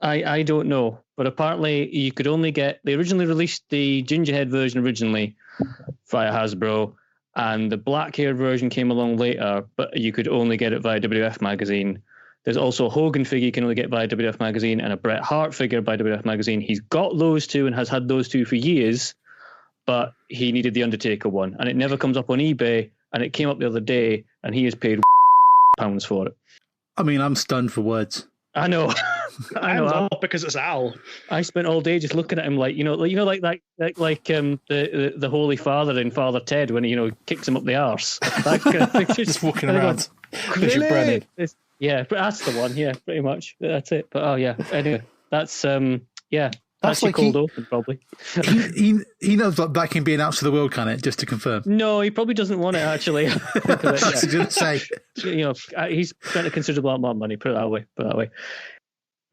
I don't know, but apparently you could only get. They originally released the gingerhead version originally via Hasbro, and the black-haired version came along later, but you could only get it via WWF magazine. There's also a Hogan figure you can only get via WWF magazine, and a Bret Hart figure by WWF magazine. He's got those two and has had those two for years, but he needed the Undertaker one, and it never comes up on eBay. And it came up the other day, and he has paid pounds for it. I mean, I'm stunned for words. I know. I know. Not because it's Al. I spent all day just looking at him like the Holy Father in Father Ted when he kicks him up the arse. That kind of thing. Just walking around. Bishop Brennan. Yeah, that's the one. Yeah, pretty much. That's it. But anyway, that's That's like cold open, probably. he knows that can be announced to the world, can it? Just to confirm. No, he probably doesn't want it, actually. I was going to say. He's spent a considerable amount of money, put it that way.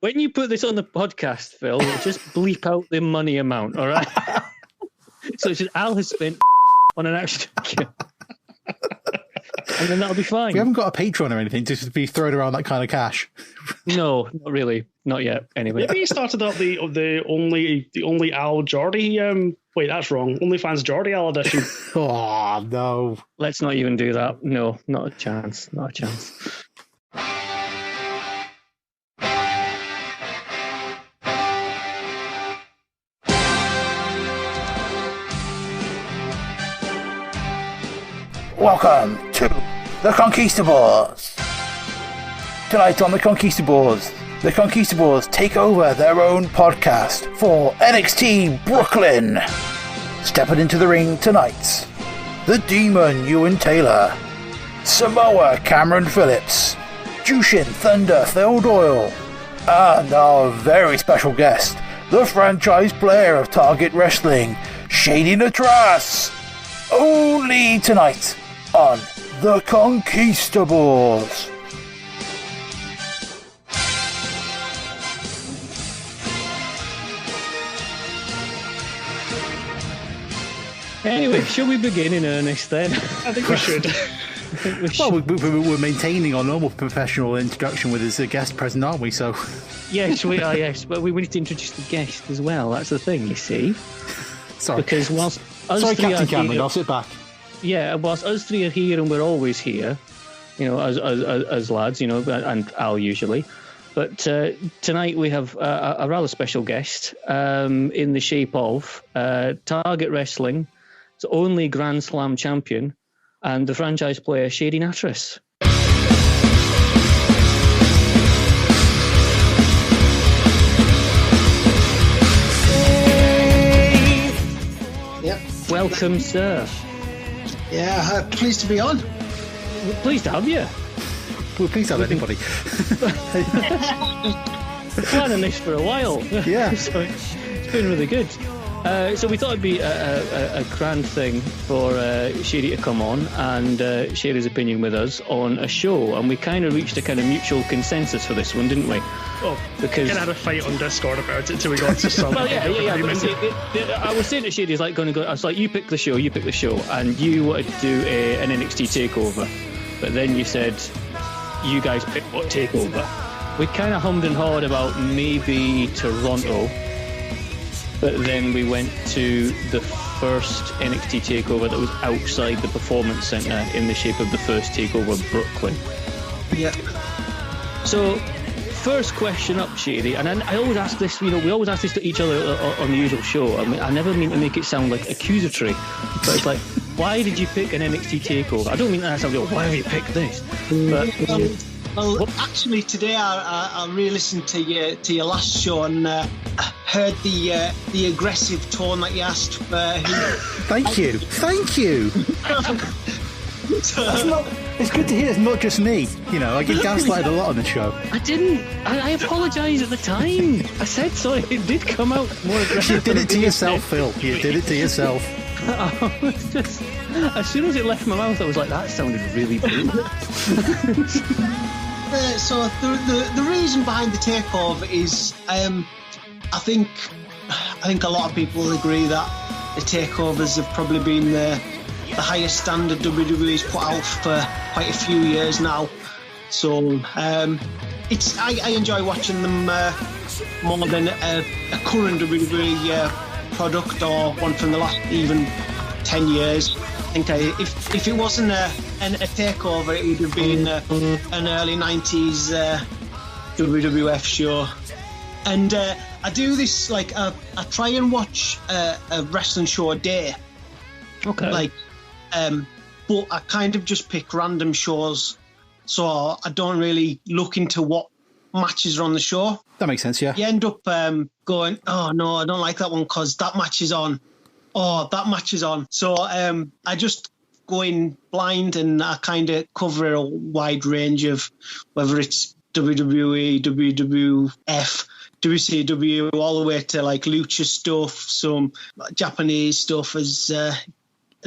When you put this on the podcast, Phil, just bleep out the money amount, all right? So it's just Al has spent on an action figure. And then that'll be fine. We haven't got a Patreon or anything just to be throwing around that kind of cash. No, not really. Not yet, anyway. Maybe he started out the only Al Geordie. Wait, that's wrong. OnlyFans Geordie Al edition. Oh, no. Let's not even do that. No, not a chance. Not a chance. Welcome to the Conquistabores. Tonight on the Conquistabores take over their own podcast for NXT Brooklyn. Stepping into the ring tonight, the Demon Euan Taylor, Samoa Cameron Phillips, Jushin Thunder Phil Doyle, and our very special guest, the franchise player of Target Wrestling, Shady Nattrass. Only tonight on the Conquistabores. Anyway, shall we begin in earnest then? I think we should. Well, we're maintaining our normal professional introduction with his guest present, aren't we? So yes, we are. Yes, but we need to introduce the guest as well. That's the thing, you see. Sorry, because whilst us Captain Cameron, I'll sit back. Yeah, whilst us three are here and we're always here, as lads, and Al usually. But tonight we have a rather special guest in the shape of Target Wrestling's only Grand Slam champion and the franchise player Shady Nattrass. Yep. Welcome, sir. Yeah, pleased to be on. We're pleased to have you. We're pleased to have anybody. We're planning this for a while. Yeah. So it's been really good. So we thought it'd be a grand thing for Shady to come on and share his opinion with us on a show, and we kind of reached a kind of mutual consensus for this one, didn't we? Oh, because we had a fight on Discord about it till we got to some. Well, yeah. I was saying to Shady, I was like, you pick the show, and you wanted to do an NXT takeover, but then you said you guys pick what takeover. We kind of hummed and hawed about maybe Toronto. But then we went to the first NXT TakeOver that was outside the Performance Centre in the shape of the first TakeOver Brooklyn. Yeah. So, first question up, Shady, and I always ask this, we always ask this to each other on the usual show. I mean, I never mean to make it sound like accusatory, but it's like, why did you pick an NXT TakeOver? I don't mean that sounds like, why have you picked this? But... Well, actually, today I re-listened to your last show and heard the aggressive tone that you asked for. Thank you. It's good to hear it's not just me. I get gaslighted a lot on the show. I didn't. I apologise at the time. I said so. It did come out more aggressive. You did it to yourself, Phil. You did it to yourself. As soon as it left my mouth, I was like, that sounded really brutal. So the reason behind the takeover is I think a lot of people will agree that the takeovers have probably been the highest standard WWE's put out for quite a few years now. So I enjoy watching them more than a current WWE product or one from the last even 10 years. I think if it wasn't a takeover, it would have been an early 90s WWF show. And I do this, like, I try and watch a wrestling show a day. Okay. Like, but I kind of just pick random shows, so I don't really look into what matches are on the show. That makes sense, yeah. You end up going, oh no, I don't like that one because that match is on. Oh, that match is on. So I just go in blind and I kind of cover a wide range of whether it's WWE, WWF, WCW, all the way to like lucha stuff, some Japanese stuff, as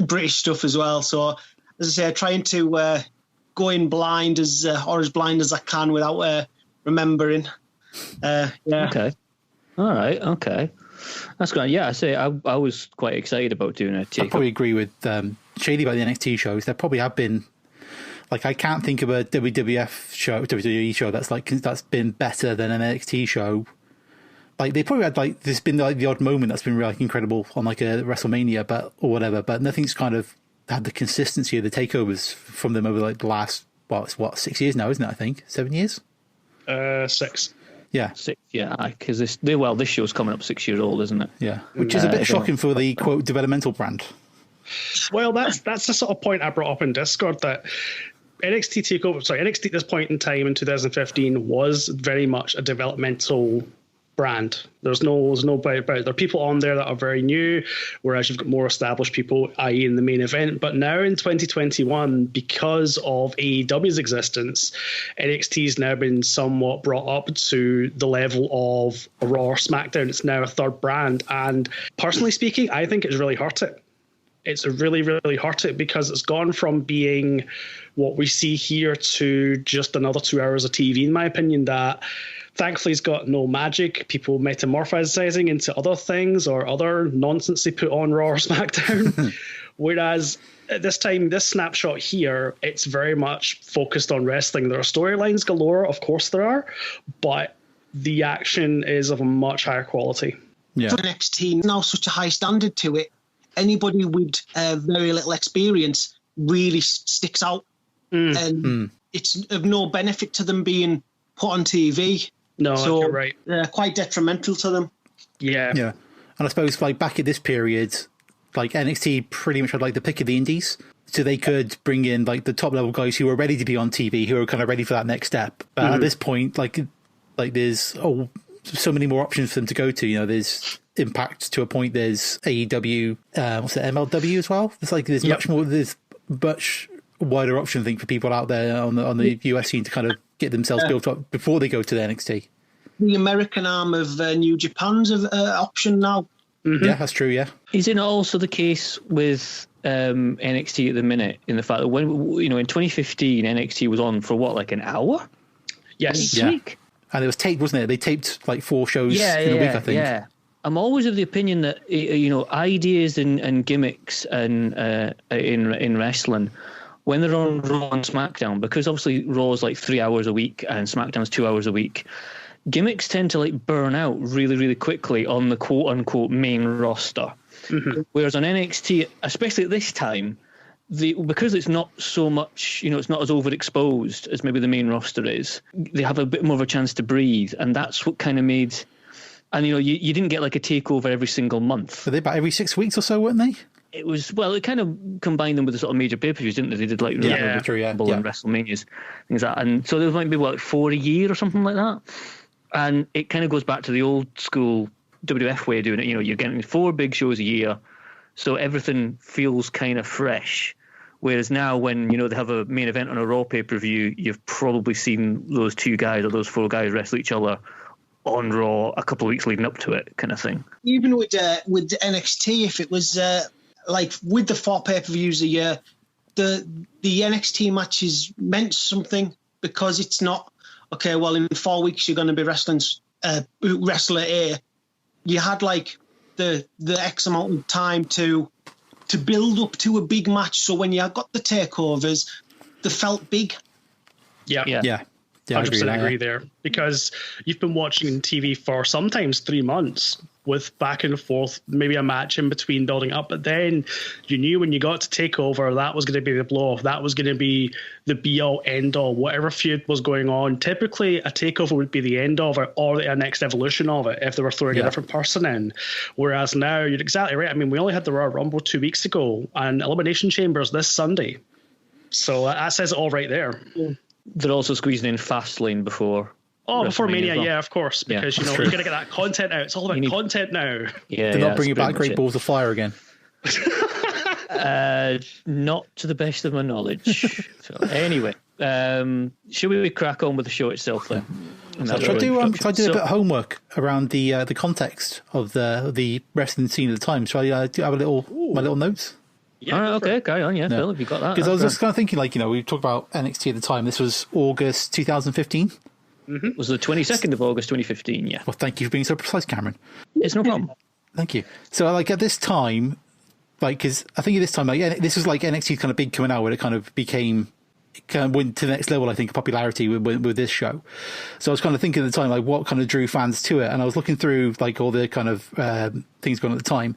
British stuff as well. So as I say, trying to go in blind or as blind as I can without remembering. Yeah. Okay. All right. Okay. That's great. Yeah, I say I was quite excited about doing a take. I probably agree with Shady about the NXT shows. There probably have been, like, I can't think of a WWE show that's been better than an NXT show. Like, they probably had, like, there's been like the odd moment that's been really incredible on like a WrestleMania, or whatever. But nothing's kind of had the consistency of the takeovers from them over like the last 6 years now, isn't it? I think 7 years. 6. Yeah, 6. Yeah, because this show's coming up 6 years old, isn't it? Yeah, which is a bit shocking for the quote developmental brand. Well, that's the sort of point I brought up in Discord, that NXT at this point in time in 2015 was very much a developmental brand. There's no doubt about it. There are people on there that are very new, whereas you've got more established people, i.e. in the main event. But now in 2021, because of AEW's existence, NXT's now been somewhat brought up to the level of a Raw or SmackDown. It's now a third brand. And personally speaking, I think it's really hurt it. It's really, really hurt it, because it's gone from being what we see here to just another 2 hours of TV, in my opinion, that thankfully it's got no magic, people metamorphosizing into other things or other nonsense they put on Raw or SmackDown. Whereas at this time, this snapshot here, it's very much focused on wrestling. There are storylines galore, of course there are, but the action is of a much higher quality. Yeah. For NXT, now such a high standard to it, anybody with very little experience really sticks out. And it's of no benefit to them being put on TV. No, so you're right. Quite detrimental to them. Yeah. Yeah. And I suppose, like, back at this period, like, NXT pretty much had like the pick of the indies, so they could bring in like the top level guys who were ready to be on TV, who are kind of ready for that next step. But at this point, like there's so many more options for them to go to. You know, there's Impact to a point. There's AEW, MLW as well. There's much wider option, I think, for people out there on the US scene to kind of get themselves built up before they go to the NXT. The American arm of New Japan's an option now. Mm-hmm. Yeah, that's true, yeah. Is it not also the case with NXT at the minute, in the fact that when, in 2015, NXT was on for like an hour? Yes. Each week? And it was taped, wasn't it? They taped like 4 shows in a week, I think. Yeah. I'm always of the opinion that, ideas and gimmicks and in wrestling, when they're on Raw and SmackDown, because obviously Raw's like 3 hours a week and SmackDown's 2 hours a week, gimmicks tend to like burn out really, really quickly on the quote unquote main roster. Mm-hmm. Whereas on NXT, especially at this time, because it's not so much, it's not as overexposed as maybe the main roster is, they have a bit more of a chance to breathe. And that's what kind of made, and you didn't get like a takeover every single month. Were they about every 6 weeks or so, weren't they? It was, it kind of combined them with the sort of major pay-per-views, didn't they? They did like and WrestleManias, things like that. And so there might be like 4 a year or something like that. And it kind of goes back to the old school WWF way of doing it. You're getting 4 big shows a year, so everything feels kind of fresh. Whereas now, when they have a main event on a Raw pay-per-view, you've probably seen those 2 guys or those 4 guys wrestle each other on Raw a couple of weeks leading up to it, kind of thing. Even with NXT, if it was like with the 4 pay-per-views a year, the NXT matches meant something, because it's not, okay, well, in 4 weeks you're going to be wrestling wrestler A. You had like the X amount of time to build up to a big match. So when you got the takeovers, they felt big. Yeah. Yeah, 100% agree there, because you've been watching TV for sometimes 3 months with back and forth, maybe a match in between building up, but then you knew when you got to TakeOver that was going to be the blow off, that was going to be the be all end all, whatever feud was going on. Typically a TakeOver would be the end of it or the next evolution of it if they were throwing a different person in, whereas now you're exactly right. I mean, we only had the Royal Rumble 2 weeks ago and Elimination Chambers this Sunday, so that says it all right there. They're also squeezing in Fastlane before. Oh, before Mania, well. yeah, of course, because you got to get that content out. It's all about content now. Yeah, they're not bringing back Great Balls of Fire again. Not to the best of my knowledge. So anyway, should we crack on with the show itself then? Try to do a bit of homework around the context of the wrestling scene at the time. So I have my little notes. Yeah, all right, okay, carry on. Yeah, Phil, have you got that? Because I was just kind of thinking, we talked about NXT at the time. This was August 2015. It was the 22nd of August 2015, yeah. Well, thank you for being so precise, Cameron. It's no problem. Thank you. So, at this time, because I think at this time, this was NXT's kind of big coming out where it kind of went to the next level, I think, of popularity with this show. So I was kind of thinking at the time, what kind of drew fans to it? And I was looking through, all the kind of things going on at the time.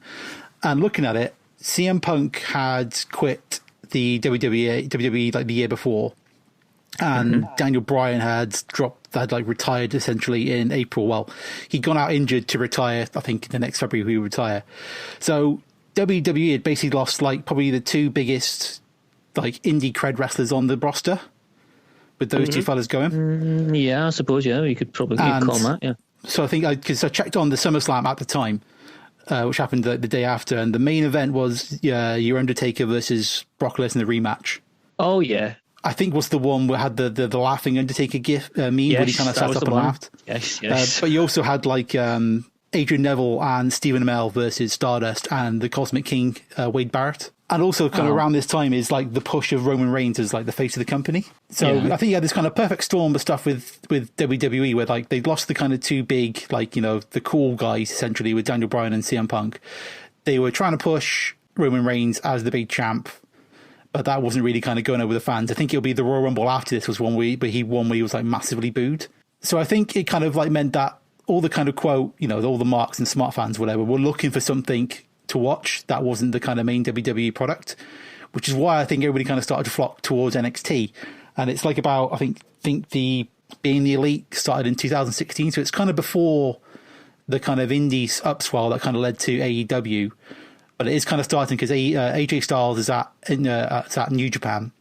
And looking at it, CM Punk had quit the WWE the year before. And Daniel Bryan had retired essentially in April. Well, he'd gone out injured to retire. I think the next February he would retire. So WWE had basically lost probably the two biggest indie cred wrestlers on the roster with those two fellas going. Yeah, I suppose. Yeah, you could probably call that. Yeah. So I think because I checked on the SummerSlam at the time, which happened the day after, and the main event was your Undertaker versus Brock Lesnar rematch. Oh yeah. I think was the one where had the laughing Undertaker gif meme where he kind of sat up and laughed. Yes. But you also had Adrian Neville and Stephen Amell versus Stardust and the Cosmic King Wade Barrett. And also kind of around this time is the push of Roman Reigns as the face of the company. So I think you had this kind of perfect storm of stuff with WWE where they lost the kind of two big the cool guys essentially with Daniel Bryan and CM Punk. They were trying to push Roman Reigns as the big champ. But that wasn't really kind of going over the fans. I think it'll be the Royal Rumble after this was one where he won where he was massively booed. So I think it kind of meant that all the kind of quote, all the marks and smart fans, whatever, were looking for something to watch that wasn't the kind of main WWE product, which is why I think everybody kind of started to flock towards NXT. And it's about, I think the Being the Elite started in 2016. So it's kind of before the kind of indies upswell that kind of led to AEW. But it is kind of starting because AJ Styles is at New Japan,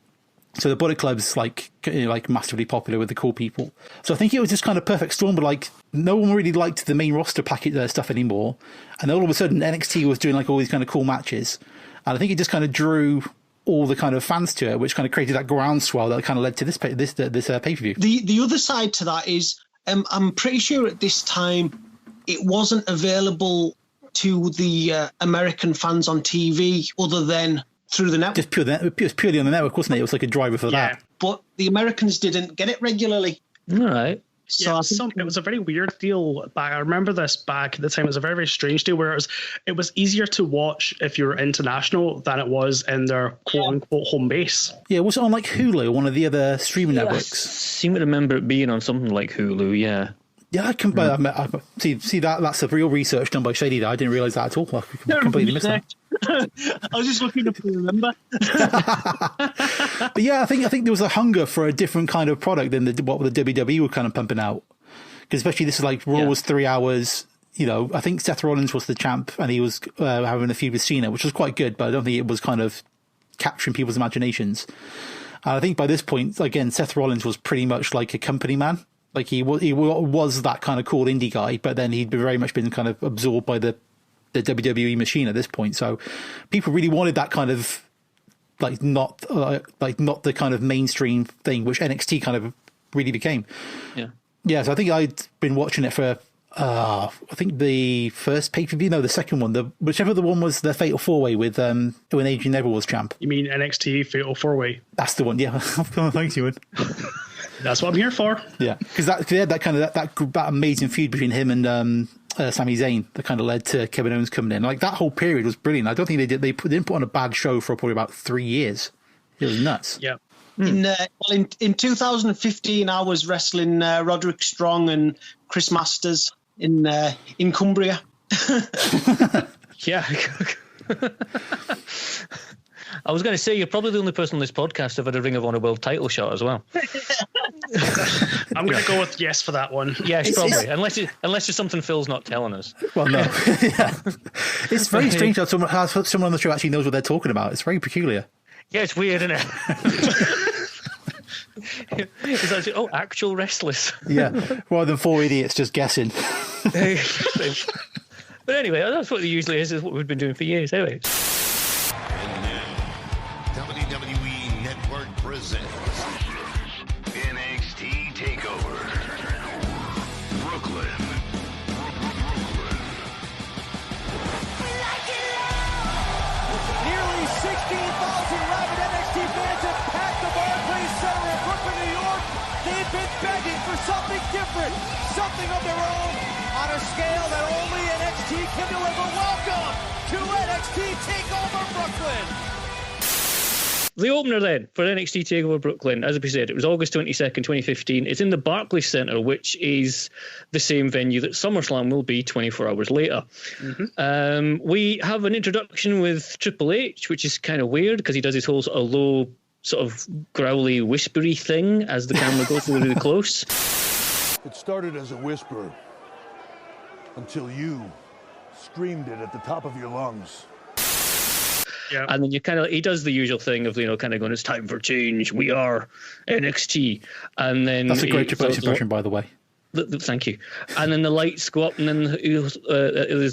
so the Bullet Club's massively popular with the cool people. So I think it was just kind of perfect storm. But no one really liked the main roster packet stuff anymore, and then all of a sudden NXT was doing all these kind of cool matches, and I think it just kind of drew all the kind of fans to it, which kind of created that groundswell that kind of led to this pay-per-view. The other side to that is I'm pretty sure at this time it wasn't available to the American fans on TV other than through the network. It was purely on the network, wasn't it? It was like a driver for that. But the Americans didn't get it regularly. All right. So it was a very weird deal back. I remember this back at the time. It was a very, very strange deal where it was easier to watch if you were international than it was in their quote unquote home base. Yeah, was it on Hulu, one of the other streaming networks? I seem to remember it being on something like Hulu, yeah. Yeah, I can see that's the real research done by Shady. I didn't realise that at all. I completely missed that. I was just looking up to remember. But yeah, I think there was a hunger for a different kind of product than what the WWE were kind of pumping out. Because especially this is Raw was 3 hours. I think Seth Rollins was the champ and he was having a feud with Cena, which was quite good, but I don't think it was kind of capturing people's imaginations. And I think by this point, again, Seth Rollins was pretty much like a company man. He was that kind of cool indie guy, but then he'd very much been kind of absorbed by the WWE machine at this point. So people really wanted that kind of not the kind of mainstream thing, which NXT kind of really became. Yeah. So I think I'd been watching it for I think the first pay-per-view, the second one, whichever the one was the Fatal 4-Way with when Adrian Neville was champ. You mean NXT Fatal 4-Way? That's the one. Yeah. Thanks, Euan. That's what I'm here for. Yeah, because they had that kind of that amazing feud between him and Sami Zayn that kind of led to Kevin Owens coming in. That whole period was brilliant. I don't think they didn't put on a bad show for probably about 3 years. It was nuts. Yeah. In 2015, I was wrestling Roderick Strong and Chris Masters in Cumbria. Yeah. I was going to say, you're probably the only person on this podcast who've had a Ring of Honor World title shot as well. I'm going to go with yes for that one. Yes, probably. Unless there's something Phil's not telling us. Well, no. Yeah. It's very strange that someone on the show actually knows what they're talking about. It's very peculiar. Yeah, it's weird, isn't it? It's actually, actual wrestlers. Yeah, rather than four idiots just guessing. But anyway, that's what it usually is what we've been doing for years. Anyway. And now, WWE Network presents NXT TakeOver Brooklyn. Nearly 16,000 rabid NXT fans have packed the Barclays Center in Brooklyn, New York. They've been begging for something different, something of their own, on a scale that only NXT can deliver. Welcome to NXT TakeOver Brooklyn. The opener then for NXT TakeOver Brooklyn, as we said, it was August 22nd, 2015. It's in the Barclays Center, which is the same venue that SummerSlam will be 24 hours later. Mm-hmm. We have an introduction with Triple H, which is kind of weird because he does his whole sort of low, sort of growly, whispery thing as the camera goes really close. It started as a whisper until you screamed it at the top of your lungs. Yeah. And then he does the usual thing of, kind of going, it's time for change. We are NXT. And then that's a great Triple H impression, by the way. Thank you. And then the lights go up, and then there's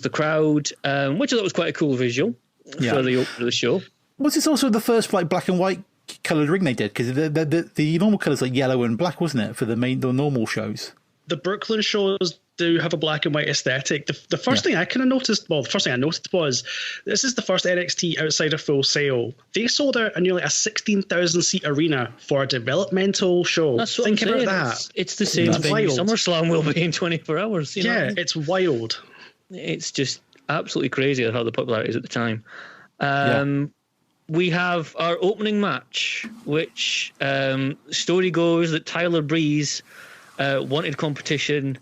the crowd, which I thought was quite a cool visual for the opener of the show. Was this also the first black and white coloured ring they did? Because the normal colours like yellow and black, wasn't it, for the normal shows? The Brooklyn shows do have a black and white aesthetic. The first thing I kind of noticed, the first thing I noticed was this is the first NXT outside of Full Sail. They sold out a nearly a 16,000 seat arena for a developmental show. That's what Think I'm saying. about that. It's the same venue SummerSlam will be in 24 hours. It's wild. It's just absolutely crazy how the popularity is at the time. We have our opening match, which story goes that Tyler Breeze wanted competition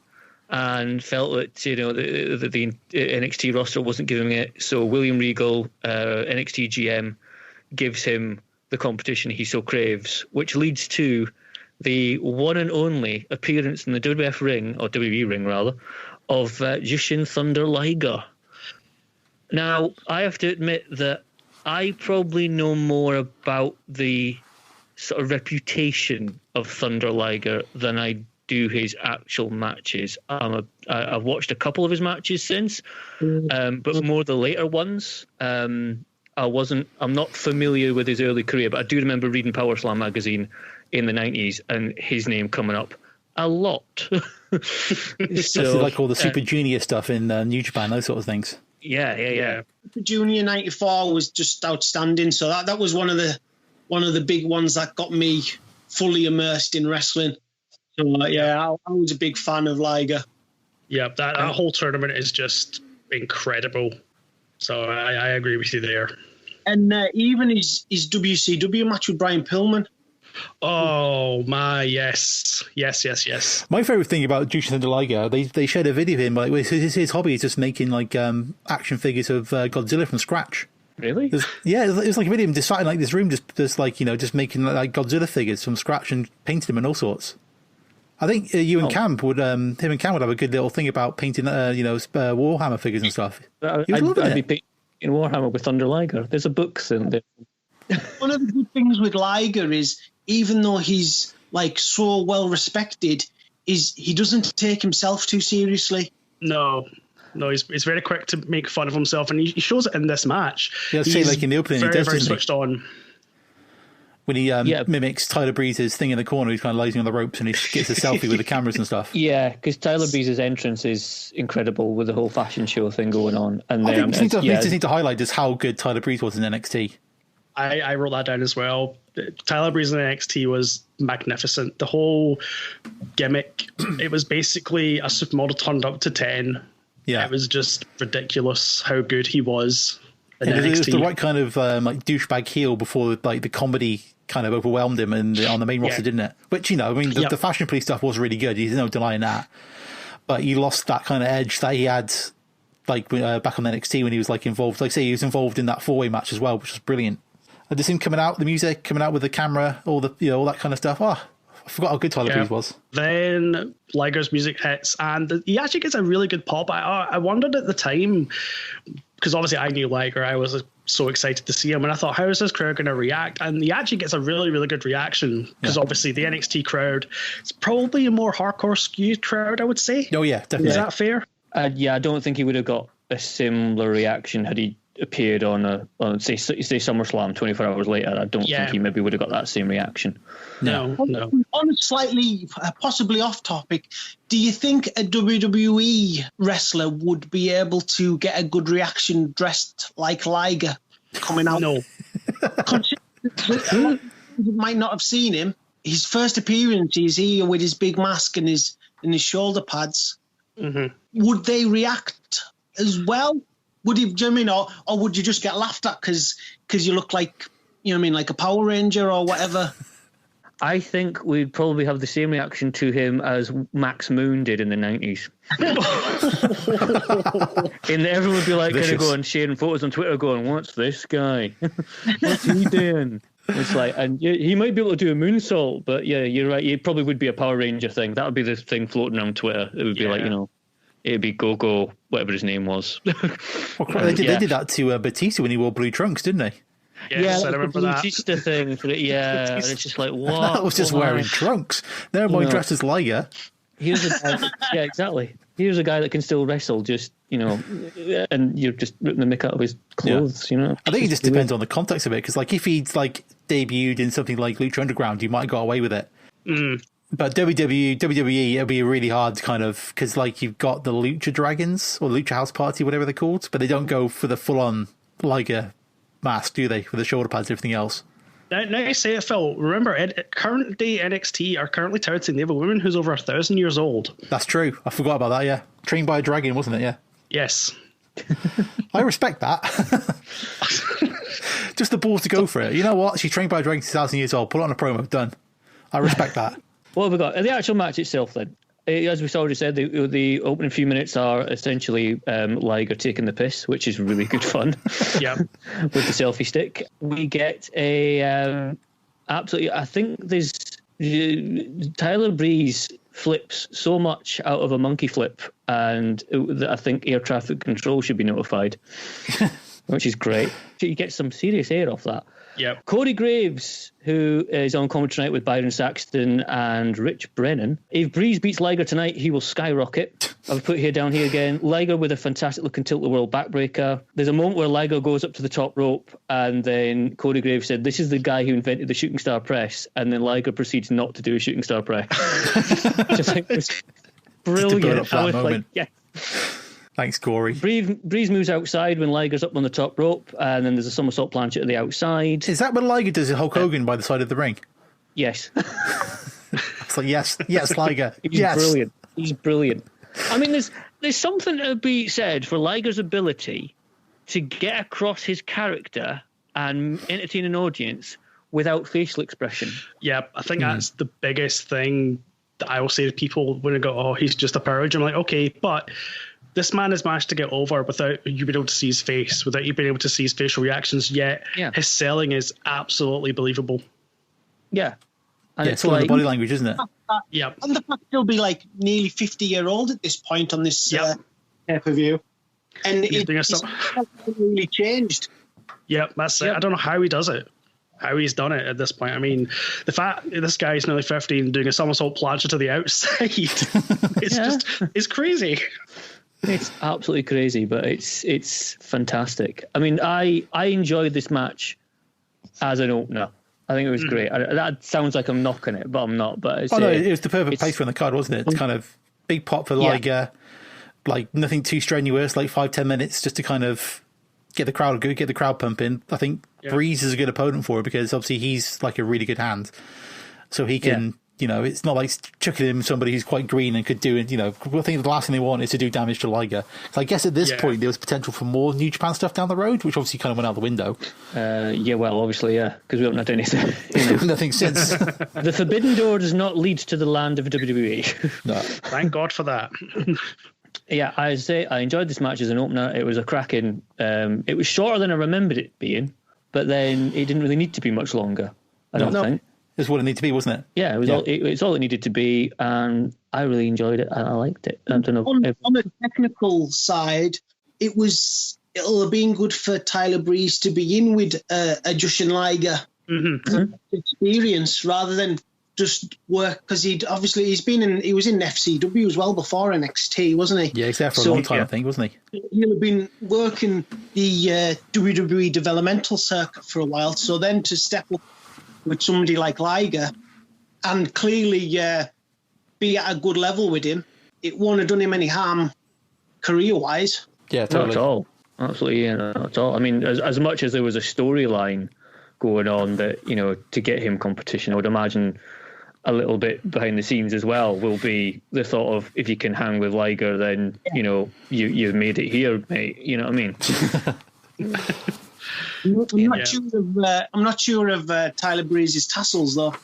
and felt that the NXT roster wasn't giving it. So William Regal, NXT GM, gives him the competition he so craves, which leads to the one and only appearance in the WWF ring, or WWE ring rather, of Jushin Thunder Liger. Now, I have to admit that I probably know more about the sort of reputation of Thunder Liger than I do his actual matches. I've watched a couple of his matches since, but more the later ones. I'm not familiar with his early career, but I do remember reading Power Slam magazine in the 90s and his name coming up a lot. So, like all the Super Junior stuff in New Japan, those sort of things. Yeah. Super Junior '94 was just outstanding. So that was one of the big ones that got me fully immersed in wrestling. So, I was a big fan of Liger. Yeah, that whole tournament is just incredible. So I agree with you there. And even his WCW match with Brian Pillman. Oh my, yes. My favourite thing about Jushin Thunder Liger, they shared a video of him. Like his hobby is just making action figures of Godzilla from scratch. Really? It was like a video of him just sat in this room, just making Godzilla figures from scratch and painting them and all sorts. I think him and Cam would have a good little thing about painting, Warhammer figures and stuff. I'd be painting Warhammer with Thunder Liger. There's a book in there. One of the good things with Liger is, even though he's so well respected, is he doesn't take himself too seriously. No, he's very quick to make fun of himself, and he shows it in this match. Yeah, I'd say in the opening, very, very switched on. When he mimics Tyler Breeze's thing in the corner, he's kind of lighting on the ropes and he gets a selfie with the cameras and stuff. Yeah, because Tyler Breeze's entrance is incredible with the whole fashion show thing going on. And I think we just need to highlight just how good Tyler Breeze was in NXT. I wrote that down as well. Tyler Breeze in NXT was magnificent. The whole gimmick, it was basically a supermodel turned up to 10. Yeah. It was just ridiculous how good he was. in It was NXT. the right kind of like douchebag heel before like the comedy kind of overwhelmed him on the main roster, didn't it? Which, I mean, the Fashion Police stuff was really good. There's no denying that. But he lost that kind of edge that he had like back on NXT when he was like involved. Like I say, he was involved in that 4-way match as well, which was brilliant. And just him coming out, the music coming out with the camera, all the all that kind of stuff. Oh, I forgot how good Tyler Breeze was. Then Liger's music hits, and he actually gets a really good pop. I wondered at the time, because obviously I knew Liger, I was so excited to see him, and I thought, how is this crowd going to react? And he actually gets a really, really good reaction, because obviously the NXT crowd is probably a more hardcore skewed crowd, I would say. Oh yeah, definitely. Is that fair? Yeah, I don't think he would have got a similar reaction had he appeared on say SummerSlam 24 hours later. I don't think he maybe would have got that same reaction. No. On a slightly, possibly off topic, do you think a WWE wrestler would be able to get a good reaction dressed like Liger coming out? No. You might not have seen him. His first appearance, he's here with his big mask and his shoulder pads. Mm-hmm. Would they react as well? Would you, do you know what I mean, or would you just get laughed at because you look like, you know what I mean, like a Power Ranger or whatever? I think we'd probably have the same reaction to him as Max Moon did in the 90s. And everyone would be like, kind of going, sharing photos on Twitter going, what's this guy? What's he doing? It's like, and he might be able to do a moonsault, but yeah, you're right. It probably would be a Power Ranger thing. That would be the thing floating around Twitter. It would be like, it'd be Go-Go, whatever his name was. They did that to Batista when he wore blue trunks, didn't they? Yes, I remember that. Batista thing. It's just like, what? That was just wearing trunks. Never mind dressed as Liger. Here's a guy, exactly. Here's a guy that can still wrestle, just, and you're just ripping the mick out of his clothes, I think it just depends on the context of it, because like if he'd like debuted in something like Lucha Underground, you might have got away with it. But WWE, it'll be really hard kind of, because like you've got the Lucha Dragons or Lucha House Party, whatever they're called, but they don't go for the full-on Liger mask, do they? With the shoulder pads and everything else. Now I say it, Phil. Remember, current day NXT are currently touting they have a woman who's over 1,000 years old. That's true. I forgot about that. Yeah, trained by a dragon, wasn't it? Yeah. Yes. I respect that. Just the balls to go for it. You know what? She's trained by a dragon, 2,000 years old. Put it on a promo. Done. I respect that. What have we got? The actual match itself, then. As we already said, the opening few minutes are essentially Liger taking the piss, which is really good fun. Yeah. With the selfie stick. We get a absolutely, I think there's Tyler Breeze flips so much out of a monkey flip, and I think air traffic control should be notified, which is great. You get some serious air off that. Yep. Cody Graves, who is on commentary tonight with Byron Saxton and Rich Brennan. If Breeze beats Liger tonight, he will skyrocket. I've put here down here again. Liger with a fantastic looking tilt-the-world backbreaker. There's a moment where Liger goes up to the top rope, and then Cody Graves said, "This is the guy who invented the shooting star press," and then Liger proceeds not to do a shooting star press. Which I think was brilliant. I was like, yes. Thanks, Corey. Breeze moves outside when Liger's up on the top rope, and then there's a somersault plancha to the outside. Is that when Liger does Hulk Hogan by the side of the ring? Yes. It's like, yes, Liger. Brilliant. He's brilliant. I mean, there's something to be said for Liger's ability to get across his character and entertain an audience without facial expression. Yeah, I think that's the biggest thing that I will say to people when they go, "Oh, he's just a Power Ranger." I'm like, okay, but this man has managed to get over without you being able to see his face, without you being able to see his facial reactions, yet his selling is absolutely believable. Yeah. And it's all in the body language, isn't it? Yeah. And the fact he'll be like nearly 50-year-old at this point on this pay-per-view. And it's really changed. Yeah, that's it. I don't know how he does it. How he's done it at this point. I mean, the fact that this guy's nearly 50 and doing a somersault plancha to the outside, it's crazy. It's absolutely crazy, but it's fantastic. I mean, I enjoyed this match as an opener. I think it was great. That sounds like I'm knocking it, but I'm not. But it was the perfect place for the card, wasn't it? It's kind of big pop for Liger, like nothing too strenuous, like 5-10 minutes just to kind of get the crowd pumping. I think Breeze is a good opponent for it because obviously he's like a really good hand, so he can it's not like chucking him somebody who's quite green and could do it. I think the last thing they want is to do damage to Liger. So I guess at this point there was potential for more New Japan stuff down the road, which obviously kind of went out the window. Obviously, because we haven't had anything. Nothing since. The Forbidden Door does not lead to the land of WWE. No. Thank God for that. Yeah, I say I enjoyed this match as an opener. It was a cracking. It was shorter than I remembered it being, but then it didn't really need to be much longer. I don't think. It's what it needed to be, wasn't it? Yeah, it was it's all it needed to be, and I really enjoyed it. I liked it. I don't know. On the technical side, it'll have been good for Tyler Breeze to be in with a Jushin Liger experience rather than just work, because he was in FCW as well before NXT, wasn't he? Yeah, he's there for a long time, I think, wasn't he? He'll have been working the WWE developmental circuit for a while, so then to step up with somebody like Liger and clearly be at a good level with him, it won't have done him any harm career-wise. Yeah, totally. Not at all. Absolutely, not at all. I mean, as much as there was a storyline going on that, to get him competition, I would imagine a little bit behind the scenes as well will be the thought of, if you can hang with Liger, then, you've made it here, mate. You know what I mean? I'm not sure of Tyler Breeze's tassels, though.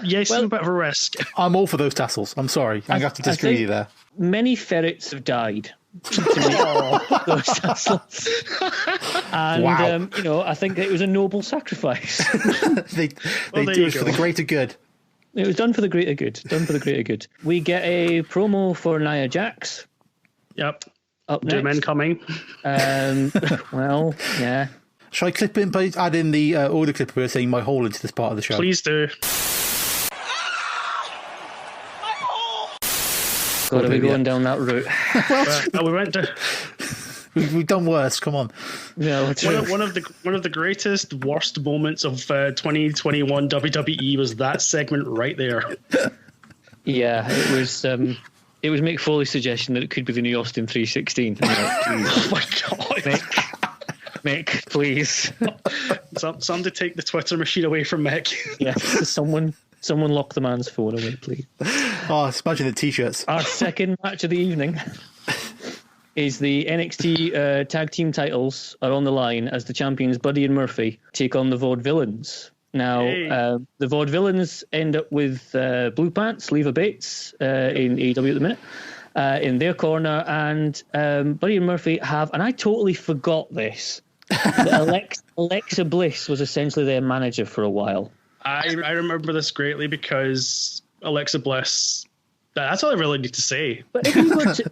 Yes, a bit of a risk. I'm all for those tassels. I'm sorry. I have to disagree with you there. Many ferrets have died to make those tassels. And, wow. I think it was a noble sacrifice. they do it for the greater good. It was done for the greater good. We get a promo for Nia Jax. Yep. Up next. Doom incoming. Well, yeah. Shall I clip in, please? Add in the audio clip where saying my hole into this part of the show. Please do. God, are we going down that route? We went to. We've done worse. Come on. No, one of the greatest, worst moments of 2021 WWE was that segment right there. Yeah, it was. It was Mick Foley's suggestion that it could be the new Austin 316. Oh my God. Mick, please. Somebody take the Twitter machine away from Mick. Yes, someone lock the man's phone away, please. Oh, imagine the t-shirts. Our second match of the evening is the NXT tag team titles are on the line as the champions Buddy and Murphy take on the Vaudevillains. Now, the Vaudevillains end up with Blue Pants, Leva Bates in AEW at the minute, in their corner, and Buddy and Murphy have, and I totally forgot this, that Alexa Bliss was essentially their manager for a while. I remember this greatly because Alexa Bliss, that's all I really need to say. But if you were to...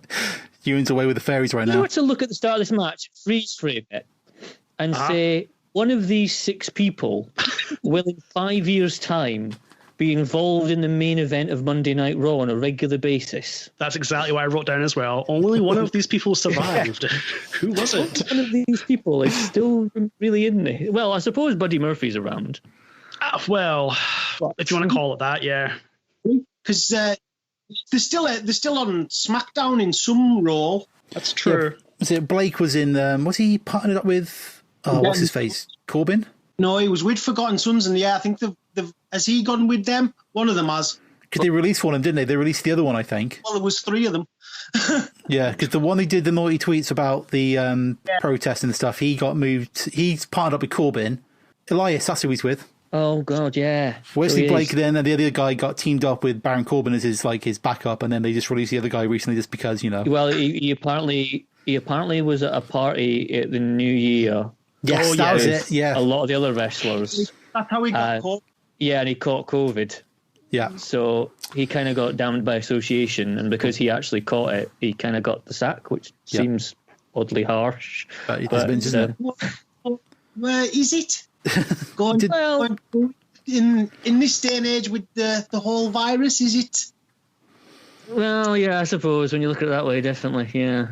Euan's away with the fairies right now. If you were to look at the start of this match, freeze frame it, and say, one of these 6 people will in 5 years' time be involved in the main event of Monday Night Raw on a regular basis. That's exactly what I wrote down as well. Only one of these people survived. Who was it? One of these people is still really in there. Well, I suppose Buddy Murphy's around. If you want to call it that, yeah. Because they're still on SmackDown in some role. That's true. Yeah. Was it Blake was in? Was he partnered up with? What's his face? Corbin? No, he was with Forgotten Sons, and I think has he gone with them? One of them has. Because they released one of them, didn't they? They released the other one, I think. Well, there was 3 of them. Yeah, because the one who did the naughty tweets about the protest and stuff, he got moved. He's partnered up with Corbin. Elias, that's who he's with. Oh God, yeah. Wesley Blake then, and the other guy got teamed up with Baron Corbin as his backup, and then they just released the other guy recently just because, Well, he apparently was at a party at the New Year. Yes, that was it. Yeah, a lot of the other wrestlers. That's how he got caught. Yeah, and he caught COVID. Yeah. So he kind of got damned by association, and because he actually caught it, he kind of got the sack, which seems oddly harsh. But it has been, isn't it? Where is it? In this day and age with the whole virus, is it? Well, yeah, I suppose when you look at it that way, definitely, yeah.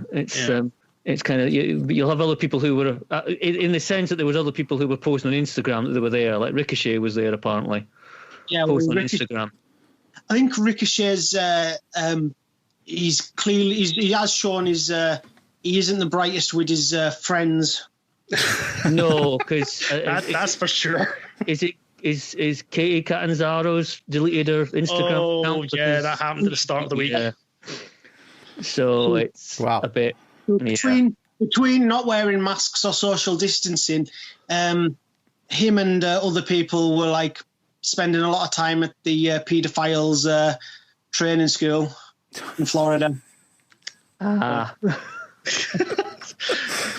It's kind of, you'll have other people who were in the sense that there was other people who were posting on Instagram that they were there, like Ricochet was there apparently. Yeah, posting on Instagram. I think Ricochet's he's clearly he has shown his he isn't the brightest with his friends. No, because that's for sure. Is it is Katie Catanzaro's deleted her Instagram account? Yeah, that happened at the start of the week. Yeah. So it's a bit between not wearing masks or social distancing, him and other people were like spending a lot of time at the paedophiles training school in Florida.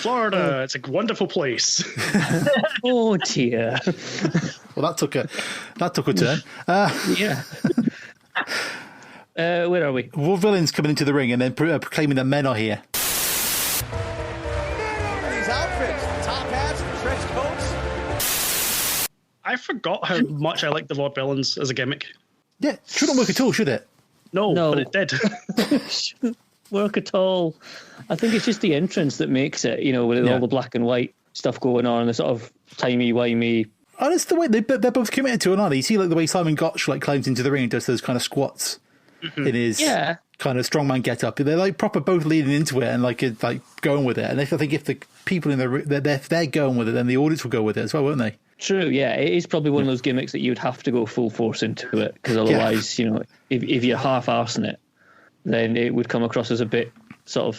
Florida, it's a wonderful place. Oh dear. Well, that took a turn. Yeah. Where are we? Vaudevillains coming into the ring and then proclaiming that men are here. These outfits, top hats, trench coats. I forgot how much I liked the Vaudevillains as a gimmick. Yeah, shouldn't work at all, should it? No, but it did. Shouldn't work at all. I think it's just the entrance that makes it, with all the black and white stuff going on, the sort of timey-wimey. Oh, that's the way they're both committed to it, aren't they? You see, like the way Simon Gotch climbs into the ring and does those kind of squats in his kind of strongman get up. They're like proper both leading into it and like going with it. And I think if the people in the room they're going with it, then the audience will go with it as well, won't they? True, yeah. It is probably one of those gimmicks that you'd have to go full force into it, because otherwise, if you're half-arsing it, then it would come across as a bit sort of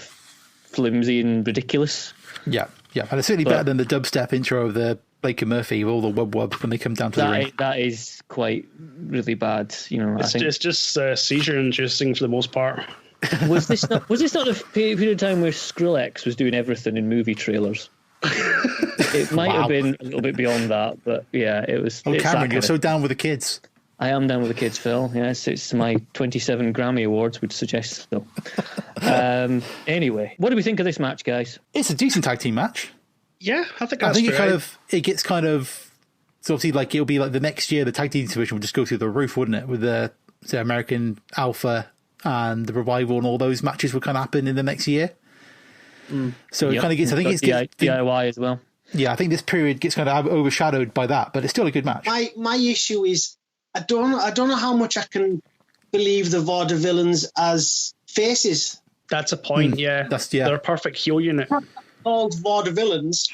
flimsy and ridiculous. Yeah. And it's certainly better than the dubstep intro of the Baker Murphy with all the wub when they come down to the ring. That is quite really bad. It's just seizure-inducing for the most part. Was this not the period of time where Skrillex was doing everything in movie trailers? It might have been a little bit beyond that, but yeah, it was. Oh, Cameron, you're so down with the kids. I am down with the kids, Phil. Yes, it's my 27 Grammy Awards would suggest so. Anyway, what do we think of this match, guys? It's a decent tag team match. Yeah, I think it gets kind of. So obviously, like it'll be like the next year, the tag team division would just go through the roof, wouldn't it? With the American Alpha and the Revival and all those matches would kind of happen in the next year. So it kind of gets. I think it's DIY as well. Yeah, I think this period gets kind of overshadowed by that, but it's still a good match. My issue is I don't know how much I can believe the Vaudevillains as faces. That's a point. Yeah, they're a perfect heel unit. Called Vaudevillains.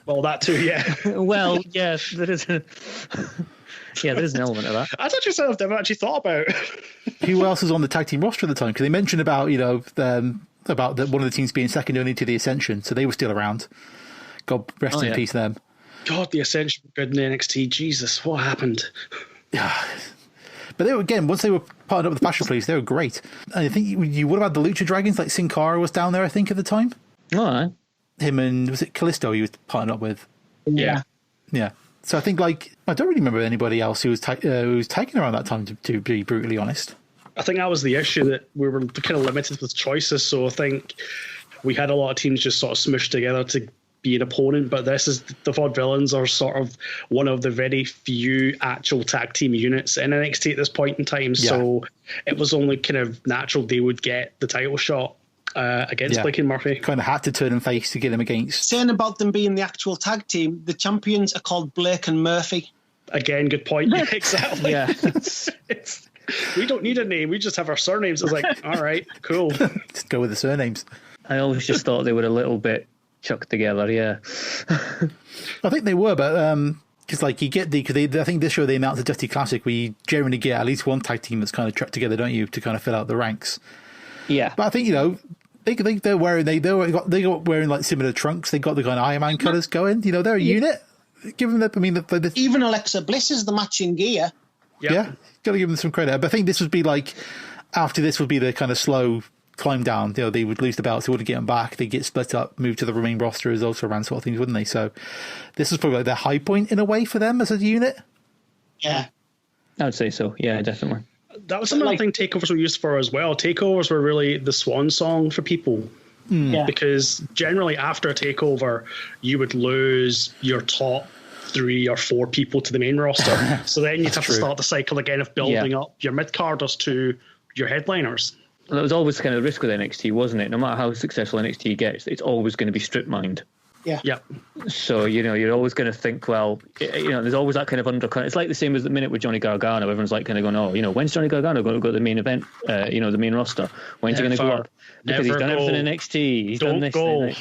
Well, that too. Yeah. Well, yes, there is. There is an element of that. I thought you I've never actually thought about. Who else was on the tag team roster at the time? Because they mentioned about one of the teams being second only to the Ascension, so they were still around. God rest in peace them. God, the Ascension were good in NXT. Jesus, what happened? Yeah. But they were, again, once they were partnered up with the Passion Police, they were great. And I think you would have had the Lucha Dragons, like Sin Cara was down there, I think, at the time. All right. Him and, was it Callisto he was partnered up with? Yeah. Yeah. So I think, I don't really remember anybody else who was taken around that time, to be brutally honest. I think that was the issue, that we were kind of limited with choices. So I think we had a lot of teams just sort of smushed together to be an opponent, but the Vaudevillains are sort of one of the very few actual tag team units in NXT at this point in time. Yeah. So it was only kind of natural they would get the title shot against Blake and Murphy. Kind of had to turn and face to get them against. Saying about them being the actual tag team, the champions are called Blake and Murphy. Again, good point. Yeah, exactly. Yeah. We don't need a name. We just have our surnames. It's like, all right, cool. Just go with the surnames. I always just thought they were a little bit chucked together, yeah. I think they were, but because you get I think this show they announced a Dusty Classic where you generally get at least one tag team that's kind of chucked together, don't you, to kind of fill out the ranks. Yeah. But I think they're wearing they got wearing similar trunks. They got the kind of Iron Man colours going. They're a unit. Give them that. I mean, even Alexa Bliss is the matching gear. Yep. Yeah, got to give them some credit. But I think this would be after this would be the kind of slow climb down. They would lose the belts, they wouldn't get them back, they'd get split up, moved to the main roster as also ran sort of things, wouldn't they? So this was probably their high point in a way for them as a unit. Yeah, I would say so. Yeah, definitely. That was another thing takeovers were used for as well. Takeovers were really the swan song for people. Yeah. Because generally after a takeover you would lose your top 3 or 4 people to the main roster. So then you'd have to start the cycle again of building up your mid-carders to your headliners. Well, that was always kind of the risk with NXT, wasn't it? No matter how successful NXT gets, it's always going to be strip mined. Yeah. So, you're always going to think, well, there's always that kind of undercurrent. It's like the same as the minute with Johnny Gargano. Everyone's kind of going, when's Johnny Gargano going to go to the main event, the main roster? When's he going to go up? Because he's done everything in NXT. He's done this. Go.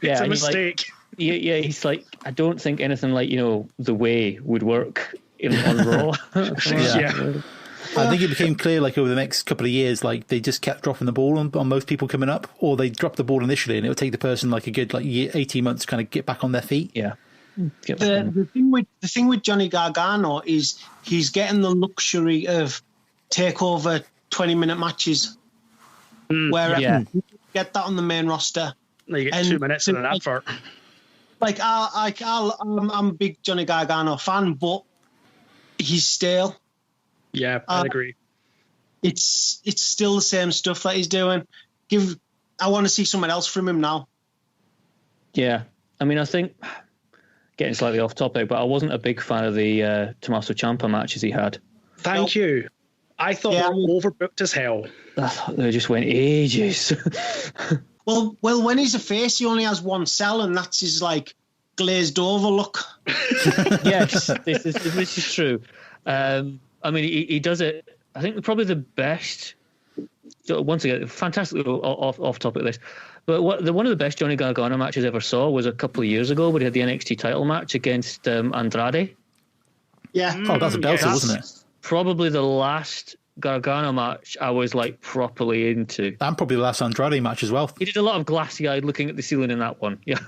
It's a mistake. yeah, he's like, I don't think anything like, the way would work on Raw. Yeah. I think it became clear, like, over the next couple of years, like, they just kept dropping the ball on most people coming up, or they dropped the ball initially, and it would take the person, like, a good, 18 months to kind of get back on their feet. Yeah. The thing with Johnny Gargano is he's getting the luxury of takeover 20-minute matches, where you get that on the main roster. You get 2 minutes in an advert. Like, I'm a big Johnny Gargano fan, but he's stale. Yeah, I agree. It's still the same stuff that he's doing. I want to see someone else from him now. Yeah, I mean, I think, getting slightly off topic, but I wasn't a big fan of the Tommaso Ciampa matches he had. Thank you. I thought they were overbooked as hell. I thought they just went ages. Well, when he's a face, he only has one cell, and that's his, like, glazed over look. Yes, this is true. I mean, he does it. I think probably the best. Once again, fantastically off topic list. But one of the best Johnny Gargano matches I ever saw was a couple of years ago, where he had the NXT title match against Andrade. Yeah. Oh, that's a belter, wasn't it? Probably the last Gargano match I was like properly into. And probably the last Andrade match as well. He did a lot of glassy-eyed looking at the ceiling in that one. Yeah.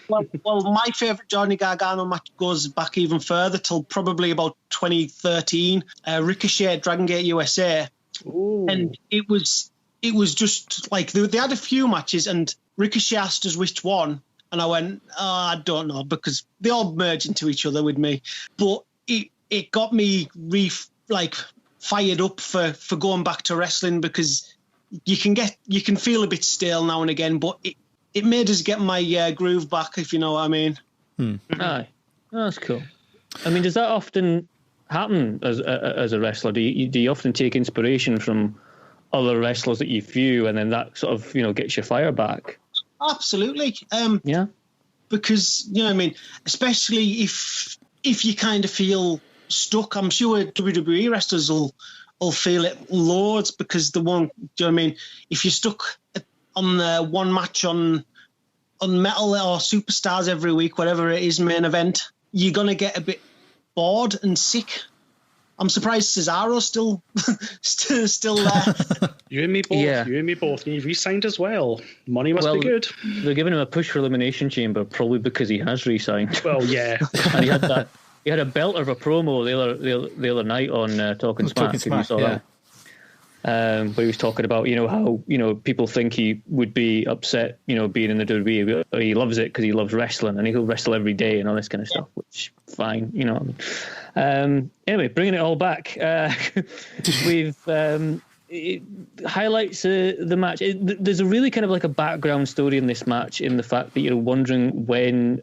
Well, my favourite Johnny Gargano match goes back even further till probably about 2013. Ricochet at Dragon Gate USA. Ooh. And it was just like they had a few matches, and Ricochet asked us which one, and I went, I don't know, because they all merge into each other with me. But it got me fired up for going back to wrestling, because you can feel a bit stale now and again, but it made us get my groove back, if you know what I mean. Aye, that's cool. I mean, does that often happen as a wrestler? Do you often take inspiration from other wrestlers that you view, and then that sort of gets your fire back? Absolutely. Yeah. Because I mean, especially if you kind of feel stuck, I'm sure WWE wrestlers will feel it loads, because do you know what I mean? If you're stuck on the one match on Metal or Superstars every week, whatever it is, main event, you're gonna get a bit bored and sick. I'm surprised Cesaro's still there. You and me both. Yeah. You and me both. And he re-signed as well. Money must be good. They're giving him a push for Elimination Chamber, probably because he has re-signed. Well, yeah. And he had a belter of a promo the other night on Talking Smack. If you saw that. Where he was talking about, how, people think he would be upset, being in the WWE. He loves it because he loves wrestling, and he'll wrestle every day and all this kind of stuff, which, fine, Anyway, bringing it all back, we've it highlights the match. There's a really kind of like a background story in this match, in the fact that you're wondering when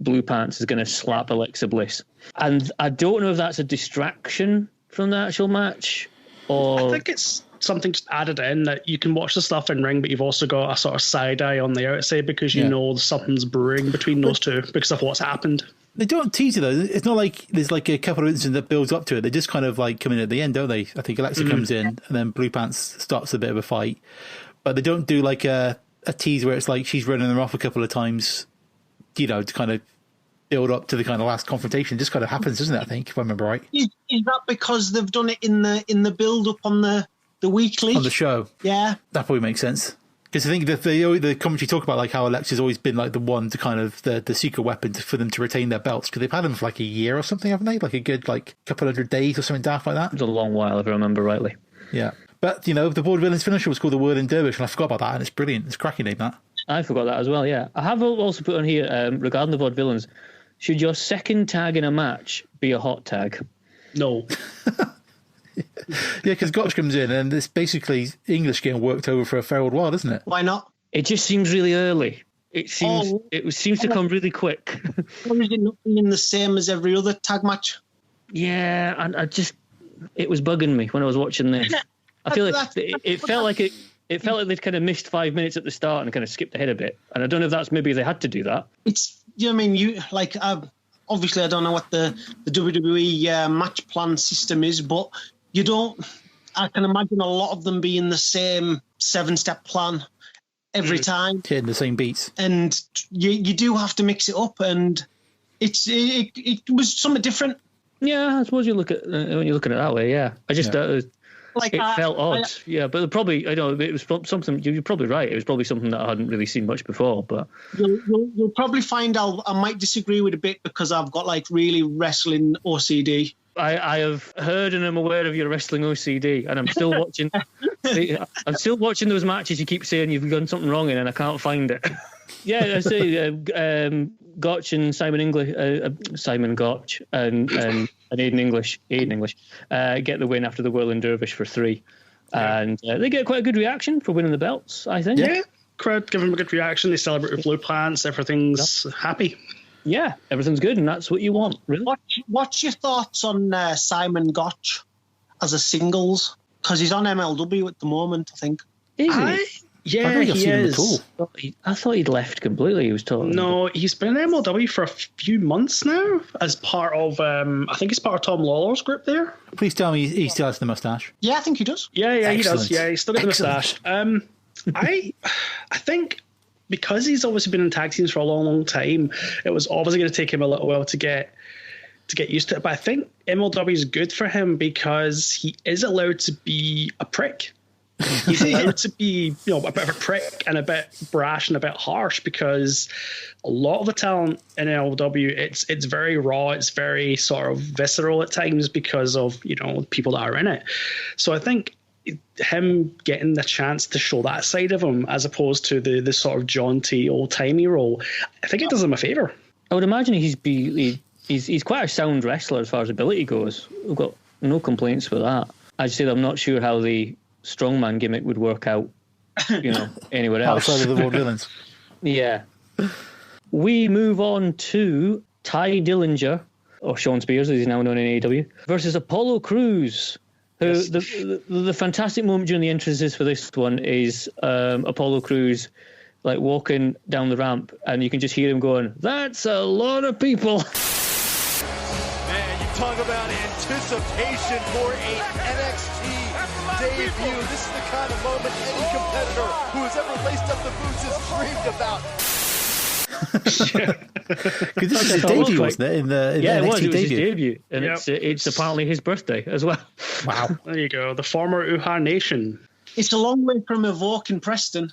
Blue Pants is going to slap Alexa Bliss. And I don't know if that's a distraction from the actual match, or... I think it's something just added in, that you can watch the stuff in ring, but you've also got a sort of side eye on the outside, because you know something's brewing between those two because of what's happened. They don't tease it though. It's not like there's like a couple of incidents that builds up to it. They just kind of like come in at the end, don't they? I think Alexa comes in, and then Blue Pants starts a bit of a fight, but they don't do like a tease where it's like she's running them off a couple of times, to kind of build up to the kind of last confrontation. It just kind of happens, doesn't it? I think, if I remember right. Is that because they've done it in the build up on the weekly on the show? Yeah, that probably makes sense. Because I think that the commentary talk about like how Alexa's always been like the one to kind of the secret weapon for them to retain their belts, because they've had them for like a year or something, haven't they? Like a good couple hundred days or something daft like that. It's a long while, if I remember rightly. Yeah, but the Board Villains finisher was called the Whirling Dervish, and I forgot about that, and it's brilliant. It's a cracking name, that. I forgot that as well. Yeah, I have also put on here regarding the Vaude Villains. Should your second tag in a match be a hot tag? No. Yeah, because Gotch comes in, and it's basically English getting worked over for a fair old while, isn't it? Why not? It just seems really early. It seems to come really quick. Or is it not being the same as every other tag match? Yeah, and it was bugging me when I was watching this. I feel like it felt like they'd kind of missed 5 minutes at the start and kind of skipped ahead a bit. And I don't know if that's maybe they had to do that. It's, obviously I don't know what the WWE match plan system is, but I can imagine a lot of them being the same 7-step plan. every time. Hitting the same beats. And you do have to mix it up, and it was something different. Yeah, I suppose you look at when you look at it that way. Yeah, I just Like it felt odd. Yeah, but probably I know it was something. You're probably right. It was probably something that I hadn't really seen much before. But you'll probably find I might disagree with a bit because I've got like really wrestling OCD. I have heard and am aware of your wrestling OCD, and I'm still watching. I'm still watching those matches. You keep saying you've done something wrong in, and I can't find it. Yeah, I say Gotch and Simon Gotch and Aiden English get the win after the Whirling Dervish for 3, and they get quite a good reaction for winning the belts, I think. Yeah, crowd give them a good reaction. They celebrate with blue pants. Everything's happy. Yeah, everything's good, and that's what you want, really. What's your thoughts on Simon Gotch as a singles? Because he's on MLW at the moment, I think. Is he? Yeah, he is. I thought he'd left completely. He was talking. No, he's been in MLW for a few months now as part of, I think he's part of Tom Lawler's group there. Please tell me he still has the mustache. Yeah, I think he does. Yeah, Excellent. he does. Yeah, he's still got the mustache. I think because he's obviously been in tag teams for a long, long time, it was obviously going to take him a little while to get used to it. But I think MLW is good for him because he is allowed to be a prick. He's allowed to be, a bit of a prick and a bit brash and a bit harsh because a lot of the talent in MLW, it's very raw, it's very sort of visceral at times because of, people that are in it. So I think him getting the chance to show that side of him as opposed to the sort of jaunty, old-timey role, I think it does him a favour. I would imagine he's quite a sound wrestler as far as ability goes. We've got no complaints with that. I just said I'm not sure how the strongman gimmick would work out, anywhere else. Outside of the World Villains. Yeah. We move on to Ty Dillinger, or Sean Spears, as he's now known in AEW, versus Apollo Crews. Who the fantastic moment during the entrances for this one is Apollo Crews like walking down the ramp, and you can just hear him going, "That's a lot of people." Man, you talk about anticipation for a NXT debut. This is the kind of moment any competitor who has ever laced up the boots has dreamed about. Because this is his debut, wasn't it? In the it was NXT his debut, and it's apparently his birthday as well. Wow, there you go, the former Uha Nation. It's a long way from Evoke in Preston.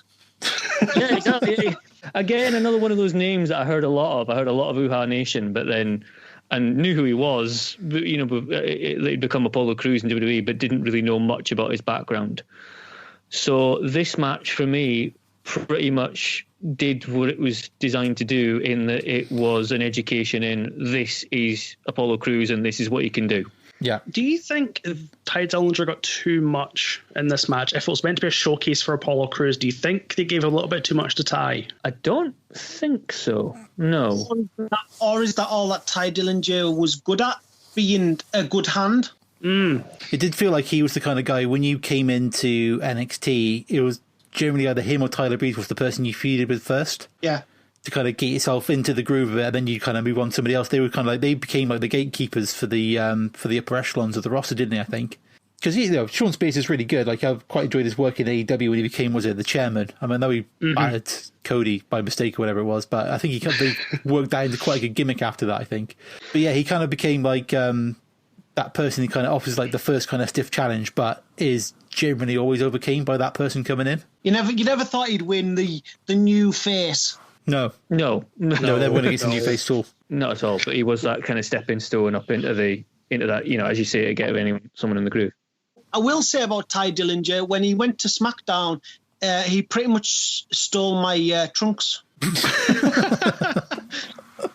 Yeah, exactly. Again, another one of those names that I heard a lot of. I heard a lot of Uha Nation, but then and knew who he was. But, they'd become Apollo Crews in WWE, but didn't really know much about his background. So this match for me pretty much did what it was designed to do, in that it was an education in this is Apollo Crews and this is what he can do. Yeah. Do you think Ty Dillinger got too much in this match? If it was meant to be a showcase for Apollo Crews, do you think they gave a little bit too much to Ty? I don't think so. No. Or is that all that Ty Dillinger was good at, being a good hand? It did feel like he was the kind of guy, when you came into NXT, it was generally either him or Tyler Breeze was the person you feuded with first. Yeah. To kind of get yourself into the groove of it, and then you kind of move on to somebody else. They were kind of like, they became like the gatekeepers for the upper echelons of the roster, didn't they? I think because Sean Spears is really good. Like, I've quite enjoyed his work in AEW when he became the chairman. I mean, I know he battered Cody by mistake or whatever it was, but I think they worked that into quite a good gimmick after that. I think, but yeah, he kind of became like that person who kind of offers like the first kind of stiff challenge, but is generally always overcame by that person coming in. You never thought he'd win the new face. No, never when against a new face at all. Not at all. But he was that kind of stepping stone up into that, as you say, to get someone in the groove. I will say about Ty Dillinger, when he went to SmackDown, he pretty much stole my trunks.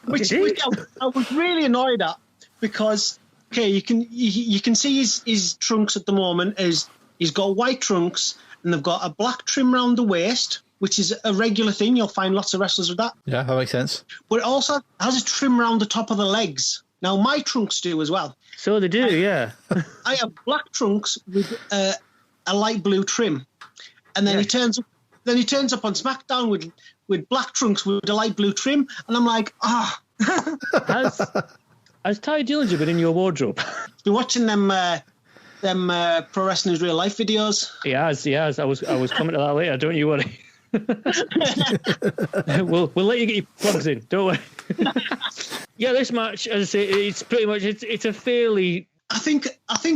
which I was really annoyed at, because you can see his trunks at the moment is he's got white trunks and they've got a black trim around the waist, which is a regular thing. You'll find lots of wrestlers with that. Yeah, that makes sense. But it also has a trim around the top of the legs. Now, my trunks do as well. So they do, yeah. I have black trunks with a light blue trim. And then he turns up on SmackDown with black trunks with a light blue trim. And I'm like, Has Ty Dillinger been in your wardrobe? Been watching them Pro Wrestling's Real Life videos. He has. I was coming to that later, don't you worry. we'll let you get your plugs in. Don't worry. Yeah, this match, as I say, it's pretty much it's a fairly. I think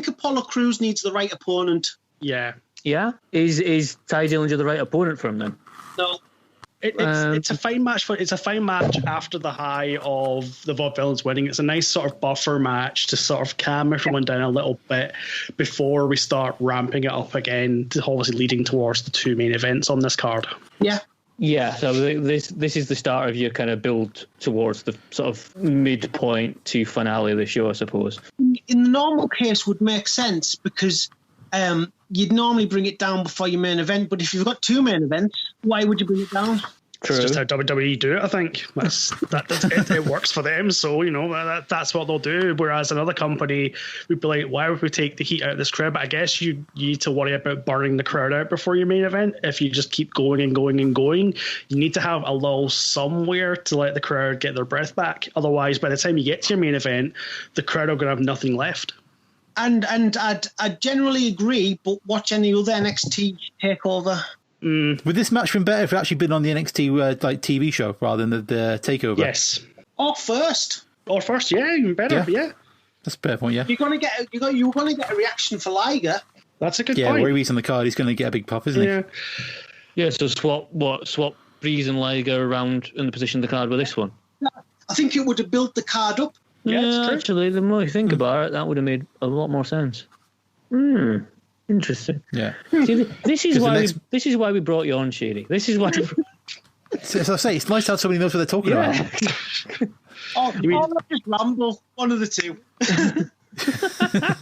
Apollo Crews needs the right opponent. Yeah. Yeah, is Ty Dillinger the right opponent for him then? No. It's a fine match after the high of the Vaudevillains winning. It's a nice sort of buffer match to sort of calm everyone down a little bit before we start ramping it up again, obviously leading towards the 2 main events on this card. Yeah. Yeah, so this is the start of your kind of build towards the sort of midpoint to finale of the show, I suppose. In the normal case would make sense because you'd normally bring it down before your main event, but if you've got 2 main events, why would you bring it down? True. It's just how WWE do it, I think. It works for them, so, that's what they'll do. Whereas another company would be like, why would we take the heat out of this crowd? But I guess you need to worry about burning the crowd out before your main event. If you just keep going and going and going, you need to have a lull somewhere to let the crowd get their breath back. Otherwise, by the time you get to your main event, the crowd are going to have nothing left. And I'd generally agree, but watch any other NXT TakeOver. Would this match been better if it actually been on the NXT TV show rather than the TakeOver? Yes. Or first, yeah, even better. Yeah. That's a fair point. Yeah. You're gonna get a reaction for Liger. That's a good point. Yeah, where he's on the card, he's going to get a big pop, isn't he? Yeah. So swap Breeze and Liger around in the position of the card with this one. I think it would have built the card up. Yeah, actually, the more you think about it, that would have made a lot more sense. Interesting. Yeah. See, this is why we brought you on, Shady. This is why. As I say, it's nice to have somebody who knows what they're talking about. Just ramble. One of the two.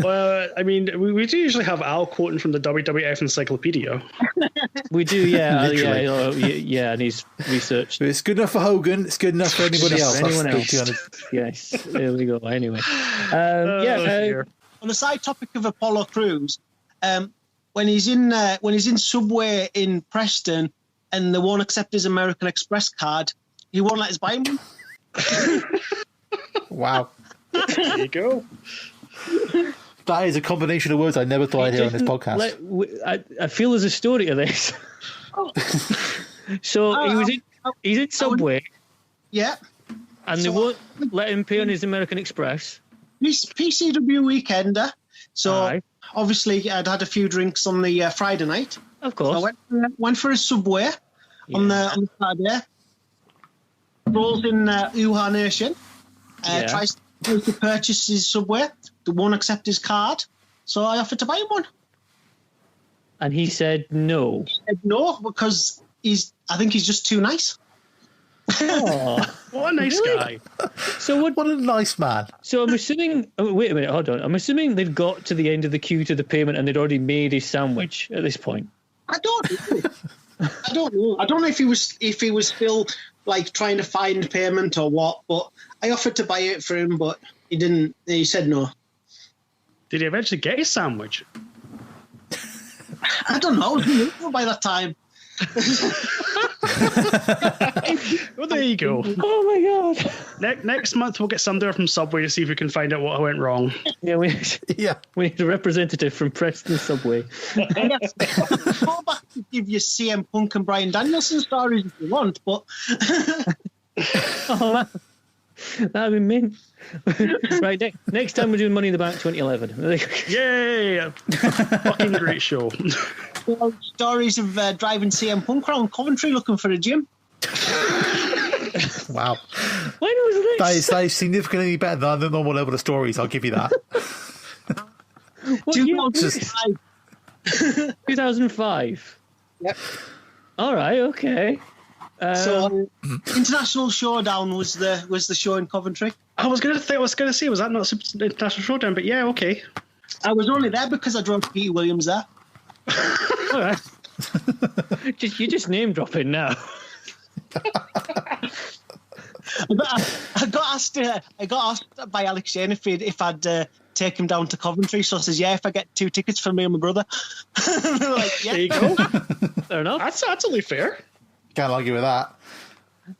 Well, I mean, we do usually have Al quoting from the WWF Encyclopedia. We do, yeah, and he's researched. It's good enough for Hogan. It's good enough for anybody else. Anyone else? Yes, there we go. Anyway, on the side topic of Apollo Crews, when he's in Subway in Preston and they won't accept his American Express card, he won't let us buy him. Wow. There you go. That is a combination of words I never thought I'd hear on this podcast. I feel there's a story to this. So he's in Subway. Yeah. And they won't let him pay on his American Express. He's PCW weekender. So Aye. obviously I'd had a few drinks on the Friday night. Of course. So I went for a Subway on the Saturday. Rolls in Uha Nation. Tries to purchase his Subway. They won't accept his card. So I offered to buy him one. And he said no. He said no, because I think he's just too nice. Oh, what a nice guy. So what a nice man. So I'm assuming, wait a minute, hold on. I'm assuming they've got to the end of the queue to the payment and they'd already made his sandwich at this point. I don't know. I don't know if he was still like trying to find payment or what, but I offered to buy it for him, but he didn't. He said no. Did he eventually get his sandwich? I don't know. By that time. Well, there you go. Oh my god! Next month we'll get somebody from Subway to see if we can find out what went wrong. Yeah, we need a representative from Preston Subway. Go back to give you CM Punk and Bryan Danielson stories if you want, but that'd be mint. Right, next time we're doing Money in the Bank 2011. Yay! Fucking great show. Stories of driving CM Punk around Coventry looking for a gym. Wow. When was this? That is significantly better than the normal level of stories, I'll give you that. 2005. 2005? Yep. All right, okay. So International Showdown was the show in Coventry. I was gonna say, was that not International Showdown? But yeah, okay. I was only there because I drove Pete Williams there. All right. You're just name dropping now. I got asked by Alex Shane if I'd take him down to Coventry. So I says, yeah, if I get 2 tickets for me and my brother. Like, yeah. There you go. Fair enough. That's only fair. Can't argue with that.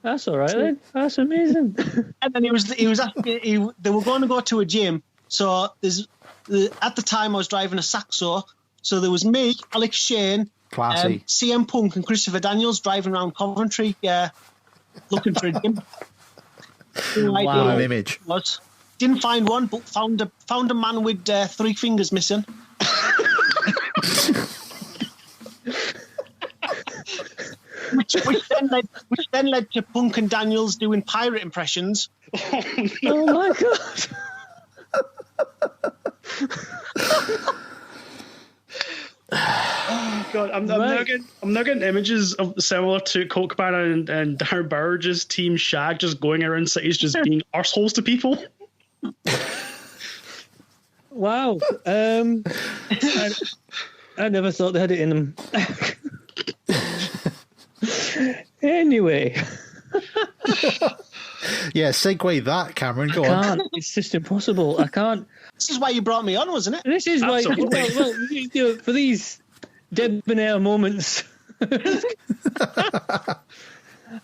That's all right then. That's amazing. And then he was asking, they were going to go to a gym. So at the time I was driving a Saxo. So there was me, Alex Shane, Classy. CM Punk and Christopher Daniels driving around Coventry, looking for a gym. Wow, an image. Didn't find one, but found a man with 3 fingers missing. which then led to Punk and Daniels doing pirate impressions. Oh my god! Oh god, I'm now getting images of similar to Coke Banner and Darren Burridge's Team Shag just going around cities just being arseholes to people. Wow. I never thought they had it in them. Anyway. Yeah, segue that, Cameron. Go on. It's just impossible. I can't. This is why you brought me on, wasn't it? This is why. Well, for these debonair moments.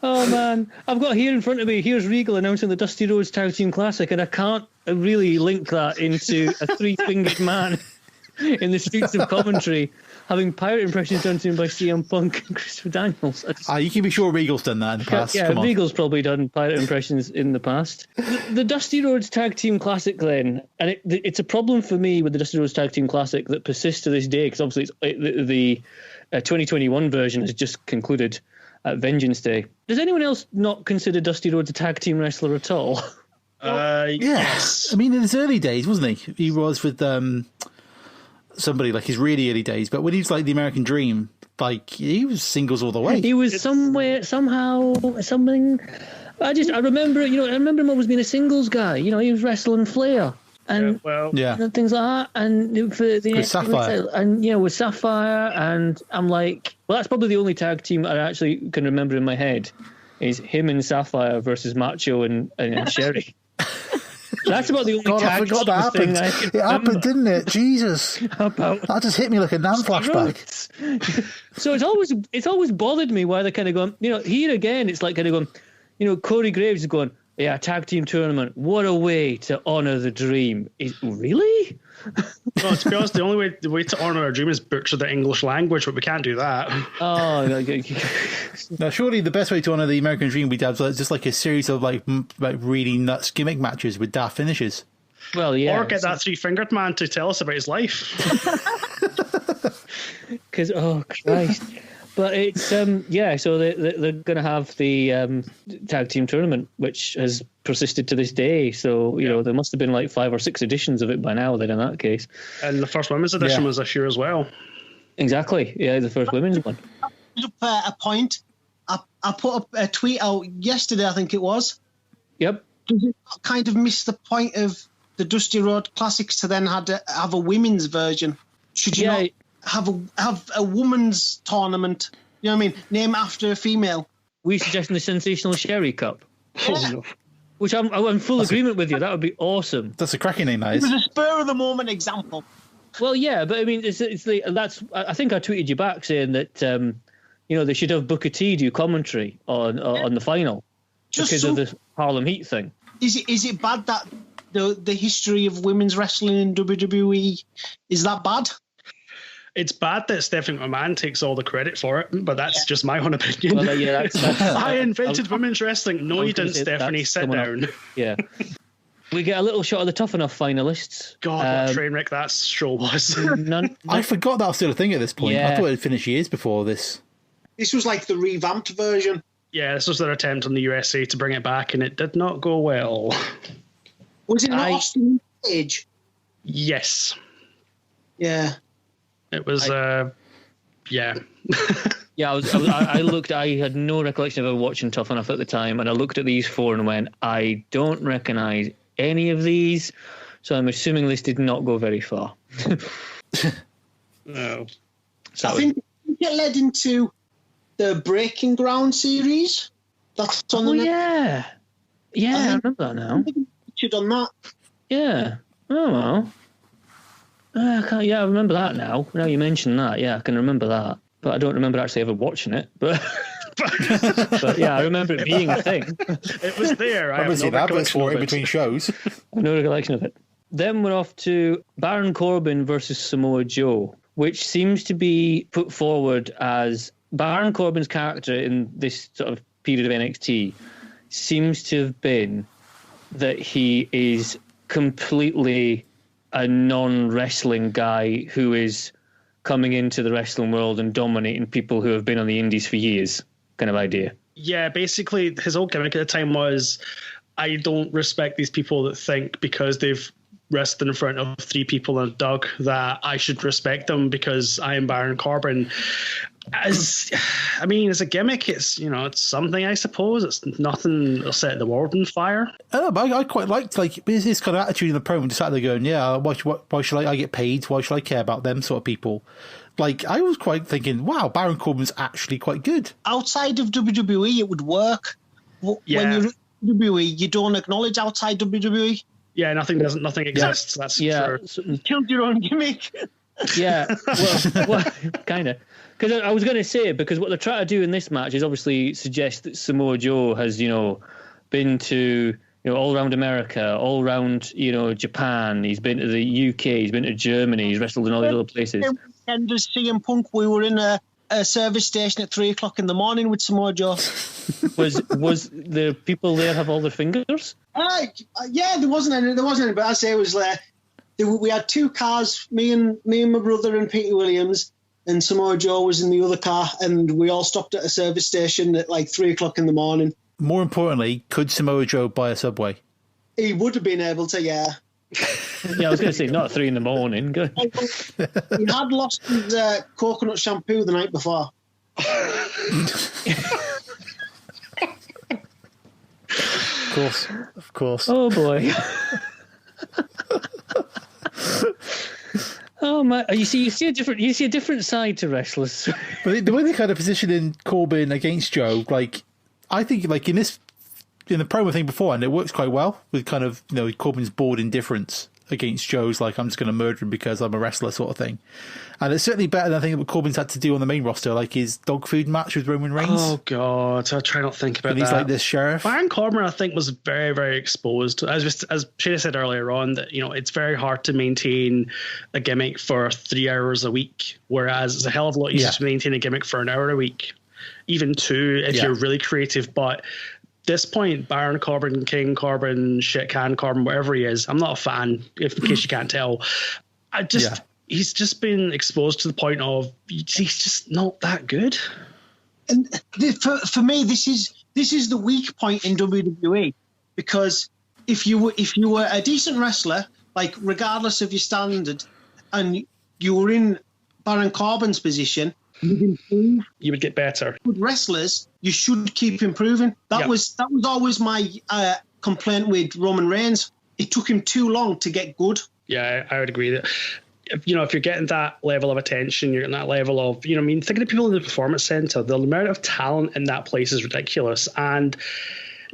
Oh man, I've got here in front of me. Here's Regal announcing the Dusty Rhodes Tag Team Classic, and I can't really link that into a 3-fingered man in the streets of Coventry having pirate impressions done to him by CM Punk and Christopher Daniels. You can be sure Regal's done that in the past. Yeah, Regal's probably done pirate impressions in the past. The Dusty Rhodes Tag Team Classic, then, and it's a problem for me with the Dusty Rhodes Tag Team Classic that persists to this day, because obviously the 2021 version has just concluded at Vengeance Day. Does anyone else not consider Dusty Rhodes a tag team wrestler at all? Yes. I mean, in his early days, wasn't he? He was with somebody, like his really early days, but when he was like the American Dream, like he was singles all the way. He was somehow something. I remember, I remember him always being a singles guy. He was wrestling Flair and and things like that, and for the with Sapphire, and with Sapphire, and I'm like, well, that's probably the only tag team I actually can remember in my head is him and Sapphire versus Macho and Sherry. That's about the only tag I forgot that happened. It happened, didn't it? Jesus, that just hit me like a Nam flashback. So it's always bothered me why they're kind of going. Here again, it's like kind of going. Corey Graves is going. Yeah, tag team tournament. What a way to honour the dream. Really? Well, to be honest, the only way to honour our dream is butcher the English language, but we can't do that. Oh, now surely the best way to honour the American dream would be just like a series of like really nuts gimmick matches with daft finishes. Well, yeah. Or get that 3-fingered man to tell us about his life. Because Christ. But it's so they're going to have the tag team tournament, which has persisted to this day. So there must have been like 5 or 6 editions of it by now. Then in that case, and the first women's edition was this year as well. Exactly, yeah, the first women's one. A point. I put up a tweet out yesterday, I think it was. Yep. Does it kind of miss the point of the Dusty Road Classics to then have a women's version? Should you not have a women's tournament? You know what I mean? Name after a female. We're suggesting the Sensational Sherry Cup. Yeah. Which I'm in full agreement with you. That would be awesome. That's a cracking name, that is. It was a spur of the moment example. Well, yeah, but I mean, I think I tweeted you back saying that they should have Booker T do commentary on the final because of the Harlem Heat thing. Is it bad that the history of women's wrestling in WWE is that bad? It's bad that Stephanie McMahon takes all the credit for it, but that's just my own opinion. Well, that's I invented women's wrestling. No, you didn't, Stephanie. Sit down. Yeah. We get a little shot of the Tough Enough finalists. God, what a train wreck that show was. I forgot that was still a thing at this point. I thought it had finished years before this. This was like the revamped version. Yeah, this was their attempt on the USA to bring it back, and it did not go well. Was it not Austin Page? Yes. Yeah. It was, yeah. Yeah, I looked. I had no recollection of ever watching Tough Enough at the time, and I looked at these 4 and went, I don't recognise any of these, so I'm assuming this did not go very far. No. So I think it led into the Breaking Ground series. That's on the yeah, I remember that now. Featured on that. Yeah. Oh well. I remember that now. Now you mention that, I can remember that. But I don't remember actually ever watching it. But but yeah, I remember it being a thing. It was there. I remember seeing adverts for it in between shows. I have no recollection of it. Then we're off to Baron Corbin versus Samoa Joe, which seems to be put forward as Baron Corbin's character in this sort of period of NXT seems to have been that he is completely a non-wrestling guy who is coming into the wrestling world and dominating people who have been on the indies for years, kind of idea. Yeah, basically his whole gimmick at the time was, I don't respect these people that think because they've wrestled in front of 3 people in a dug that I should respect them because I am Baron Corbin. As a gimmick, it's something, I suppose. It's nothing that'll set the world on fire. But I quite liked this kind of attitude in the promo. Just sat there going, yeah, why should I get paid? Why should I care about them sort of people? Like, I was quite thinking, wow, Baron Corbin's actually quite good. Outside of WWE, it would work. Yeah. When you're in WWE, you don't acknowledge outside WWE. Yeah, nothing exists. That's true. You killed your own gimmick. Yeah, well kind of. Because I was going to say, because what they're trying to do in this match is obviously suggest that Samoa Joe has, been to, all around America, all around, Japan. He's been to the UK. He's been to Germany. He's wrestled in all these other places. And as CM Punk, we were in a service station at 3:00 in the morning with Samoa Joe. Was the people there have all their fingers? Yeah, there wasn't any. But I say it was we had 2 cars, me and my brother and Peter Williams, and Samoa Joe was in the other car, and we all stopped at a service station at 3:00 in the morning. More importantly, could Samoa Joe buy a Subway? He would have been able to, yeah. Yeah, I was going to say not at 3 a.m. Good. He had lost his coconut shampoo the night before. Of course. Oh boy. Oh my! You see a different side to wrestlers. But the way they kind of positioning Corbin against Joe, I think in the promo thing before, and it works quite well with kind of Corbin's bored indifference against Joe's I'm just going to murder him because I'm a wrestler sort of thing. And it's certainly better than I think what Corbin's had to do on the main roster, like his dog food match with Roman Reigns. Oh God, I try not to think about and that. He's like this sheriff. Baron Corbin, I think, was very, very exposed. As Shayna said earlier on, that it's very hard to maintain a gimmick for 3 hours a week, whereas it's a hell of a lot easier to maintain a gimmick for an hour a week, even 2 if you're really creative. But this point, Baron Corbin, King Corbin, Shit Can Corbin, whatever he is, I'm not a fan, in case you can't tell. He's just been exposed to the point of he's just not that good. And for me, this is the weak point in WWE, because if you were a decent wrestler, regardless of your standard, and you were in Baron Corbin's position, you would get better. Good wrestlers, you should keep improving. That was always my complaint with Roman Reigns. It took him too long to get good. Yeah, I would agree that if you're getting that level of attention, you're getting that level of think of the people in the Performance Center. The amount of talent in that place is ridiculous, and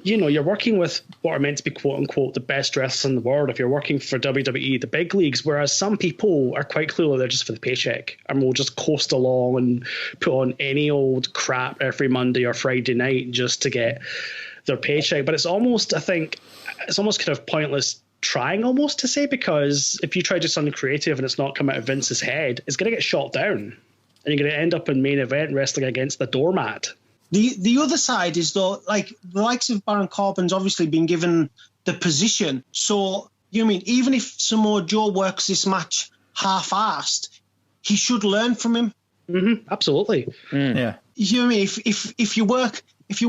you're working with what are meant to be quote unquote the best wrestlers in the world. If you're working for WWE, the big leagues, whereas some people are quite clearly there just for the paycheck and will just coast along and put on any old crap every Monday or Friday night just to get their paycheck. But it's almost, I think, kind of pointless trying almost to say, because if you try to do something creative and it's not come out of Vince's head, it's going to get shot down and you're going to end up in main event wrestling against the doormat. The other side is, though, the likes of Baron Corbin's obviously been given the position. So, even if Samoa Joe works this match half-assed, he should learn from him. Mm-hmm, absolutely. Yeah. If you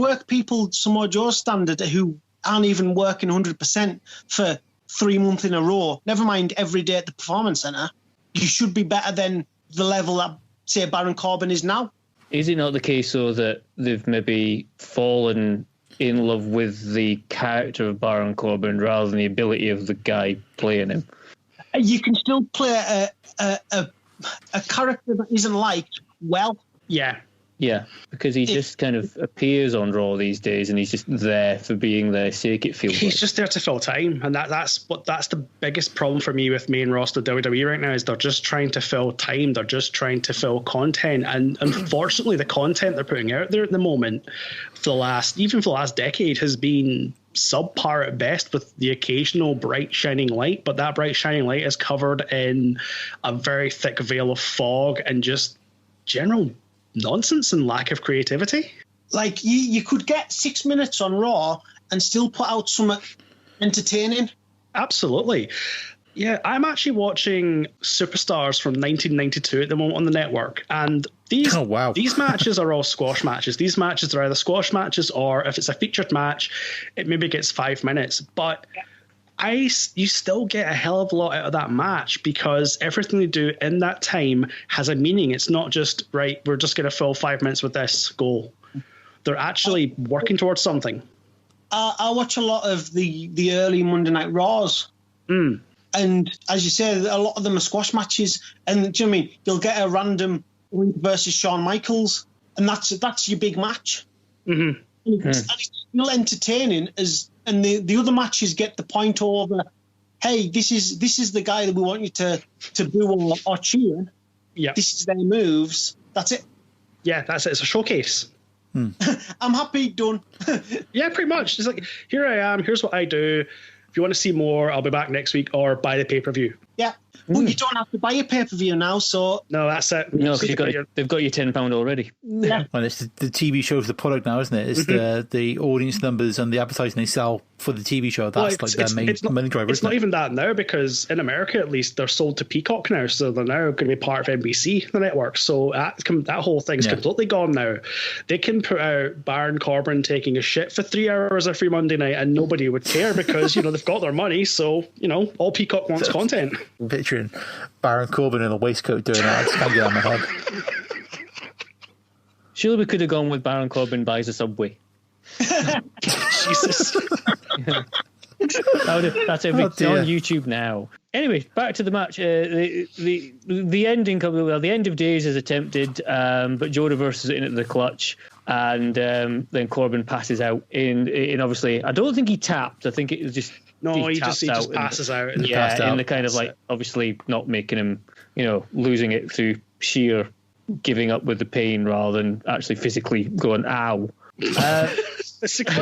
work people Samoa Joe's standard who aren't even working 100% for 3 months in a row, never mind every day at the Performance Center, you should be better than the level that, say, Baron Corbin is now. Is it not the case, though, that they've maybe fallen in love with the character of Baron Corbin rather than the ability of the guy playing him? You can still play a character that isn't liked well. Yeah. Yeah, because he just kind of appears on Raw these days, and he's just there for being their sake, it feels He's like. just there to fill time, and that's the biggest problem for me with main roster WWE right now, is they're just trying to fill time, they're just trying to fill content, and unfortunately the content they're putting out there at the moment for the last decade has been subpar at best, with the occasional bright shining light, but that bright shining light is covered in a very thick veil of fog and just general nonsense and lack of creativity. Like, you could get 6 minutes on Raw and still put out something entertaining. Absolutely. Yeah, I'm actually watching Superstars from 1992 at the moment on the network, and these matches are all squash matches. These matches are either squash matches, or if it's a featured match, it maybe gets 5 minutes. But you still get a hell of a lot out of that match, because everything they do in that time has a meaning. It's not just, right, we're just going to fill 5 minutes with this goal. They're actually working towards something. I watch a lot of the early Monday Night Raws. And as you say, a lot of them are squash matches. And do you know what I mean? You'll get a random versus Shawn Michaels, and that's your big match. And it's still entertaining, and the other matches get the point over. Hey, this is the guy that we want you to boo or cheer. Yeah, this is their moves. That's it. Yeah, that's it. It's a showcase. I'm happy. Done. Yeah, pretty much. It's like, here I am. Here's what I do. If you want to see more, I'll be back next week, or buy the pay-per-view. Yeah. Well, you don't have to buy a pay-per-view now, so... No, that's it. No, because they've got you £10 already. Yeah. Well, it's the TV show's the product now, isn't it? It's the audience numbers and the advertising they sell for the TV show. That's their main driver. It's not even that now, because in America, at least, they're sold to Peacock now, so they're now going to be part of NBC, the network. So that whole thing's completely gone now. They can put out Baron Corbin taking a shit for 3 hours every Monday night, and nobody would care, because they've got their money. So all Peacock wants content. Picturing Baron Corbin in a waistcoat doing that, I just can't get out of my head. Surely we could have gone with Baron Corbin buys a Subway. Jesus. That's every on YouTube now. Anyway, back to the match. The ending, the end of days is attempted, but Joe reverses it into the clutch, and then Corbin passes out. And obviously, I don't think he tapped. I think it was just he just passes out. And in the kind of obviously not making him, losing it through sheer giving up with the pain rather than actually physically going ow. Side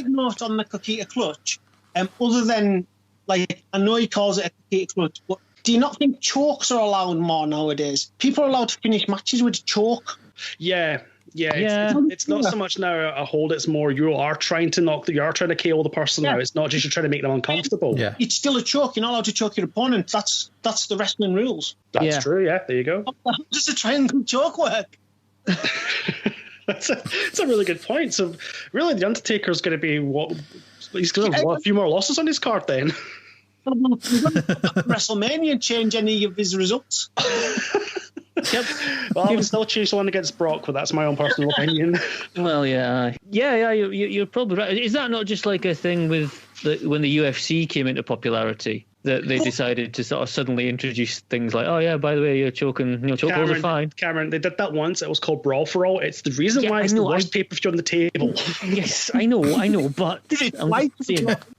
note on the Coquita clutch, other than I know he calls it a Coquita clutch, but do you not think chokes are allowed more nowadays? People are allowed to finish matches with a choke. Yeah. It's not so much now a hold. It's more you are trying to KO the person now. It's not just you're trying to make them uncomfortable. Yeah, it's still a choke. You're not allowed to choke your opponent. That's the wrestling rules. That's true. Yeah, there you go. How does a triangle choke work? That's a really good point. So really, the Undertaker's going to be he's going to have a few more losses on his card then. WrestleMania and change any of his results. Yep. Well, I would still choose the one against Brock, but that's my own personal opinion. Well, yeah. You're probably right. Is that not just like a thing with when the UFC came into popularity, that they decided to sort of suddenly introduce things like, oh yeah, by the way, you're choking, chokeholds are fine. Cameron, they did that once. It was called Brawl for All. It's the reason why it's the worst pay-per-view on the table. Yes, I know, but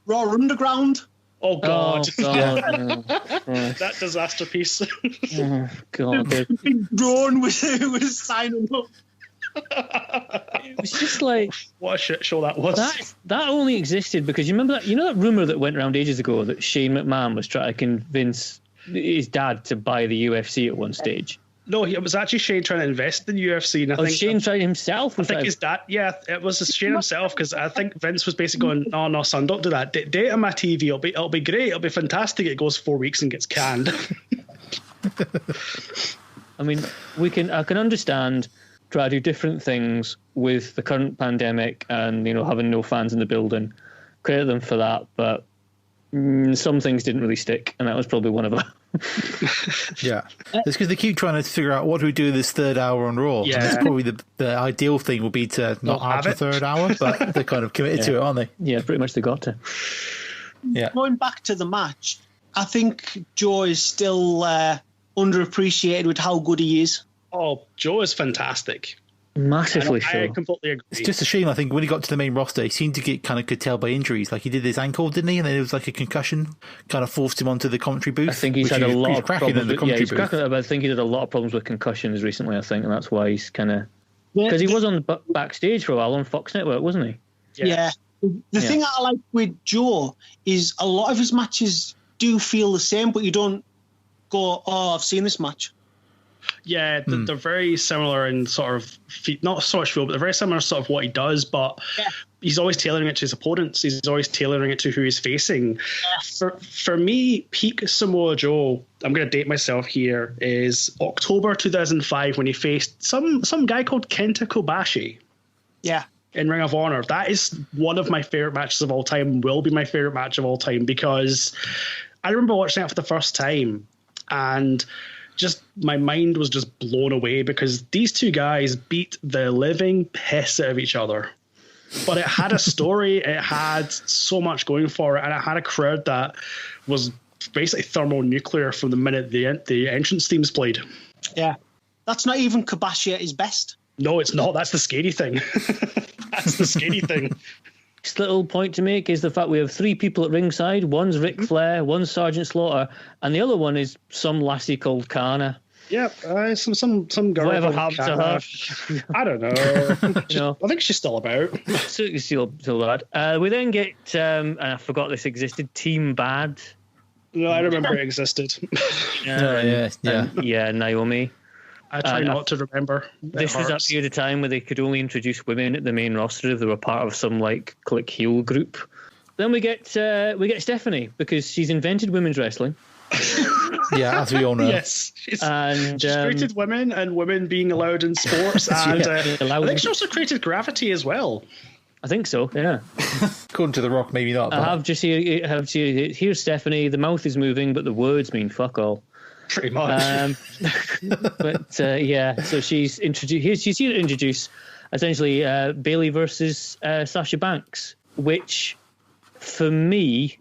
Raw Underground. Oh God! Oh, God. That disaster piece. Oh God! Drawn with signing up. It was just like, what a shit show that was. That only existed because you remember that that rumor that went around ages ago that Shane McMahon was trying to convince his dad to buy the UFC at one stage. No, it was actually Shane trying to invest in UFC. And I think Shane tried himself. I think his dad. Yeah, it was Shane himself, because I think Vince was basically going, "No, son, don't do that. Date it on my TV. It'll be great. It'll be fantastic." It goes 4 weeks and gets canned. I mean, I can understand try to do different things with the current pandemic and having no fans in the building. Credit them for that, but some things didn't really stick, and that was probably one of them. Yeah, it's because they keep trying to figure out what do we do this third hour on Raw. Yeah, and that's probably the ideal thing would be to not have the third hour, but they're kind of committed to it, aren't they? Yeah, pretty much they got to. Yeah. Going back to the match, I think Joe is still underappreciated with how good he is. Oh, Joe is fantastic. Massively so. I completely agree. It's just a shame, I think, when he got to the main roster, he seemed to get kind of curtailed by injuries. Like, he did his ankle, didn't he? And then it was like a concussion, kind of forced him onto the commentary booth. I think he's had a lot of problems. I think he had a lot of problems with concussions recently, I think, and that's why he's kind of... Because he was on backstage for a while on Fox Network, wasn't he? Yeah. The thing I like with Joe is a lot of his matches do feel the same, but you don't go, oh, I've seen this match. Yeah, they're very similar in sort of, not so much feel, but they're very similar sort of what he does, but he's always tailoring it to his opponents. He's always tailoring it to who he's facing. For me, peak Samoa Joe, I'm going to date myself here, is October 2005 when he faced some guy called Kenta Kobashi. Yeah. In Ring of Honor. That is one of my favorite matches of all time, will be my favorite match of all time, because I remember watching it for the first time and just my mind was just blown away because these two guys beat the living piss out of each other. But it had a story, it had so much going for it, and it had a crowd that was basically thermonuclear from the minute the entrance themes played. Yeah. That's not even Kobashi at his best. No, it's not. That's the scary thing. That's the scary thing. Next little point to make is the fact we have three people at ringside. One's Ric Flair, one's Sergeant Slaughter, and the other one is some lassie called Kana. Yep, some girl. Whatever happened to her? I don't know. I think she's still about. Still bad. We then get, and I forgot this existed, Team Bad. No, I remember it existed. Yeah, Naomi. I try not to remember. This was that period of time where they could only introduce women at the main roster if they were part of some like click heel group. Then we get Stephanie because she's invented women's wrestling. Yeah, as we all know. Yes, she's created women and women being allowed in sports, and I think she also created Gravity as well. I think so. Yeah. According to The Rock, maybe not. I have just here's Stephanie. The mouth is moving, but the words mean fuck all. Pretty much. So she's introduced. She's here to introduce essentially Bayley versus Sasha Banks, which for me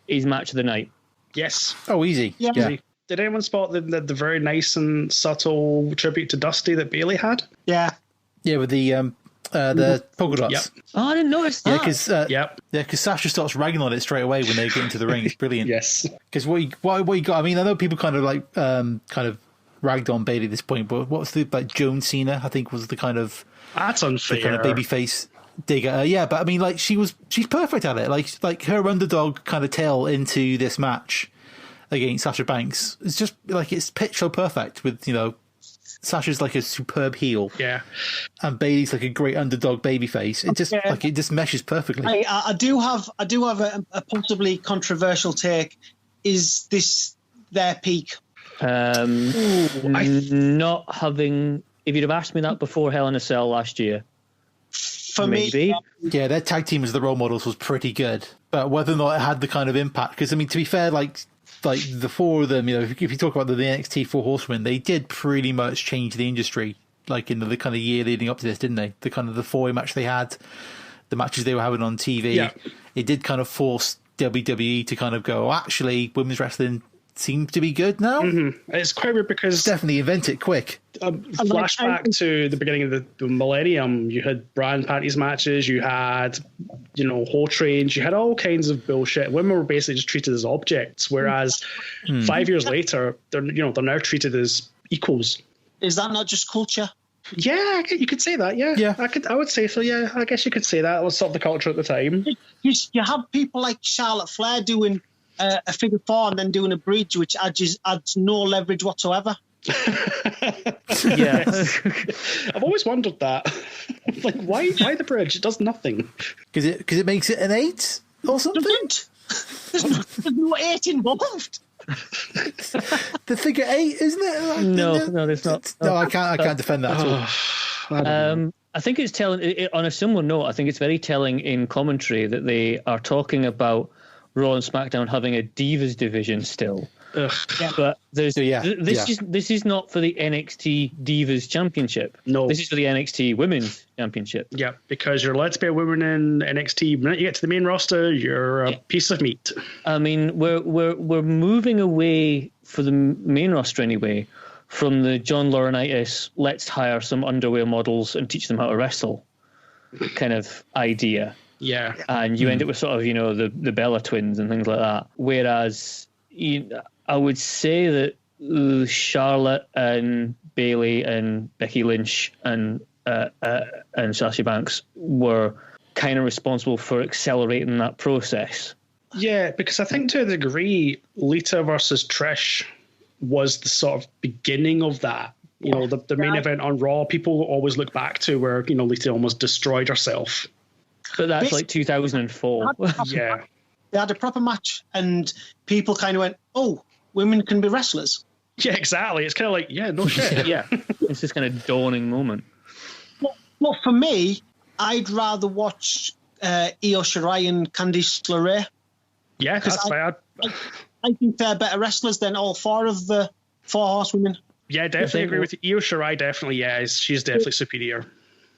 is match of the night. Yes. Oh, easy. Yeah. Did anyone spot the very nice and subtle tribute to Dusty that Bayley had? Yeah. Yeah, with the polka dots. Yep. Oh, I didn't notice that. Because Sasha starts ragging on it straight away when they get into the ring. It's brilliant. Yes. Because what you got? I mean, I know people kind of ragged on Bayley at this point, but what's the Joan Cena? I think was the kind of that's unfair. The kind of babyface digger. Yeah, but I mean, like she's perfect at it. Like her underdog kind of tail into this match against Sasha Banks. It's just like it's pitched so perfect with Sasha's like a superb heel. Yeah. And Bayley's like a great underdog babyface. It just meshes perfectly. I do have a possibly controversial take. Is this their peak? Not having. If you'd have asked me that before Hell in a Cell last year, for maybe. me, yeah, their tag team as the role models was pretty good, but whether or not it had the kind of impact, because I mean, to be fair, like the four of them, if you talk about the NXT Four Horsemen, they did pretty much change the industry, like in the kind of year leading up to this, didn't they? The kind of the four-way match they had, the matches they were having on TV, it did kind of force WWE to kind of go, actually, women's wrestling seems to be good now. Mm-hmm. It's quite weird because definitely invent it quick. Flashback to the beginning of the millennium, you had bra and panties matches, you had whole trains, you had all kinds of bullshit. Women were basically just treated as objects, whereas 5 years later, they're now treated as equals. Is that not just culture? Yeah, you could say that. Yeah. I would say so. Yeah, I guess you could say that was sort of the culture at the time. You have people like Charlotte Flair doing a figure four and then doing a bridge, which adds no leverage whatsoever. Yeah. I've always wondered that. Like, why the bridge? It does nothing. Because it makes it an 8 or something? There's no 8 involved. The figure 8, isn't it? No, there's not. No, I can't defend that at all. I think it's telling, on a similar note, I think it's very telling in commentary that they are talking about Raw and SmackDown having a Divas division still. But this is not for the NXT Divas Championship. No. This is for the NXT Women's Championship. Yeah, because you're allowed to be a woman in NXT. The minute you get to the main roster, you're a piece of meat. I mean, we're moving away for the main roster anyway from the John Laurinaitis, let's hire some underwear models and teach them how to wrestle kind of idea. Yeah. And you end up with sort of, the Bella twins and things like that. Whereas I would say that Charlotte and Bayley and Becky Lynch and Sasha Banks were kind of responsible for accelerating that process. Yeah, because I think to a degree, Lita versus Trish was the sort of beginning of that. You know, the main event on Raw, people will always look back to where, you know, Lita almost destroyed herself. But that's like 2004. Yeah. They had a proper match, and people kind of went, "Oh, women can be wrestlers." Yeah, exactly. It's kind of like, yeah, no shit. Yeah, it's this kind of dawning moment. Well, for me, I'd rather watch Io Shirai and Candice LeRae. Yeah, that's fair. I think they're better wrestlers than all four of the four horsewomen. Yeah, definitely agree with you. Io Shirai definitely, yeah, she's definitely superior.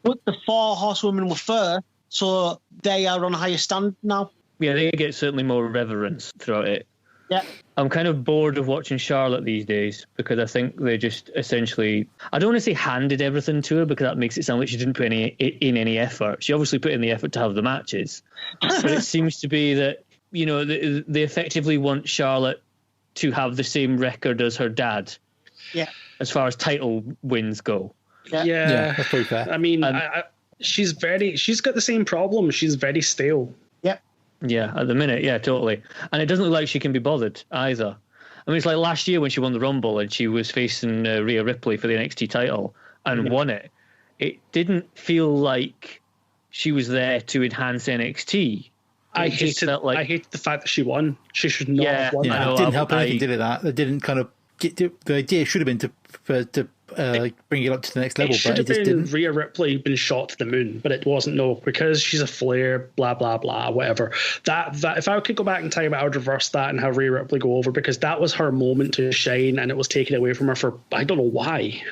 But the four horsewomen were first, so they are on a higher stand now. Yeah, they get certainly more reverence throughout it. Yeah. I'm kind of bored of watching Charlotte these days because I think they just essentially, I don't want to say handed everything to her because that makes it sound like she didn't put in any effort. She obviously put in the effort to have the matches. But it seems to be that, you know, they effectively want Charlotte to have the same record as her dad. Yeah. As far as title wins go. Yeah, that's pretty fair. I mean, she's got the same problem. She's very stale. Yeah, at the minute, yeah, totally. And it doesn't look like she can be bothered either. I mean, it's like last year when she won the Rumble and she was facing Rhea Ripley for the NXT title and won it. It didn't feel like she was there to enhance NXT. I hated the fact that she won. She should not have won that. It didn't help anything, did it? That didn't kind of get the idea should have been to bring it up to the next level, but it just didn't. Rhea Ripley been shot to the moon, but it wasn't. No, because she's a Flair, blah blah blah, whatever. That if I could go back in time, I would reverse that and have Rhea Ripley go over because that was her moment to shine, and it was taken away from her for I don't know why.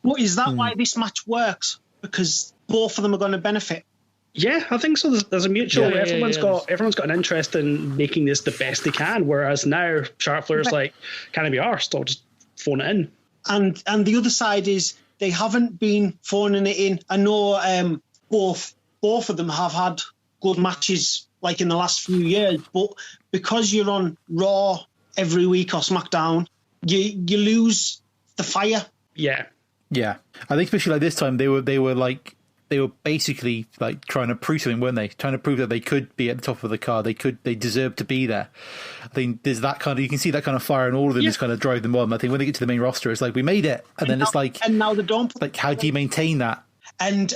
Well, is that why this match works? Because both of them are going to benefit. Yeah, I think so. There's a mutual. Everyone's got an interest in making this the best they can. Whereas now, Charlotte Flair's like, "Can I be arsed? I'll just phone it in." And the other side is they haven't been phoning it in. I know both of them have had good matches like in the last few years, but because you're on Raw every week or SmackDown, you lose the fire. Yeah. I think especially like this time they were basically like trying to prove something, weren't they? Trying to prove that they could be at the top of the card. They deserved to be there. I think there's that kind of, you can see that kind of fire in all of them just kind of drive them on. I think when they get to the main roster, it's like, we made it. And then it's like, and now they don't. Like, how do you maintain that? And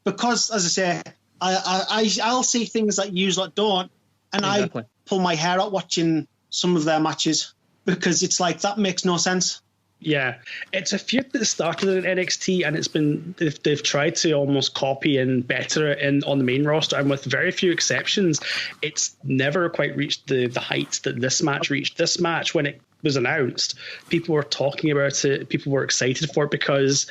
because as I say, I'll see things that you like don't. And exactly. I pull my hair out watching some of their matches because it's like, that makes no sense. Yeah, it's a feud that started in NXT and it's been they've tried to almost copy and better it on the main roster, and with very few exceptions, it's never quite reached the heights that this match reached. This match, when it was announced, people were talking about it, people were excited for it because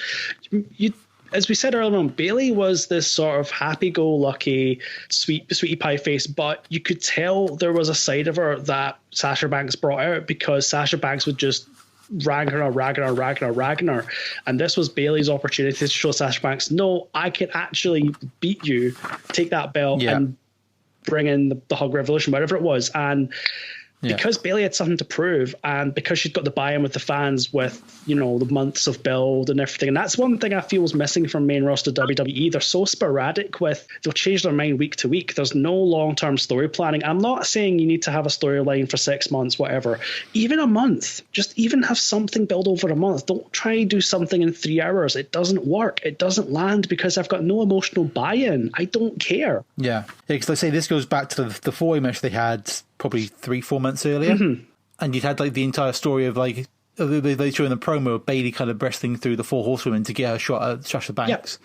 as we said earlier on, Bayley was this sort of happy-go-lucky, sweetie pie face, but you could tell there was a side of her that Sasha Banks brought out because Sasha Banks would just ragging her. And this was Bayley's opportunity to show Sasha Banks, no, I can actually beat you, take that belt and bring in the Hug Revolution, whatever it was. And because Bayley had something to prove, and because she'd got the buy-in with the fans with, you know, the months of build and everything. And that's one thing I feel was missing from main roster WWE. They're so sporadic they'll change their mind week to week. There's no long-term story planning. I'm not saying you need to have a storyline for 6 months, whatever. Even a month. Just even have something build over a month. Don't try and do something in 3 hours. It doesn't work. It doesn't land because I've got no emotional buy-in. I don't care. Yeah, because I say this goes back to the four-way match they had probably 3-4 months earlier, and you'd had like the entire story of like they show in the promo of Bayley kind of wrestling through the four horsewomen to get a shot at Sasha Banks.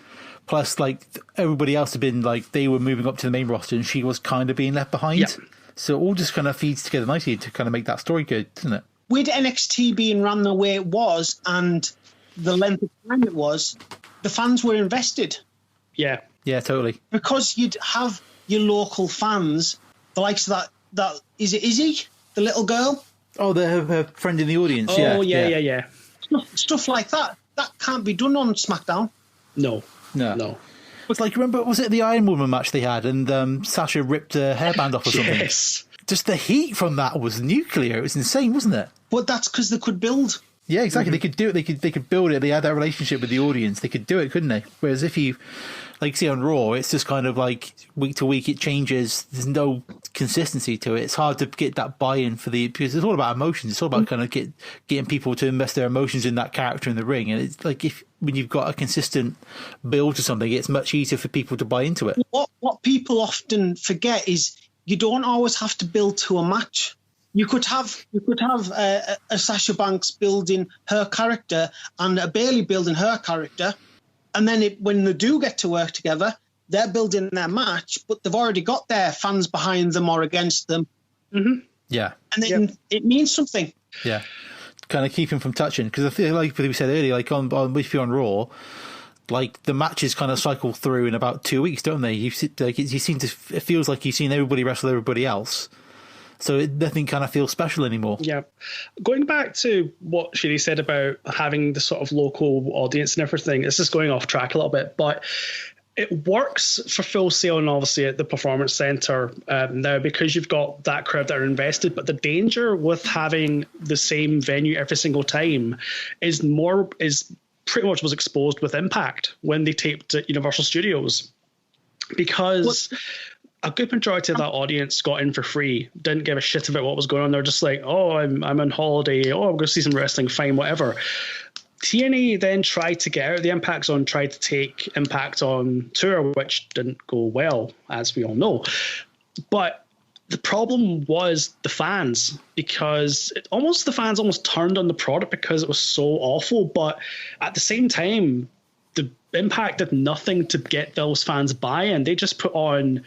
Plus, like everybody else had been like they were moving up to the main roster, and she was kind of being left behind. So it all just kind of feeds together nicely to kind of make that story good, doesn't it? With NXT being run the way it was and the length of time it was, the fans were invested. Yeah, totally. Because you'd have your local fans, the likes of that is it Izzy, the little girl? Oh, her friend in the audience. Oh, yeah. Stuff like that. That can't be done on SmackDown. No. It's like, remember, was it the Iron Woman match they had, and Sasha ripped her hairband off or something? Yes. Just the heat from that was nuclear. It was insane, wasn't it? But that's because they could build. Yeah, exactly. They could do it. They could build it. They had that relationship with the audience. They could do it, couldn't they? Whereas if you like see on Raw, it's just kind of like week to week it changes. There's no consistency to it. It's hard to get that buy-in because it's all about emotions. It's all about kind of getting people to invest their emotions in that character in the ring. And it's like when you've got a consistent build to something, it's much easier for people to buy into it. What people often forget is you don't always have to build to a match. You could have a Sasha Banks building her character and a Bayley building her character, and then when they do get to work together, they're building their match, but they've already got their fans behind them or against them. Mm-hmm. Yeah, and then it means something. Yeah, kind of keep him from touching, because I feel like we said earlier, like on Raw, like the matches kind of cycle through in about 2 weeks, don't they? It feels like you've seen everybody wrestle everybody else. So nothing kind of feels special anymore. Yeah. Going back to what Shady said about having the sort of local audience and everything, this is going off track a little bit, but it works for Full Sail and obviously at the Performance Centre now because you've got that crowd that are invested. But the danger with having the same venue every single time is pretty much was exposed with Impact when they taped at Universal Studios, because a good majority of that audience got in for free, didn't give a shit about what was going on. They're just like, oh, I'm on holiday. Oh, I'm going to see some wrestling. Fine, whatever. TNA then tried to get out of the Impact Zone, tried to take Impact on tour, which didn't go well, as we all know. But the problem was the fans, because the fans almost turned on the product because it was so awful. But at the same time, the Impact did nothing to get those fans buy-in. They just put on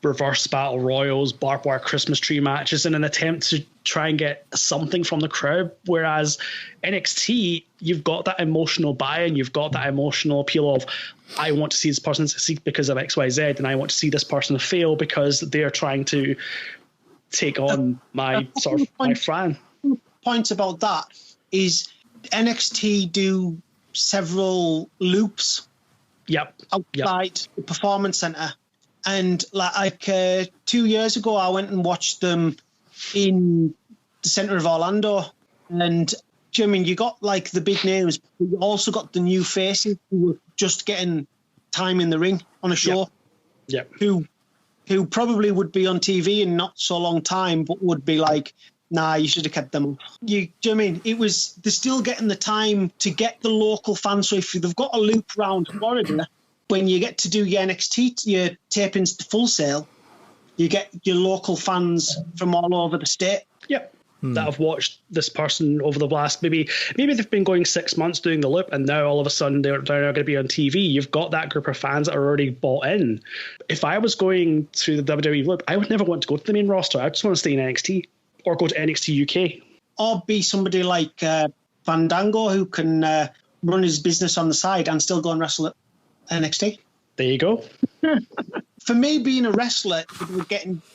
reverse battle royals, barbed wire Christmas tree matches in an attempt to try and get something from the crowd. Whereas NXT, you've got that emotional buy-in, you've got that emotional appeal of, I want to see this person succeed because of XYZ, and I want to see this person fail because they're trying to take on my fan. Point about that is NXT do several loops outside the Performance Centre. And like 2 years ago, I went and watched them in the centre of Orlando. And you got like the big names, but you also got the new faces who were just getting time in the ring on a show. Yeah. Who probably would be on TV in not so long time, but would be like, nah, you should have kept them. They're still getting the time to get the local fans. So if they've got a loop round Florida, when you get to do your NXT, your tapings to Full Sail, you get your local fans from all over the state. Yep. That have watched this person over the last, maybe they've been going 6 months doing the loop, and now all of a sudden they're now going to be on TV. You've got that group of fans that are already bought in. If I was going to the WWE loop, I would never want to go to the main roster. I just want to stay in NXT or go to NXT UK. Or be somebody like Fandango who can run his business on the side and still go and wrestle at NXT. There you go. For me, being a wrestler,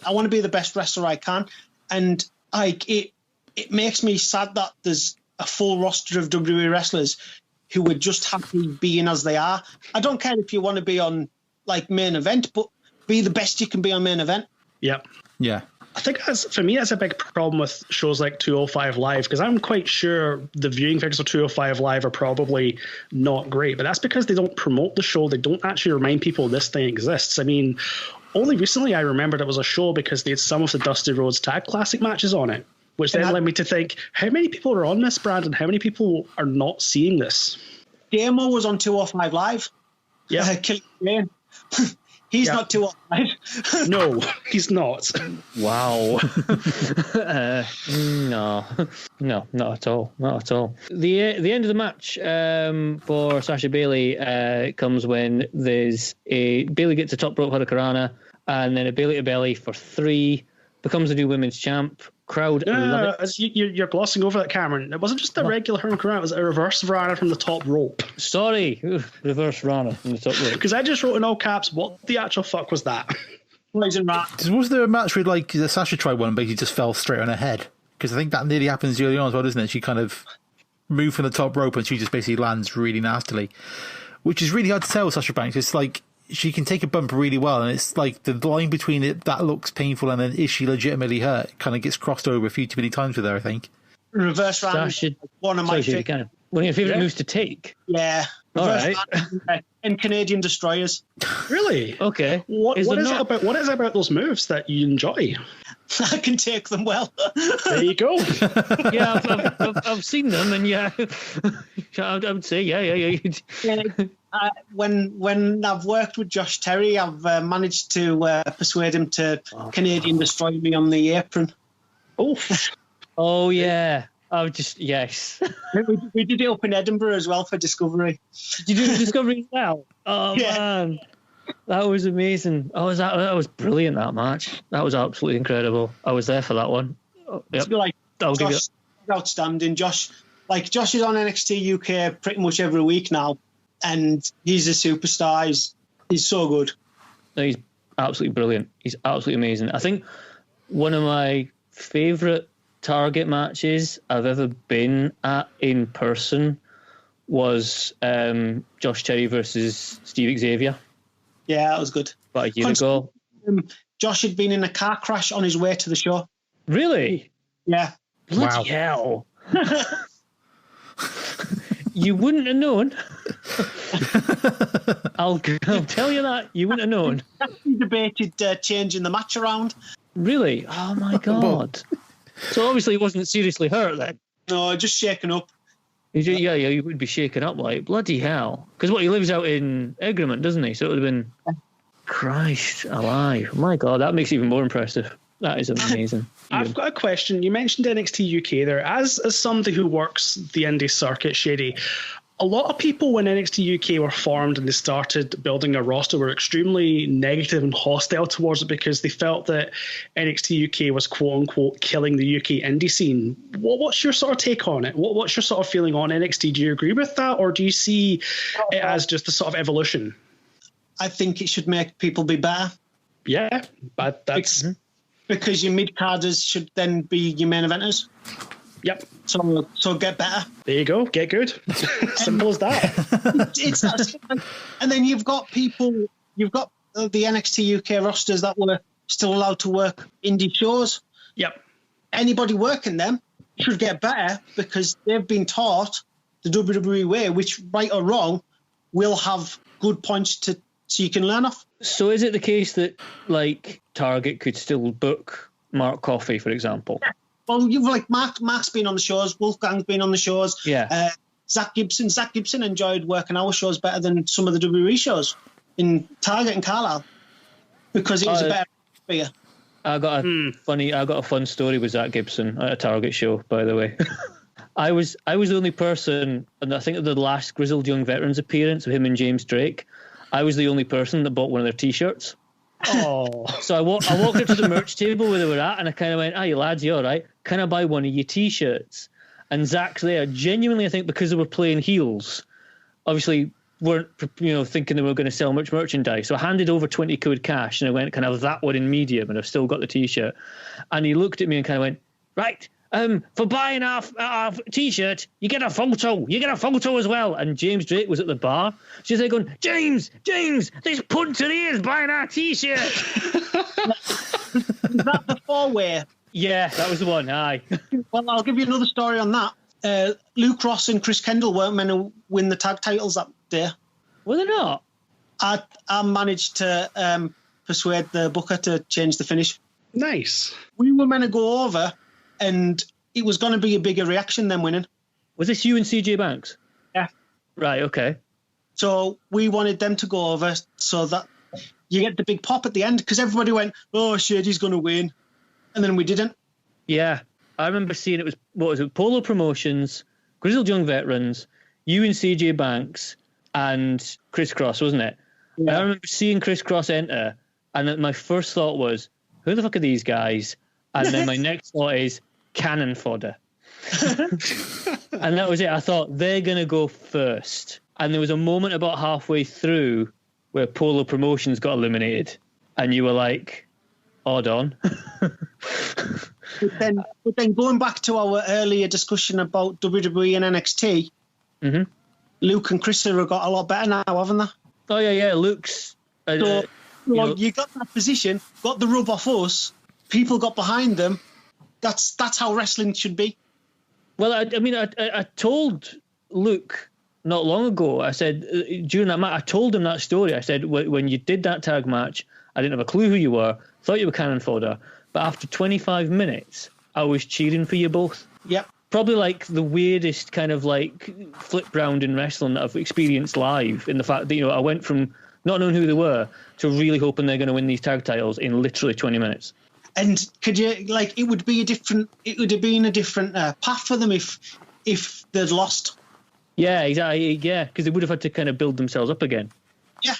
I want to be the best wrestler I can, and it makes me sad that there's a full roster of WWE wrestlers who are just happy being as they are. I don't care if you want to be on like main event, but be the best you can be on main event. Yep. Yeah. I think for me, that's a big problem with shows like 205 Live, because I'm quite sure the viewing figures of 205 Live are probably not great, but that's because they don't promote the show. They don't actually remind people this thing exists. I mean, only recently I remembered it was a show because they had some of the Dusty Rhodes Tag Classic matches on it, which then led me to think, how many people are on this brand and how many people are not seeing this? Damo was on 205 Live. Yeah. Killing He's not 205. No, he's not. Wow. No, not at all. Not at all. The end of the match for Sasha Bayley comes when there's Bayley gets a top rope hurricanrana and then a Bayley to belly for 3, becomes the new women's champ. Crowd love it. You're glossing over that, Cameron. It wasn't just a regular hurricanrana, it was a reverse rana from the top rope. Sorry, reverse rana from the top rope. Because I just wrote in all caps, what the actual fuck was that? Was there a match where like Sasha tried one and basically just fell straight on her head? Because I think that nearly happens early on as well, doesn't it? She kind of moved from the top rope and she just basically lands really nastily, which is really hard to tell with Sasha Banks. It's like she can take a bump really well, and it's like the line between it that looks painful and then is she legitimately hurt kind of gets crossed over a few too many times with her, I think. Reverse round, one of my one of your favourite moves to take. Yeah. All right. And Canadian destroyers. Really? Okay. What is it about those moves that you enjoy? I can take them well. There you go. Yeah, I've seen them, and yeah, I would say yeah. When I've worked with Josh Terry, I've managed to persuade him to Canadian destroy me on the apron. Oh yeah. Yes. We did it up in Edinburgh as well for Discovery. Did you do the Discovery as well? Oh Yeah. man, that was amazing. That was brilliant. That match. That was absolutely incredible. I was there for that one. Oh, yep. Like I'll give you. Josh, outstanding. Josh is on NXT UK pretty much every week now, and he's a superstar. He's so good. No, he's absolutely brilliant. He's absolutely amazing. I think one of my favourite Target matches I've ever been at in person was Josh Terry versus Steve Xavier. Yeah, that was good. About a year ago. Josh had been in a car crash on his way to the show. Really? Yeah. Bloody hell. You wouldn't have known. I'll tell you that. You wouldn't have known. He debated changing the match around. Really? Oh, my God. So obviously he wasn't seriously hurt then. No, just shaken up. Yeah, he would be shaken up like bloody hell. Because he lives out in Egremont, doesn't he? So it would have been Christ alive. My God, that makes it even more impressive. That is amazing. I've got a question. You mentioned NXT UK there. As somebody who works the indie circuit, Shady, a lot of people when NXT UK were formed and they started building a roster were extremely negative and hostile towards it because they felt that NXT UK was quote-unquote killing the UK indie scene. What's your sort of take on it? What's your sort of feeling on NXT? Do you agree with that, or do you see it as just a sort of evolution? I think it should make people be better. Yeah, but that's... Because your mid-carders should then be your main eventers. Yep. So get better. There you go. Get good. Simple as that. It's that simple. And then you've got the NXT UK rosters that were still allowed to work indie shows. Yep. Anybody working them should get better because they've been taught the WWE way, which, right or wrong, will have good points so you can learn off. So is it the case that, like, Target could still book Mark Coffey, for example? Well, you've Mark's been on the shows, Wolfgang's been on the shows. Yeah. Zach Gibson enjoyed working our shows better than some of the WWE shows in Target and Carlisle because it was a better atmosphere. I got a fun story with Zach Gibson at a Target show, by the way. I was the only person, and I think at the last Grizzled Young Veterans appearance of him and James Drake, I was the only person that bought one of their T-shirts. Oh. So I walked up to the merch table where they were at, and I kind of went, "Hey lads, you all right? Can I buy one of your T-shirts?" And Zach's there, genuinely, I think because they were playing heels, obviously weren't thinking they were going to sell much merchandise. So I handed over 20 quid cash, and I went, "Can I have that one in medium?" And I've still got the T-shirt. And he looked at me and kind of went, "Right. For buying our T-shirt, you get a photo. You get a photo as well." And James Drake was at the bar. She's there going, James, this punter here is buying our T-shirt. Is that the four-way? Yeah, that was the one. Aye. Well, I'll give you another story on that. Luke Ross and Chris Kendall weren't meant to win the tag titles that day. Were they not? I managed to persuade the booker to change the finish. Nice. We were meant to go over, and it was going to be a bigger reaction than winning. Was this you and CJ Banks? Yeah. Right, okay. So we wanted them to go over so that you get the big pop at the end, because everybody went, "Oh, Shady's going to win." And then we didn't. Yeah. I remember seeing Polo Promotions, Grizzled Young Veterans, you and CJ Banks, and Chris Cross, wasn't it? Yeah. I remember seeing Chris Cross enter, and my first thought was, who the fuck are these guys? And then my next thought is cannon fodder. And that was it. I thought they're going to go first. And there was a moment about halfway through where Polo Promotions got eliminated. And you were like, hold on. But then going back to our earlier discussion about WWE and NXT, Luke and Chris have got a lot better now, haven't they? Oh, yeah. Luke's... you got that position, got the rub off us, people got behind them. That's how wrestling should be. Well, I told Luke not long ago. I said, during that match, I told him that story. I said, when you did that tag match, I didn't have a clue who you were, thought you were cannon fodder, but after 25 minutes, I was cheering for you both. Yep. Probably like the weirdest kind of like flip round in wrestling that I've experienced live, in the fact that, you know, I went from not knowing who they were to really hoping they're going to win these tag titles in literally 20 minutes. And could you, like, it would have been a different path for them if they'd lost. Yeah, exactly. Yeah, because they would have had to kind of build themselves up again. Yeah.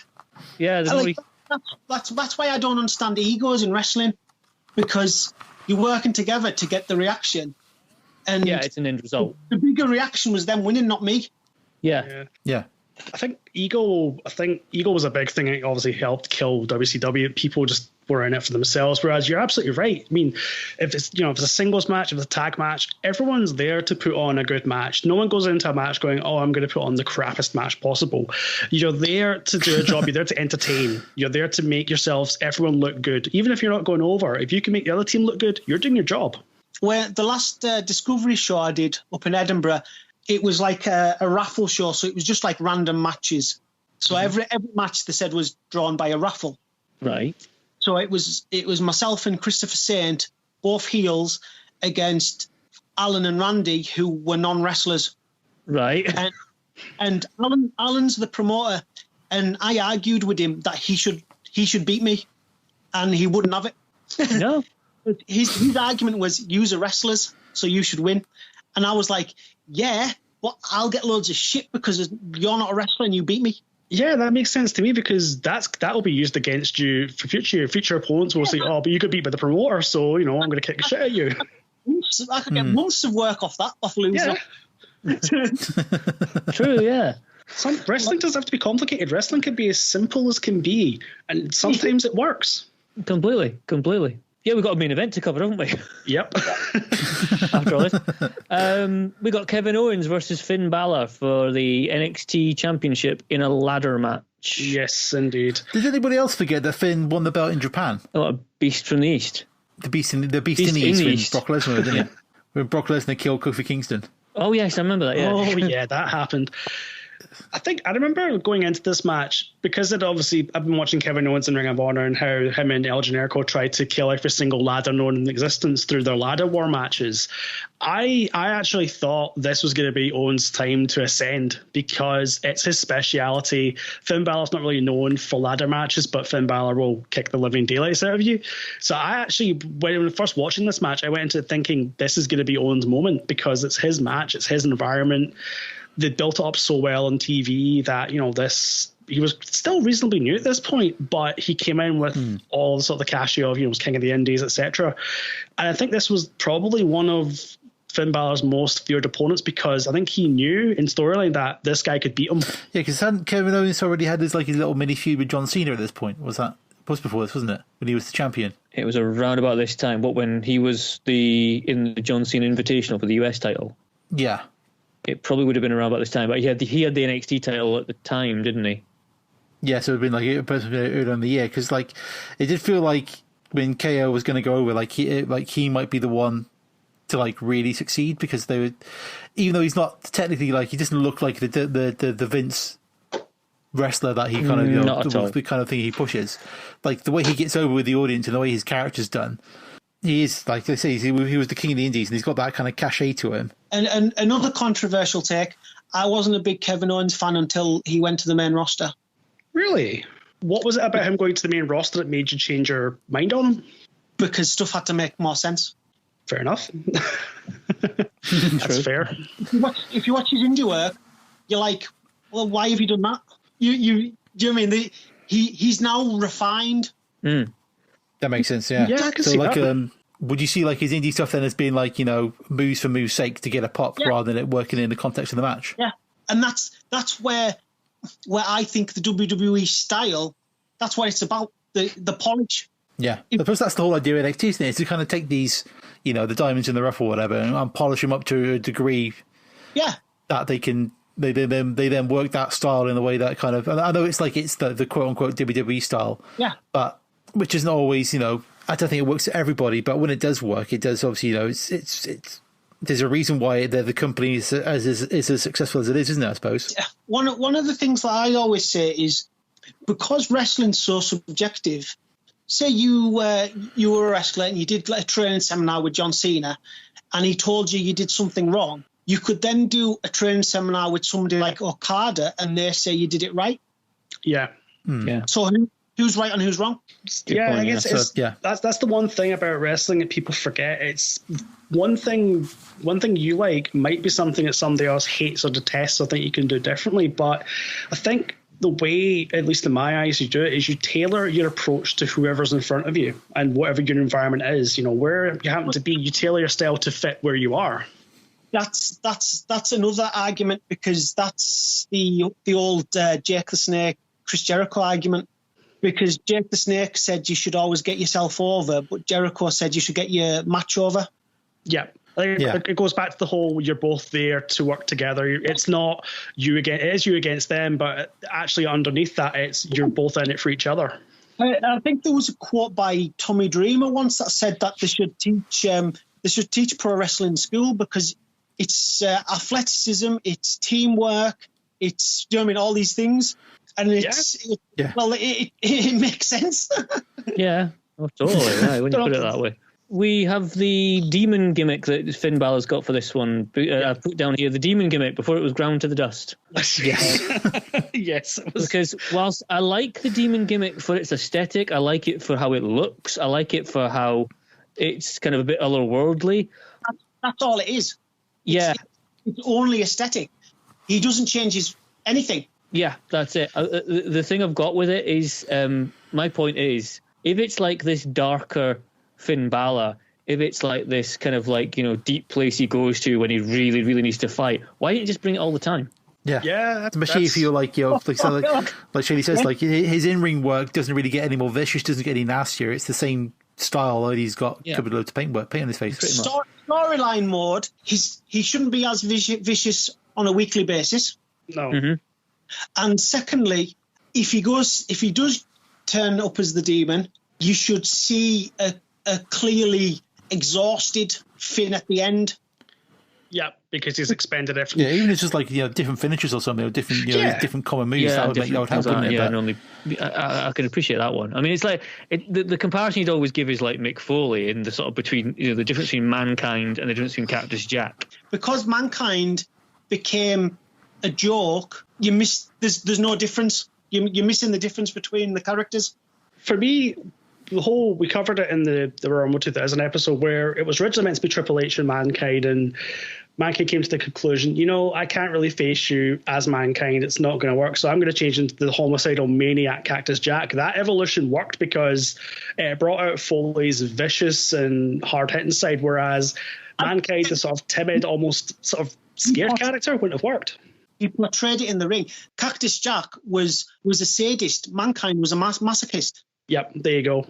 Yeah, that's why I don't understand egos in wrestling, because you're working together to get the reaction. And yeah, it's an end result. The bigger reaction was them winning, not me. Yeah. I think ego was a big thing. It obviously helped kill WCW. People just were in it for themselves. Whereas you're absolutely right. I mean, if it's a singles match, if it's a tag match, everyone's there to put on a good match. No one goes into a match going, "Oh, I'm going to put on the crappiest match possible." You're there to do a job. You're there to entertain. You're there to make everyone look good. Even if you're not going over, if you can make the other team look good, you're doing your job. Where the last Discovery show I did up in Edinburgh, it was like a raffle show, so it was just like random matches. So every match they said was drawn by a raffle. Right. So it was myself and Christopher Saint, both heels, against Alan and Randy, who were non-wrestlers. Right. And Alan's the promoter, and I argued with him that he should beat me, and he wouldn't have it. No. His argument was, "You're wrestlers, so you should win." And I was like, "Yeah, but I'll get loads of shit because you're not a wrestler and you beat me." Yeah, that makes sense to me, because that will be used against you for future opponents. Will say, "Oh, but you got beat by the promoter, so I'm going to kick the shit at you." I could get months of work off losing. Yeah. True. Yeah. Some wrestling doesn't have to be complicated. Wrestling can be as simple as can be, and sometimes it works. Completely. Yeah, we've got a main event to cover, haven't we? Yep. After all this. We got Kevin Owens versus Finn Balor for the NXT Championship in a ladder match. Yes, indeed. Did anybody else forget that Finn won the belt in Japan? Oh, a beast from the East. The beast in the East. Brock Lesnar, didn't it? When Brock Lesnar killed Kofi Kingston. Oh, yes, I remember that, yeah. Oh, yeah, that happened. I remember going into this match, because I've been watching Kevin Owens in Ring of Honor and how him and El Generico tried to kill every single ladder known in existence through their ladder war matches. I actually thought this was going to be Owens' time to ascend, because it's his speciality. Finn Balor's not really known for ladder matches, but Finn Balor will kick the living daylights out of you. So I actually, when I was first watching this match, I went into it thinking this is going to be Owens' moment, because it's his match, it's his environment. They built it up so well on TV that, he was still reasonably new at this point, but he came in with all the sort of the cachet of, was King of the Indies, etc. And I think this was probably one of Finn Balor's most feared opponents, because I think he knew in storyline that this guy could beat him. Yeah, because hadn't Kevin Owens already had his little mini feud with John Cena at this point? Was before this, wasn't it? When he was the champion? It was around about this time, when he was in the John Cena Invitational for the US title. Yeah. It probably would have been around about this time, but he had the NXT title at the time, didn't he? Yeah, so it would have been earlier in the year, because it did feel like when KO was going to go over, he might be the one to really succeed, because they would, even though he's not technically he doesn't look like the Vince wrestler that he kind of the kind of thing he pushes, the way he gets over with the audience and the way his character's done. He is, like they say, he was the king of the Indies, and he's got that kind of cachet to him. And another controversial take, I wasn't a big Kevin Owens fan until he went to the main roster. Really? What was it about him going to the main roster that made you change your mind on him? Because stuff had to make more sense. Fair enough. That's fair. If you watch his indie work, you're like, well, why have you done that? Do you know what I mean? He's now refined. That makes sense, yeah. Yeah, I can see that. Would you see his indie stuff then as being moves for moves' sake to get a pop, rather than it working in the context of the match? Yeah, and that's where I think the WWE style, that's what it's about, the polish. Yeah, I suppose that's the whole idea of NXT, isn't it? Is to kind of take these, the diamonds in the rough or whatever, and polish them up to a degree. Yeah, that they can. They then work that style in the way that kind of. I know it's it's the quote unquote WWE style. Yeah, but which isn't always, I don't think it works for everybody, but when it does work, it does obviously, it's there's a reason why the company is as successful as it is, isn't it, I suppose? Yeah. One of the things that I always say is, because wrestling's so subjective, say you were a wrestler and you did a training seminar with John Cena and he told you did something wrong, you could then do a training seminar with somebody like Okada and they say you did it right. Yeah. Yeah. So who's right and who's wrong? Yeah, point, I guess that's the one thing about wrestling that people forget. It's one thing you like might be something that somebody else hates or detests or think you can do differently. But I think the way, at least in my eyes, you do it is you tailor your approach to whoever's in front of you and whatever your environment is. You know, where you happen to be, you tailor your style to fit where you are. That's another argument, because that's the old Jake the Snake, Chris Jericho argument. Because Jake the Snake said you should always get yourself over, but Jericho said you should get your match over. Yeah. It goes back to the whole you're both there to work together. It's not you against, it is you against them, but actually underneath that, it's you're both in it for each other. I think there was a quote by Tommy Dreamer once that said that they should teach pro wrestling in school, because it's athleticism, it's teamwork, it's, do you know what I mean, all these things. And it makes sense. Yeah, totally. Right, when you put it that way. We have the demon gimmick that Finn Balor's got for this one. I've put down here the demon gimmick before it was ground to the dust. Yes. Yes. It was. Because whilst I like the demon gimmick for its aesthetic, I like it for how it looks, I like it for how it's kind of a bit otherworldly. That's all it is. Yeah. It's only aesthetic. He doesn't change anything. Yeah, that's it. The thing I've got with it is, my point is, if it's like this darker Finn Balor, if it's like this kind of like, you know, deep place he goes to when he really, really needs to fight, why don't you just bring it all the time? Yeah, yeah. Especially if you're like, you know, like Shady says, like his in-ring work doesn't really get any more vicious, doesn't get any nastier. It's the same style, although he's got covered loads of paint on his face. Storyline mode, he shouldn't be as vicious on a weekly basis. No. Mm-hmm. And secondly, if he does turn up as the demon, you should see a clearly exhausted Finn at the end. Yeah, because he's expended everything. Yeah, even if it's just like, you know, different finishes or something, or different, you know, different common moves, that would help, wouldn't it? Yeah, I can appreciate that one. I mean, it's like the comparison you'd always give is like Mick Foley in the sort of between, you know, the difference between Mankind and the difference between Cactus Jack. Because Mankind became a joke, there's no difference. You're missing the difference between the characters. For me, we covered it in the Royal Rumble 2000 episode, where it was originally meant to be Triple H and Mankind, and Mankind came to the conclusion, you know, I can't really face you as Mankind, it's not going to work, so I'm going to change into the homicidal maniac Cactus Jack. That evolution worked because it brought out Foley's vicious and hard-hitting side, whereas Mankind, the sort of timid, almost sort of scared character, wouldn't have worked. He portrayed it in the ring. Cactus Jack was a sadist. Mankind was a masochist. Yep, there you go.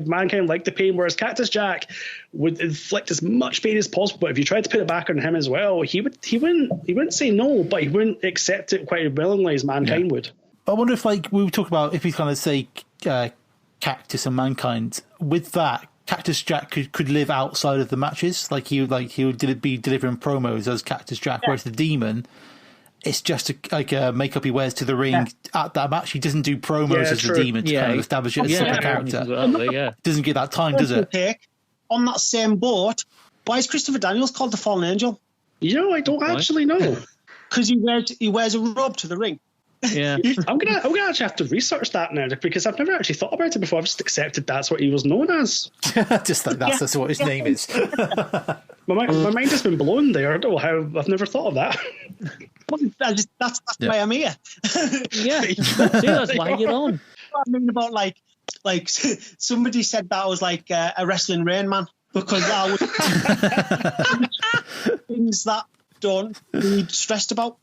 Mankind liked the pain, whereas Cactus Jack would inflict as much pain as possible. But if you tried to put it back on him as well, he wouldn't say no, but he wouldn't accept it quite willingly as Mankind would. I wonder if, like, we talk about if we kind of say Cactus and Mankind, with that, Cactus Jack could live outside of the matches. He would be delivering promos as Cactus Jack, whereas the Demon, it's just a makeup he wears to the ring at that match. He doesn't do promos as the Demon to kind of establish it as a separate character. Doesn't get that time, does it? On that same boat, why is Christopher Daniels called the Fallen Angel? You know, I don't actually know. Because he wears a robe to the ring. Yeah, I'm gonna actually have to research that now, because I've never actually thought about it before. I've just accepted that's what he was known as. Just like that's what his name is. My mind has been blown there. I don't know how I've never thought of that. That's why I'm here. Yeah, that's why you're on. I mean, about like somebody said that I was like a wrestling Rain Man, because I would things that don't need stressed about.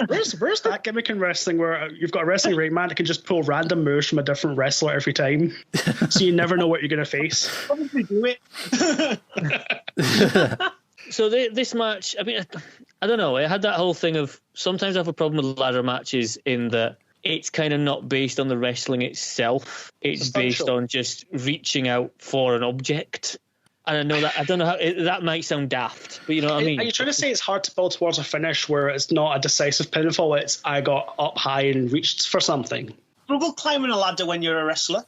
Where's that gimmick in wrestling where you've got a wrestling Rain Man that can just pull random moves from a different wrestler every time, so you never know what you're going to face? Probably do it. So this match, I mean, I don't know. It had that whole thing of sometimes I have a problem with ladder matches in that it's kind of not based on the wrestling itself. It's based on just reaching out for an object. And I know that I don't know how that might sound daft, but you know what I mean. Are you trying to say it's hard to build towards a finish where it's not a decisive pinfall? It's I got up high and reached for something. Struggle climbing a ladder when you're a wrestler.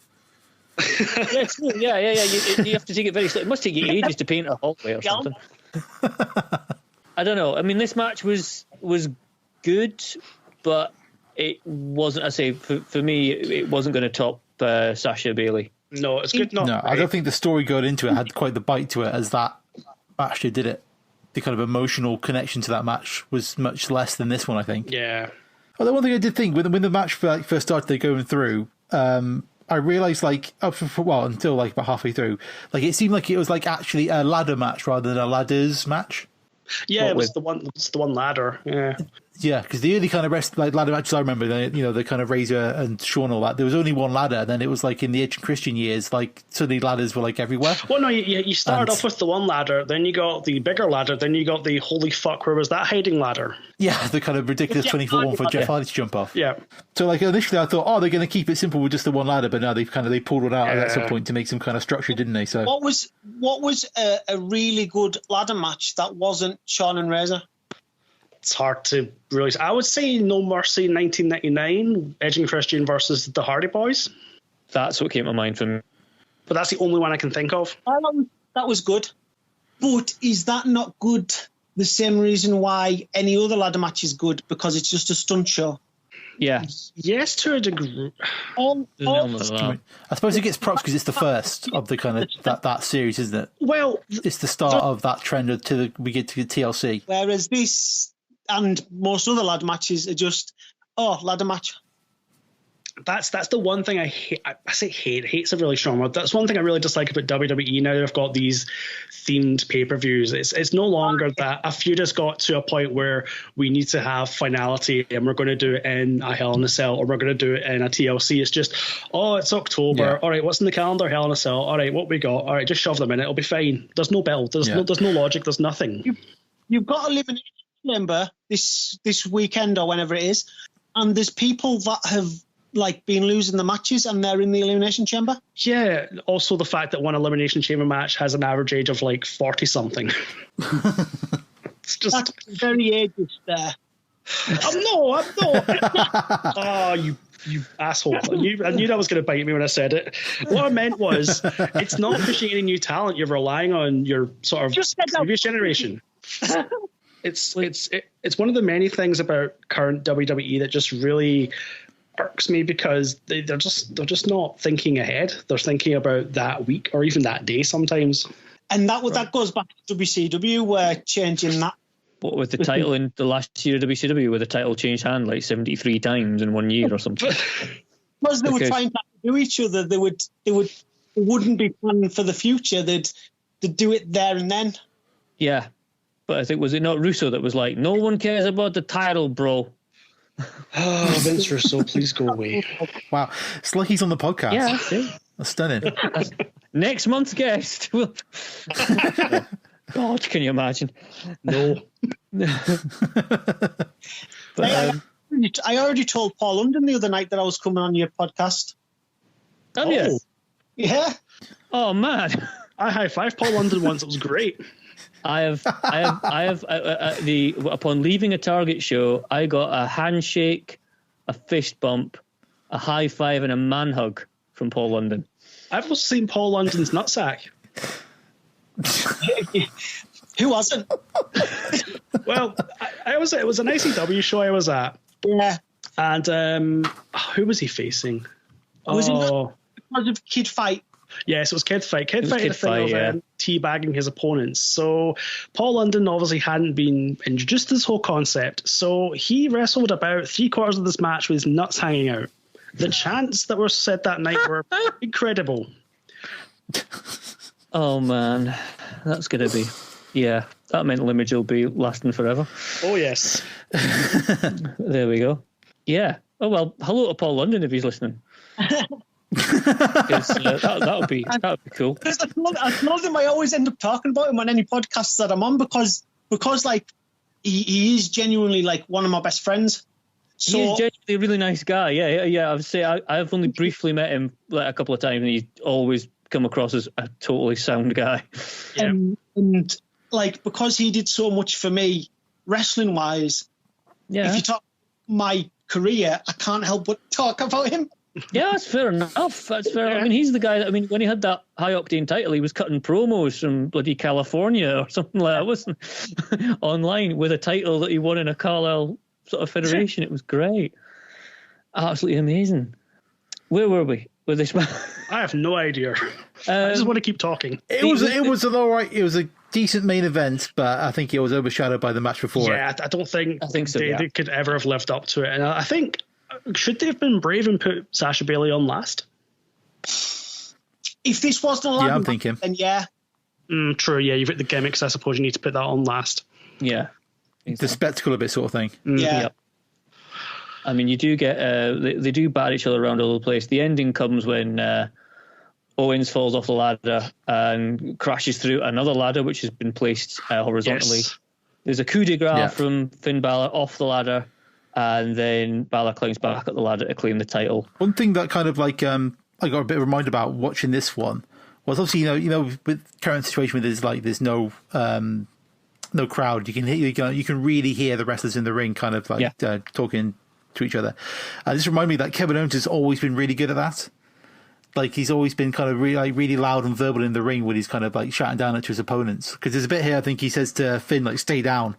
Yeah. You have to take it very slow. It must take you ages to paint a hallway or something. I don't know. I mean, this match was good, but it wasn't. I say for me, it wasn't going to top Sasha Bailey. No, it's good. No, I don't think the story going into it had quite the bite to it as that match did it. The kind of emotional connection to that match was much less than this one, I think. Yeah. Although one thing I did think when the match first started going through, I realised until like about halfway through, like it seemed like it was like actually a ladder match rather than a ladders match. Yeah, it was the one ladder. Yeah. Yeah, because the early kind of ladder matches I remember, the kind of Razor and Shawn and all that, there was only one ladder, and then it was like in the Edge and Christian years, like suddenly ladders were like everywhere. Well, no, you started off with the one ladder, then you got the bigger ladder, then you got the holy fuck, where was that hiding ladder? Yeah, the kind of ridiculous 20-foot one for Jeff Hardy to jump off. Yeah. So like initially I thought, they're going to keep it simple with just the one ladder, but now they pulled one out at some point to make some kind of structure, didn't they? So what was a really good ladder match that wasn't Shawn and Razor? It's hard to really. I would say No Mercy 1999, Edge and Christian versus the Hardy Boys. That's what came to mind for me. But that's the only one I can think of. That was good. But is that not good? The same reason why any other ladder match is good, because it's just a stunt show. Yeah. Yes, to a degree. I suppose it gets props because it's the first of the kind of that series, isn't it? Well, it's the start of that trend we get to TLC. Whereas this and most other ladder matches are just ladder match. That's the one thing I hate. I say hate. Hate's a really strong word. That's one thing I really dislike about WWE now. They've got these themed pay-per-views. It's no longer that a feud has got to a point where we need to have finality and we're going to do it in a Hell in a Cell or we're going to do it in a TLC. It's just, it's October. Yeah. All right, what's in the calendar? Hell in a Cell. All right, what we got? All right, just shove them in. It'll be fine. There's no build. There's no logic. There's nothing. You've got Elimination Chamber this weekend or whenever it is, and there's people that have been losing the matches and they're in the Elimination Chamber. Yeah. Also the fact that one Elimination Chamber match has an average age of 40 something. It's just that's very ageist there. I'm not. Oh, you asshole. I knew that was going to bite me when I said it. What I meant was it's not pushing any new talent. You're relying on your sort of previous generation. It's one of the many things about current WWE that just really irks me, because they're just not thinking ahead. They're thinking about that week or even that day sometimes. And that goes back to WCW, where changing that. What with the title in the last year of WCW, where the title changed hand 73 times in 1 year or something. Because they were trying to do each other, they wouldn't be planning for the future. They'd do it there and then. Yeah. But I think, was it not Russo that was like, no one cares about the title, bro? Oh, Vince Russo, please go away. Wow. It's like he's on the podcast. Yeah, see? That's stunning. Next month's guest. God, can you imagine? No. But, I already told Paul London the other night that I was coming on your podcast. Oh, yeah. Yeah. Oh, man. I high-fived Paul London once. It was great. I have upon leaving a Target show, I got a handshake, a fist bump, a high five, and a man hug from Paul London. I've also seen Paul London's nutsack. Who wasn't? Well, it was an ICW show I was at. Yeah. And who was he facing? Was it because of Kid Fight? Yes, it was Kid Fight. Kid Fight had a thing of teabagging his opponents. So Paul London obviously hadn't been introduced to this whole concept. So he wrestled about 3/4 of this match with his nuts hanging out. The chants that were said that night were incredible. Oh, man. That's going to be... Yeah, that mental image will be lasting forever. Oh, yes. There we go. Yeah. Oh, well, hello to Paul London if he's listening. That would be cool. I told him I always end up talking about him on any podcasts that I'm on because he is genuinely one of my best friends. So, he's genuinely a really nice guy. Yeah. I would say I've only briefly met him a couple of times, and he's always come across as a totally sound guy. Yeah. And like, because he did so much for me, wrestling wise, if you talk my career, I can't help but talk about him. Yeah, that's fair enough. That's fair. Yeah. I mean, he's the guy that, I mean, when he had that high octane title, he was cutting promos from bloody California or something like that, wasn't online with a title that he won in a Carlisle sort of federation. It was great. Absolutely amazing. Where were we with this man? I have no idea. I just want to keep talking. It was an all right. It was a decent main event, but I think it was overshadowed by the match before. Yeah, I don't think so, they could ever have lived up to it. And I think, should they have been brave and put Sasha Bailey on last? If this wasn't a ladder I'm thinking. then yeah. True, yeah, you've got the gimmicks. I suppose you need to put that on last. Yeah. The spectacle of it sort of thing. Yeah. I mean, you do get, they do bat each other around all over the place. The ending comes when Owens falls off the ladder and crashes through another ladder, which has been placed horizontally. Yes. There's a coup de grace from Finn Balor off the ladder, and then Balor climbs back up the ladder to claim the title. One thing that kind of like I got a bit of a reminder about watching this one was obviously you know with current situation where there's no crowd, you can really hear the wrestlers in the ring kind of like talking to each other. This reminded me that Kevin Owens has always been really good at that. Like he's always been kind of really loud and verbal in the ring when he's kind of like shouting down at his opponents. Because there's a bit here I think he says to Finn like, "Stay down."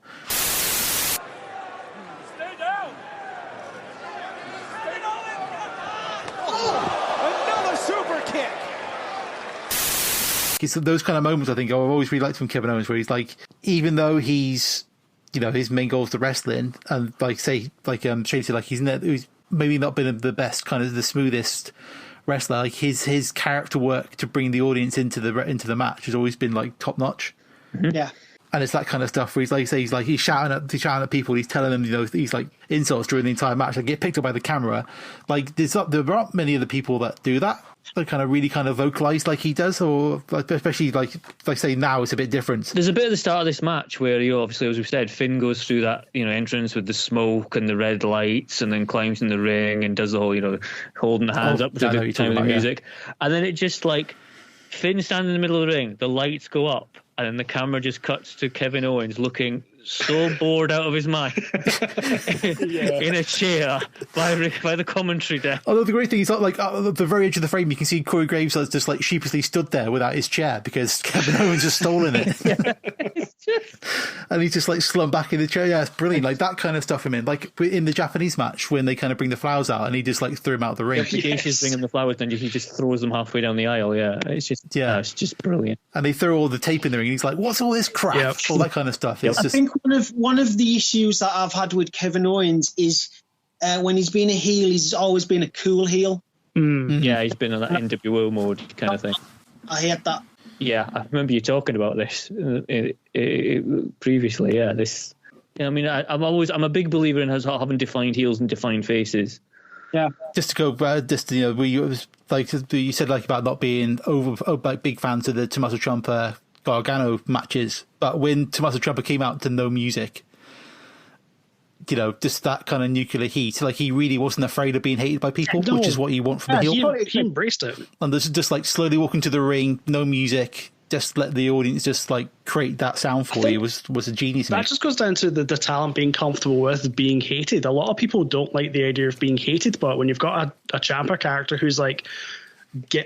It's those kind of moments I think I've always really liked from Kevin Owens, where he's like, even though he's, you know, his main goal is the wrestling, and like say, like Shady said, like he's maybe not been the best, kind of the smoothest wrestler. Like his character work to bring the audience into the match has always been like top notch. Yeah. And it's that kind of stuff where he's like, he's shouting at people, he's telling them, you know, he's like insults during the entire match, like get picked up by the camera. Like there aren't many of the people that do that. They kind of really kind of vocalize like he does, or like, especially like say now it's a bit different. There's a bit at the start of this match where, you know, obviously as we said, Finn goes through that, you know, entrance with the smoke and the red lights, and then climbs in the ring and does the whole, you know, holding the hands up to the time of the music, and then it just like Finn standing in the middle of the ring, the lights go up, and then the camera just cuts to Kevin Owens looking so bored out of his mind in a chair by the commentary desk. Although the great thing is, like at the very edge of the frame, you can see Corey Graves has just like sheepishly stood there without his chair because Kevin Owens has stolen it. And he's just like slumped back in the chair. Yeah, it's brilliant. Like that kind of stuff. I mean, like in the Japanese match when they kind of bring the flowers out and he just like threw them out of the ring. He's bringing the flowers, then he just throws them halfway down the aisle. Yeah, it's just brilliant. And they throw all the tape in the ring. And he's like, "What's all this crap?" Yep. All that kind of stuff. It's I think one of the issues that I've had with Kevin Owens is when he's been a heel, he's always been a cool heel. Yeah, he's been in that NWO mode kind of thing. I hate that. Yeah, I remember you talking about this previously. Yeah, this. I mean, I'm a big believer in having defined heels and defined faces. Yeah. Just to go, you know, you said like about not being like big fans of the Tommaso Ciampa Gargano matches, but when Tommaso Ciampa came out to no music, you know, just that kind of nuclear heat, like he really wasn't afraid of being hated by people, which is what you want from the heel. He embraced it. And there's just like slowly walking to the ring, no music, just let the audience just like create that sound for you was a genius. That just goes down to the talent being comfortable with being hated. A lot of people don't like the idea of being hated, but when you've got a Ciampa character who's like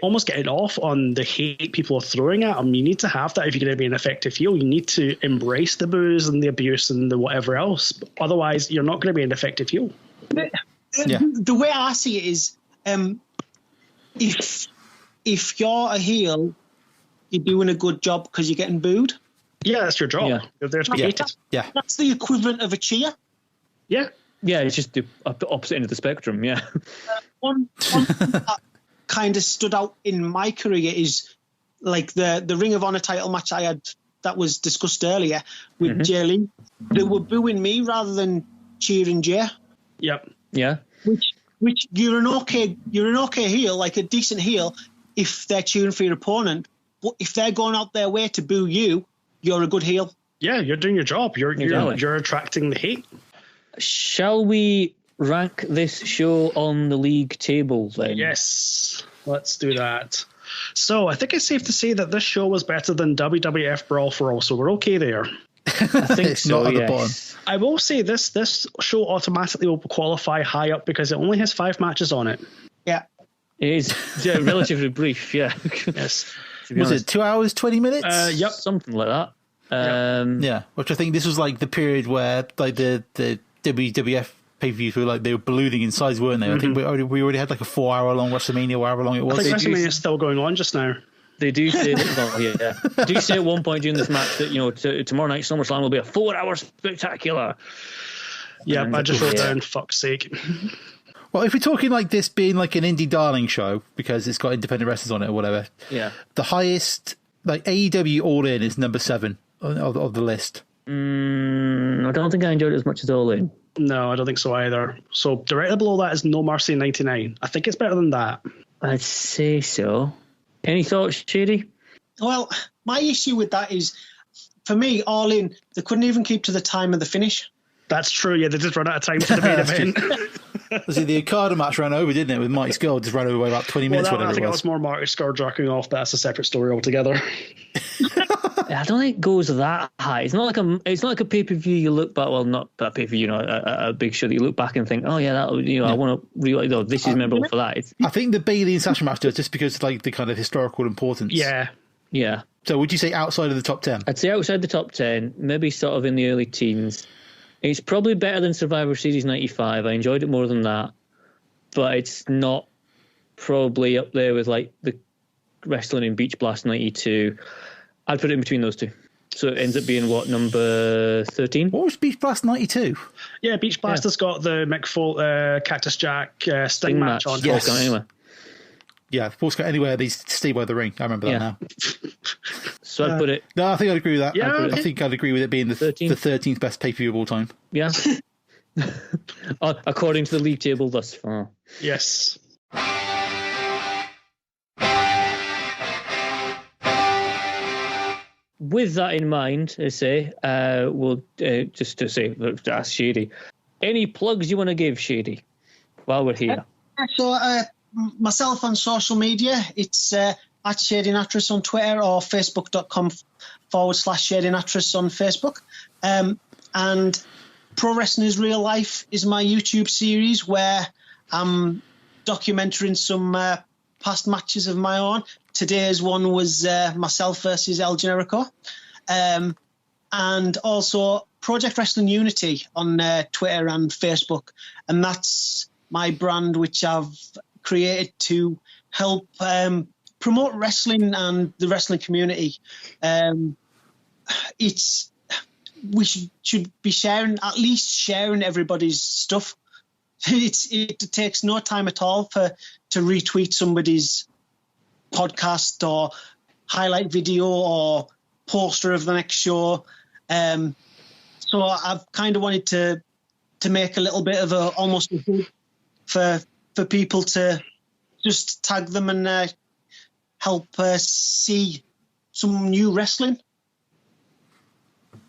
almost getting off on the hate people are throwing at him, you need to have that if you're going to be an effective heel. You need to embrace the booze and the abuse and the whatever else. Otherwise, you're not going to be an effective heel. The way I see it is, if you're a heel, you're doing a good job because you're getting booed. Yeah, that's your job. Yeah. You're there to be hated. Yeah. That's the equivalent of a cheer. Yeah. Yeah, it's just the opposite end of the spectrum. Yeah. One that kind of stood out in my career is like the Ring of Honor title match I had that was discussed earlier with Jay Lee. They were booing me rather than cheering Jay. Yep. Yeah. Which you're an okay heel, like a decent heel, if they're cheering for your opponent. But if they're going out their way to boo you, you're a good heel. Yeah, you're doing your job. You're attracting the hate. Shall we rank this show on the league table then? Yes, let's do that. So I think it's safe to say that this show was better than WWF Brawl for All, so we're okay there. I think It's so, not at the yes. bottom. I will say this show automatically will qualify high up because it only has 5 matches on it. Yeah. It is relatively brief, yeah. Yes. To be Was honest. it 2 hours, 20 minutes? Yep. Something like that. Yeah, which I think this was like the period where like the WWF pay-per-views were like they were ballooning in size, weren't they? I think we already had like a 4 hour long WrestleMania, however long it I was. think WrestleMania is still going on just now. They do say that, They do say at one point during this match that, tomorrow night SummerSlam will be a 4 hour spectacular. Yeah, And I just wrote yeah. down, fuck's sake. Well, if we're talking like this being like an indie darling show because it's got independent wrestlers on it or whatever, Yeah. the highest like AEW All In is number 7 of the list. I don't think I enjoyed it as much as All In. No, I don't think so either. So directly below that is No Mercy 99. I think it's better than that. I'd say so. Any thoughts, Shady? Well, my issue with that is, for me, All In, they couldn't even keep to the time of the finish. That's true. Yeah, they just run out of time to the main That's event. Was it the Okada match ran over, didn't it? With Mighty Skull just ran over by about 20 Well, minutes, that, I whatever think it that was. was more Marty Scurll jerking off. That's a separate story altogether. I don't think it goes that high. It's not like a pay per view. You look back, well, not that pay per view, a big show that you look back and think, oh yeah, that I want to really, this is memorable for that. It's, I think the Bailey and Sasha match does just because of like the kind of historical importance. Yeah. yeah. So would you say outside of the top 10? I'd say outside the top 10, maybe sort of in the early teens. It's probably better than Survivor Series 95. I enjoyed it more than that. But it's not probably up there with like the wrestling in Beach Blast 92. I'd put it in between those two. So it ends up being what, number 13? What was Beach Blast 92? Yeah, Beach Blast has got the Mick Foley, Cactus Jack Sting match on. Yes. Yes. Anyway. Yeah, Force Count Anywhere, they stay by the ring. I remember that Yeah. now. So I'd put it, No, I think I'd agree with that. Yeah, I think I'd agree with it being the 13th best pay-per-view of all time. yeah. According to the league table thus far. Yes. With that in mind, I say, we'll just to ask Shady, any plugs you want to give, Shady, while we're here? So, myself on social media, it's at Shady Nattrass on Twitter or facebook.com/Shady Nattrass on Facebook. And Pro Wrestling is Real Life is my YouTube series where I'm documenting some past matches of my own. Today's one was myself versus El Generico. And also Project Wrestling Unity on Twitter and Facebook. And that's my brand, which I've created to help promote wrestling and the wrestling community. We should be sharing everybody's stuff. It takes no time at all to retweet somebody's podcast or highlight video or poster of the next show. So I've kind of wanted to make a little bit of almost a hook for people to just tag them and help see some new wrestling.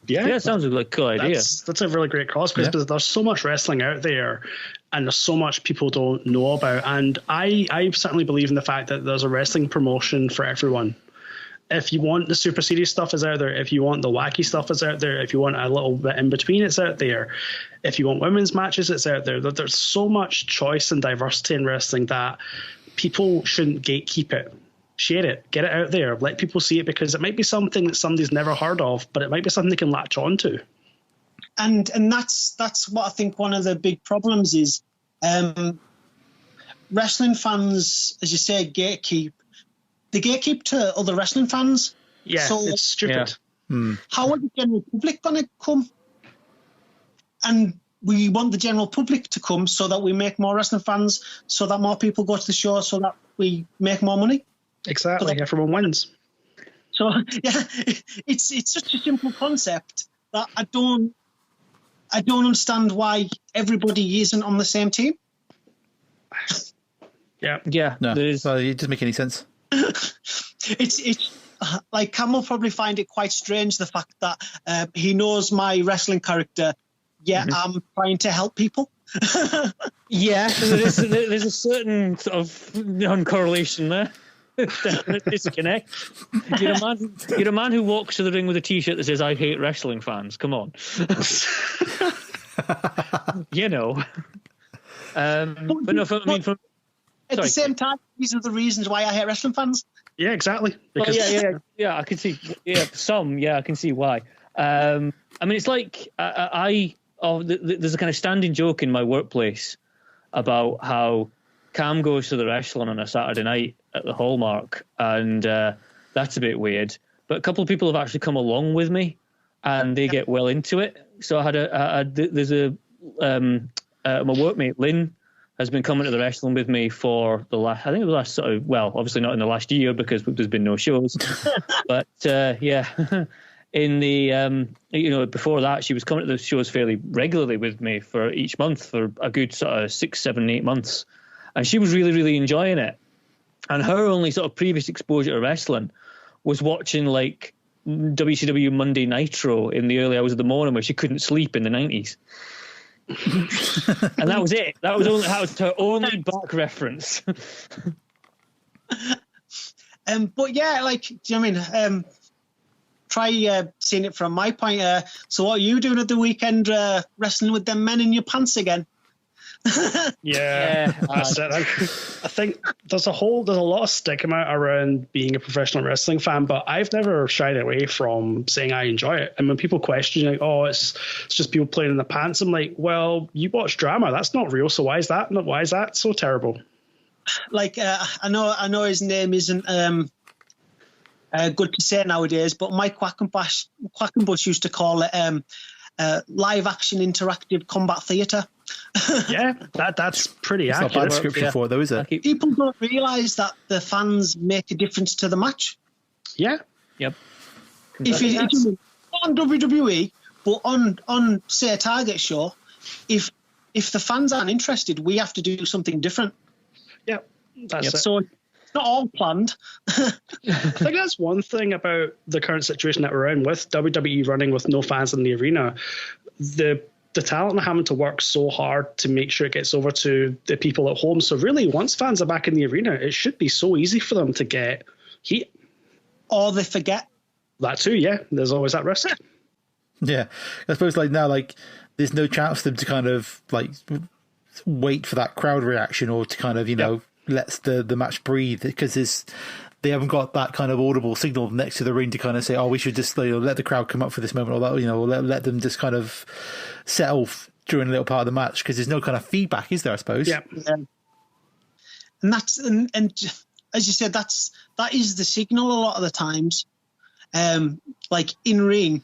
Yeah, It sounds like a cool idea. That's a really great cause because there's so much wrestling out there and there's so much people don't know about. And I certainly believe in the fact that there's a wrestling promotion for everyone. If you want the super serious stuff, is out there. If you want the wacky stuff, is out there. If you want a little bit in between, it's out there. If you want women's matches, it's out there. There's so much choice and diversity in wrestling that people shouldn't gatekeep it. Share it, get it out there, let people see it, because it might be something that somebody's never heard of, but it might be something they can latch on to. And that's what I think one of the big problems is. Wrestling fans, as you say, gatekeep. They gatekeep to other wrestling fans. Yeah, so it's stupid. How are the general public going to come? And we want the general public to come so that we make more wrestling fans, so that more people go to the show, so that we make more money. Exactly, everyone wins. So yeah, it's such a simple concept that I don't understand why everybody isn't on the same team. Yeah, No, there is. it doesn't make any sense. It's like Cam will probably find it quite strange the fact that he knows my wrestling character, yet I'm trying to help people. Yeah, there's a certain sort of non-correlation there. Definite disconnect. You're a man who walks to the ring with a T-shirt that says "I hate wrestling fans." Come on, you know. But no, at the same time, these are the reasons why I hate wrestling fans. Yeah, exactly. Because yeah. I can see. Yeah, I can see why. I mean, it's like there's a kind of standing joke in my workplace about how Cam goes to the wrestling on a Saturday night at the Hallmark, and that's a bit weird. But a couple of people have actually come along with me, and they get well into it. So my workmate Lynn has been coming to the wrestling with me for obviously not in the last year because there's been no shows, but in the before that she was coming to the shows fairly regularly with me for each month for a good sort of 6, 7, 8 months, and she was really, really enjoying it. And her only sort of previous exposure to wrestling was watching like WCW Monday Nitro in the early hours of the morning where she couldn't sleep in the 90s. And that was it. That was her only back reference. But yeah, like, do you know what I mean? Try seeing it from my point. So what are you doing at the weekend? Wrestling with them men in your pants again? Yeah. That's it. I think there's a lot of stigma around being a professional wrestling fan, but I've never shied away from saying I enjoy it. And when people question, like, oh, it's just people playing in the pants, I'm like, well, you watch drama. That's not real. So why is that so terrible? Like, I know his name isn't good to say nowadays, but Mike Quackenbush used to call it live action interactive combat theatre. Yeah, that's pretty accurate. It's not bad description for it, though, is it? People don't realise that the fans make a difference to the match. Yeah. Yep. If you on WWE, but on say a Target show, if the fans aren't interested, we have to do something different. Yeah, that's it. So it's not all planned. I think that's one thing about the current situation that we're in with WWE running with no fans in the arena. The talent are having to work so hard to make sure it gets over to the people at home. So really, once fans are back in the arena, it should be so easy for them to get heat. Or they forget. That too, yeah. There's always that risk. Yeah. I suppose like now, like there's no chance for them to kind of like wait for that crowd reaction or to kind of, let the match breathe, because they haven't got that kind of audible signal next to the ring to kind of say, oh, we should just let the crowd come up for this moment, or that, or let them just kind of settle during a little part of the match, because there's no kind of feedback, is there, I suppose? Yeah. And that's and as you said, that is the signal a lot of the times. Like in ring,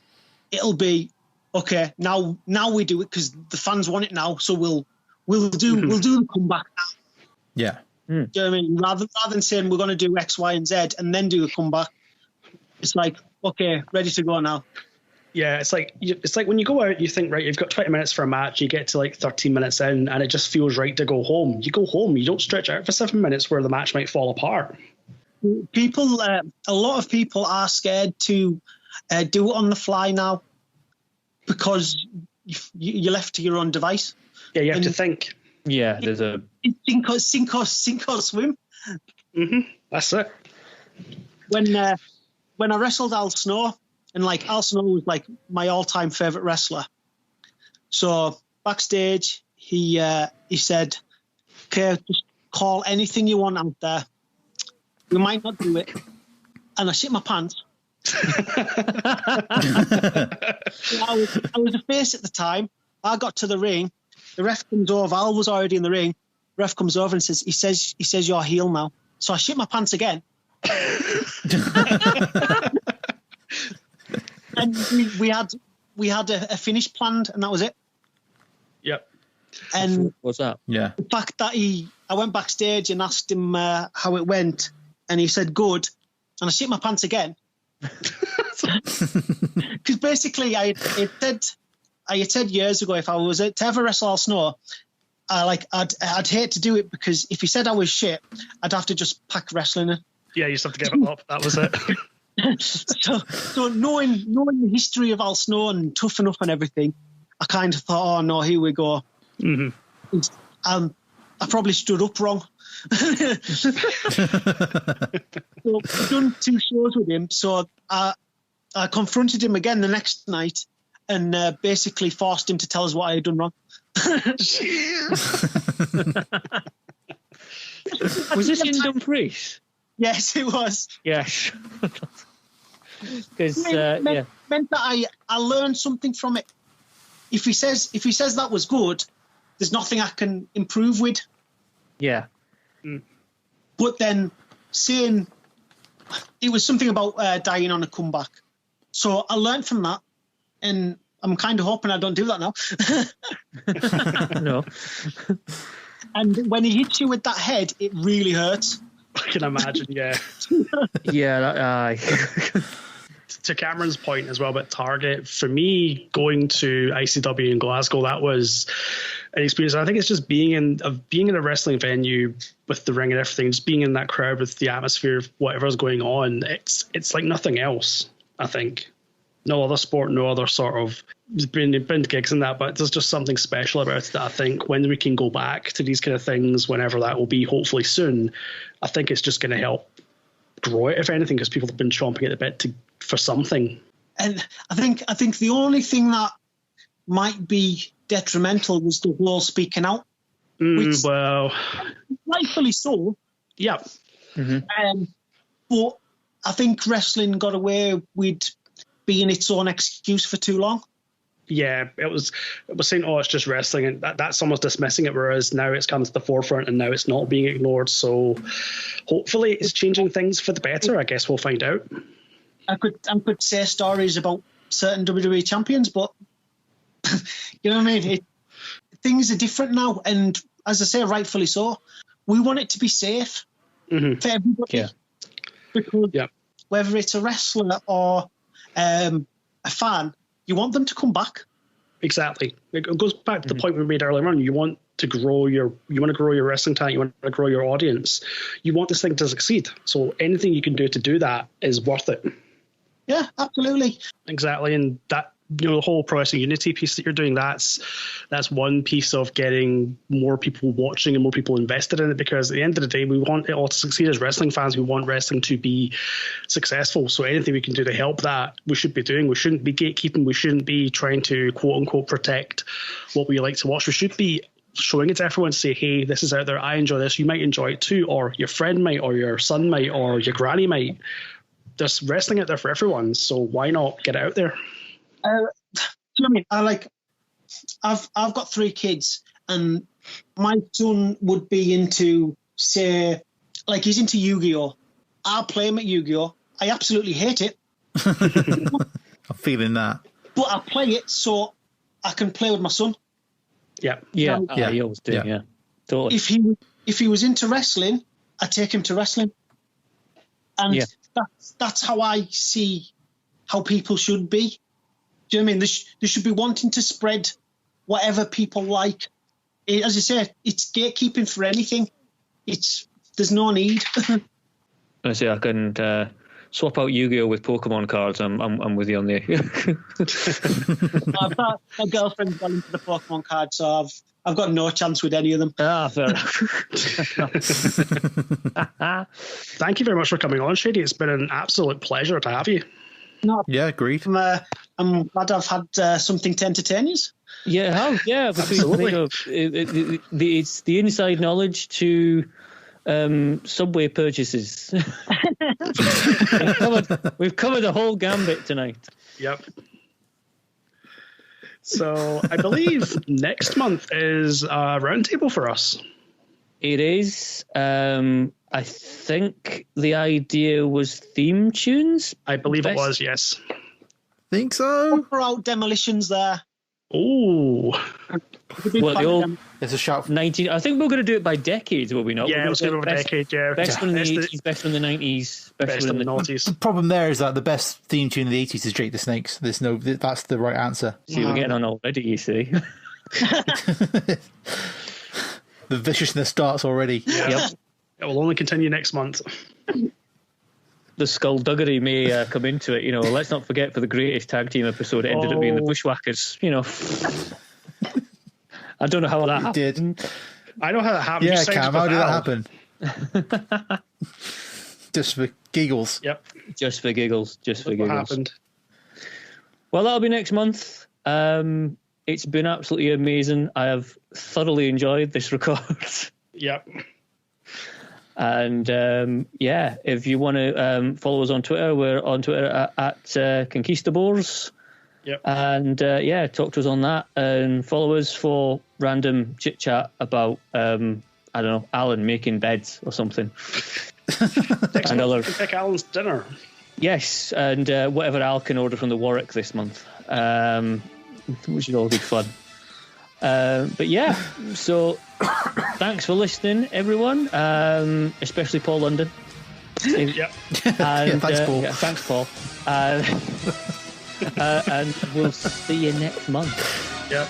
it'll be okay. Now we do it because the fans want it now, so we'll do the comeback now. Yeah. Do you know what I mean? Rather than saying we're going to do X, Y, and Z and then do a comeback, it's like, okay, ready to go now. Yeah, it's like when you go out, you think, right, you've got 20 minutes for a match, you get to like 13 minutes in, and it just feels right to go home. You go home, you don't stretch out for 7 minutes where the match might fall apart. People, a lot of people are scared to do it on the fly now because you're left to your own device. Yeah, you have to think. Yeah, there's a sink or swim. Mm-hmm. That's it. When I wrestled Al Snow, and like Al Snow was like my all-time favorite wrestler. So backstage, he said, "Okay, just call anything you want out there. We might not do it." And I shit my pants. I was a face at the time. I got to the ring. The ref comes over. Al was already in the ring. The ref comes over and says, "He says you're heel now." So I shit my pants again. And we had a finish planned, and that was it. Yep. And what's that? Yeah. The fact that I went backstage and asked him how it went, and he said good, and I shit my pants again. Because basically, I had said years ago, if I was to ever wrestle Al Snow, I'd hate to do it, because if he said I was shit, I'd have to just pack wrestling in. Yeah, you just have to give it up. That was it. So knowing the history of Al Snow and Tough Enough and everything, I kind of thought, oh no, here we go. Mm-hmm. I probably stood up wrong. So we've done 2 shows with him. So I confronted him again the next night and basically forced him to tell us what I had done wrong. Was this in Dumfries? Yes, it was. Yes. Because meant that I learned something from it. If he says that was good, there's nothing I can improve with. Yeah. But then saying it was something about dying on a comeback. So I learned from that, and I'm kind of hoping I don't do that now. No. And when he hits you with that head, it really hurts. I can imagine, yeah. Yeah, To Cameron's point as well about Target, for me, going to ICW in Glasgow, that was an experience. I think it's just being in a wrestling venue with the ring and everything, just being in that crowd with the atmosphere of whatever's going on. It's like nothing else, I think. No other sport, no other sort of been to gigs and that, but there's just something special about it that I think when we can go back to these kind of things, whenever that will be, hopefully soon, I think it's just going to help grow it, if anything, because people have been chomping at the bit for something. And I think the only thing that might be detrimental was the whole speaking out. Which, well, rightfully so. Yeah. Mm-hmm. But I think wrestling got away with being its own excuse for too long. Yeah, it was saying, oh, it's just wrestling, and that's almost dismissing it, whereas now it's come to the forefront and now it's not being ignored. So hopefully it's changing things for the better. I guess we'll find out. I could say stories about certain WWE champions, but you know what I mean? Things are different now, and as I say, rightfully so. We want it to be safe for everybody. Yeah. Because whether it's a wrestler or a fan, you want them to come back. Exactly. It goes back to the point we made earlier on. You want to grow your wrestling talent. You want to grow your audience. You want this thing to succeed. So anything you can do to do that is worth it. Yeah, absolutely. Exactly. And that, the whole Pro Wrestling Unity piece that you're doing, that's one piece of getting more people watching and more people invested in it, because at the end of the day, we want it all to succeed as wrestling fans. We want wrestling to be successful. So anything we can do to help that, we should be doing. We shouldn't be gatekeeping. We shouldn't be trying to quote unquote protect what we like to watch. We should be showing it to everyone to say, hey, this is out there. I enjoy this. You might enjoy it too. Or your friend might, or your son might, or your granny might. There's wrestling out there for everyone. So why not get it out there? Do you know what I mean? I've got 3 kids, and my son would be into, say, like he's into Yu-Gi-Oh. I'll play him at Yu-Gi-Oh. I absolutely hate it. I'm feeling that. But I play it so I can play with my son. Yeah. Yeah. You always do. Yeah. Totally. If he was into wrestling, I'd take him to wrestling. And that's how I see how people should be. Do you know what I mean? They should be wanting to spread whatever people like. As I said, it's gatekeeping for anything. There's no need. I say I can swap out Yu-Gi-Oh with Pokemon cards. I'm with you on there. My girlfriend's gone into the Pokemon cards, so I've got no chance with any of them. Fair enough. Thank you very much for coming on, Shady. It's been an absolute pleasure to have you. No, yeah, agreed. I'm glad I've had something to entertain you. Yeah, absolutely. It's the inside knowledge to Subway purchases. We've covered the whole gambit tonight. Yep. So I believe next month is a roundtable for us. It is. I think the idea was theme tunes. I believe it was, yes. Think so. Proper out demolitions there. Oh. Well, the old. There's a shout. 19. I think we're going to do it by decades, will we not? Yeah, let's do it by decade. Yeah. Best from the 80s, best from the 90s, best from the 90s. The problem there is that the best theme tune of the 80s is Jake the Snakes. That's the right answer. See, we're getting on already. You see. The viciousness starts already. Yeah. Yep. It will only continue next month. The skullduggery may come into it. Let's not forget, for the greatest tag team episode, it ended up being the Bushwhackers. I don't know how that happened. Did. I know how that happened. Yeah, Cam, how did that happen? Just for giggles. Yep. Just for giggles. What happened? Well, that'll be next month. It's been absolutely amazing. I have thoroughly enjoyed this record. Yep. And if you want to follow us on Twitter, we're on Twitter at Conquistabores. Yep. And talk to us on that and follow us for random chit chat about I don't know, Alan making beds or something. And other pick Alan's dinner. Yes, and whatever Al can order from the Warwick this month, which is all good fun. But yeah, so thanks for listening, everyone, especially Paul London. Yep. And, thanks, Paul. Thanks, Paul. And we'll see you next month. Yep.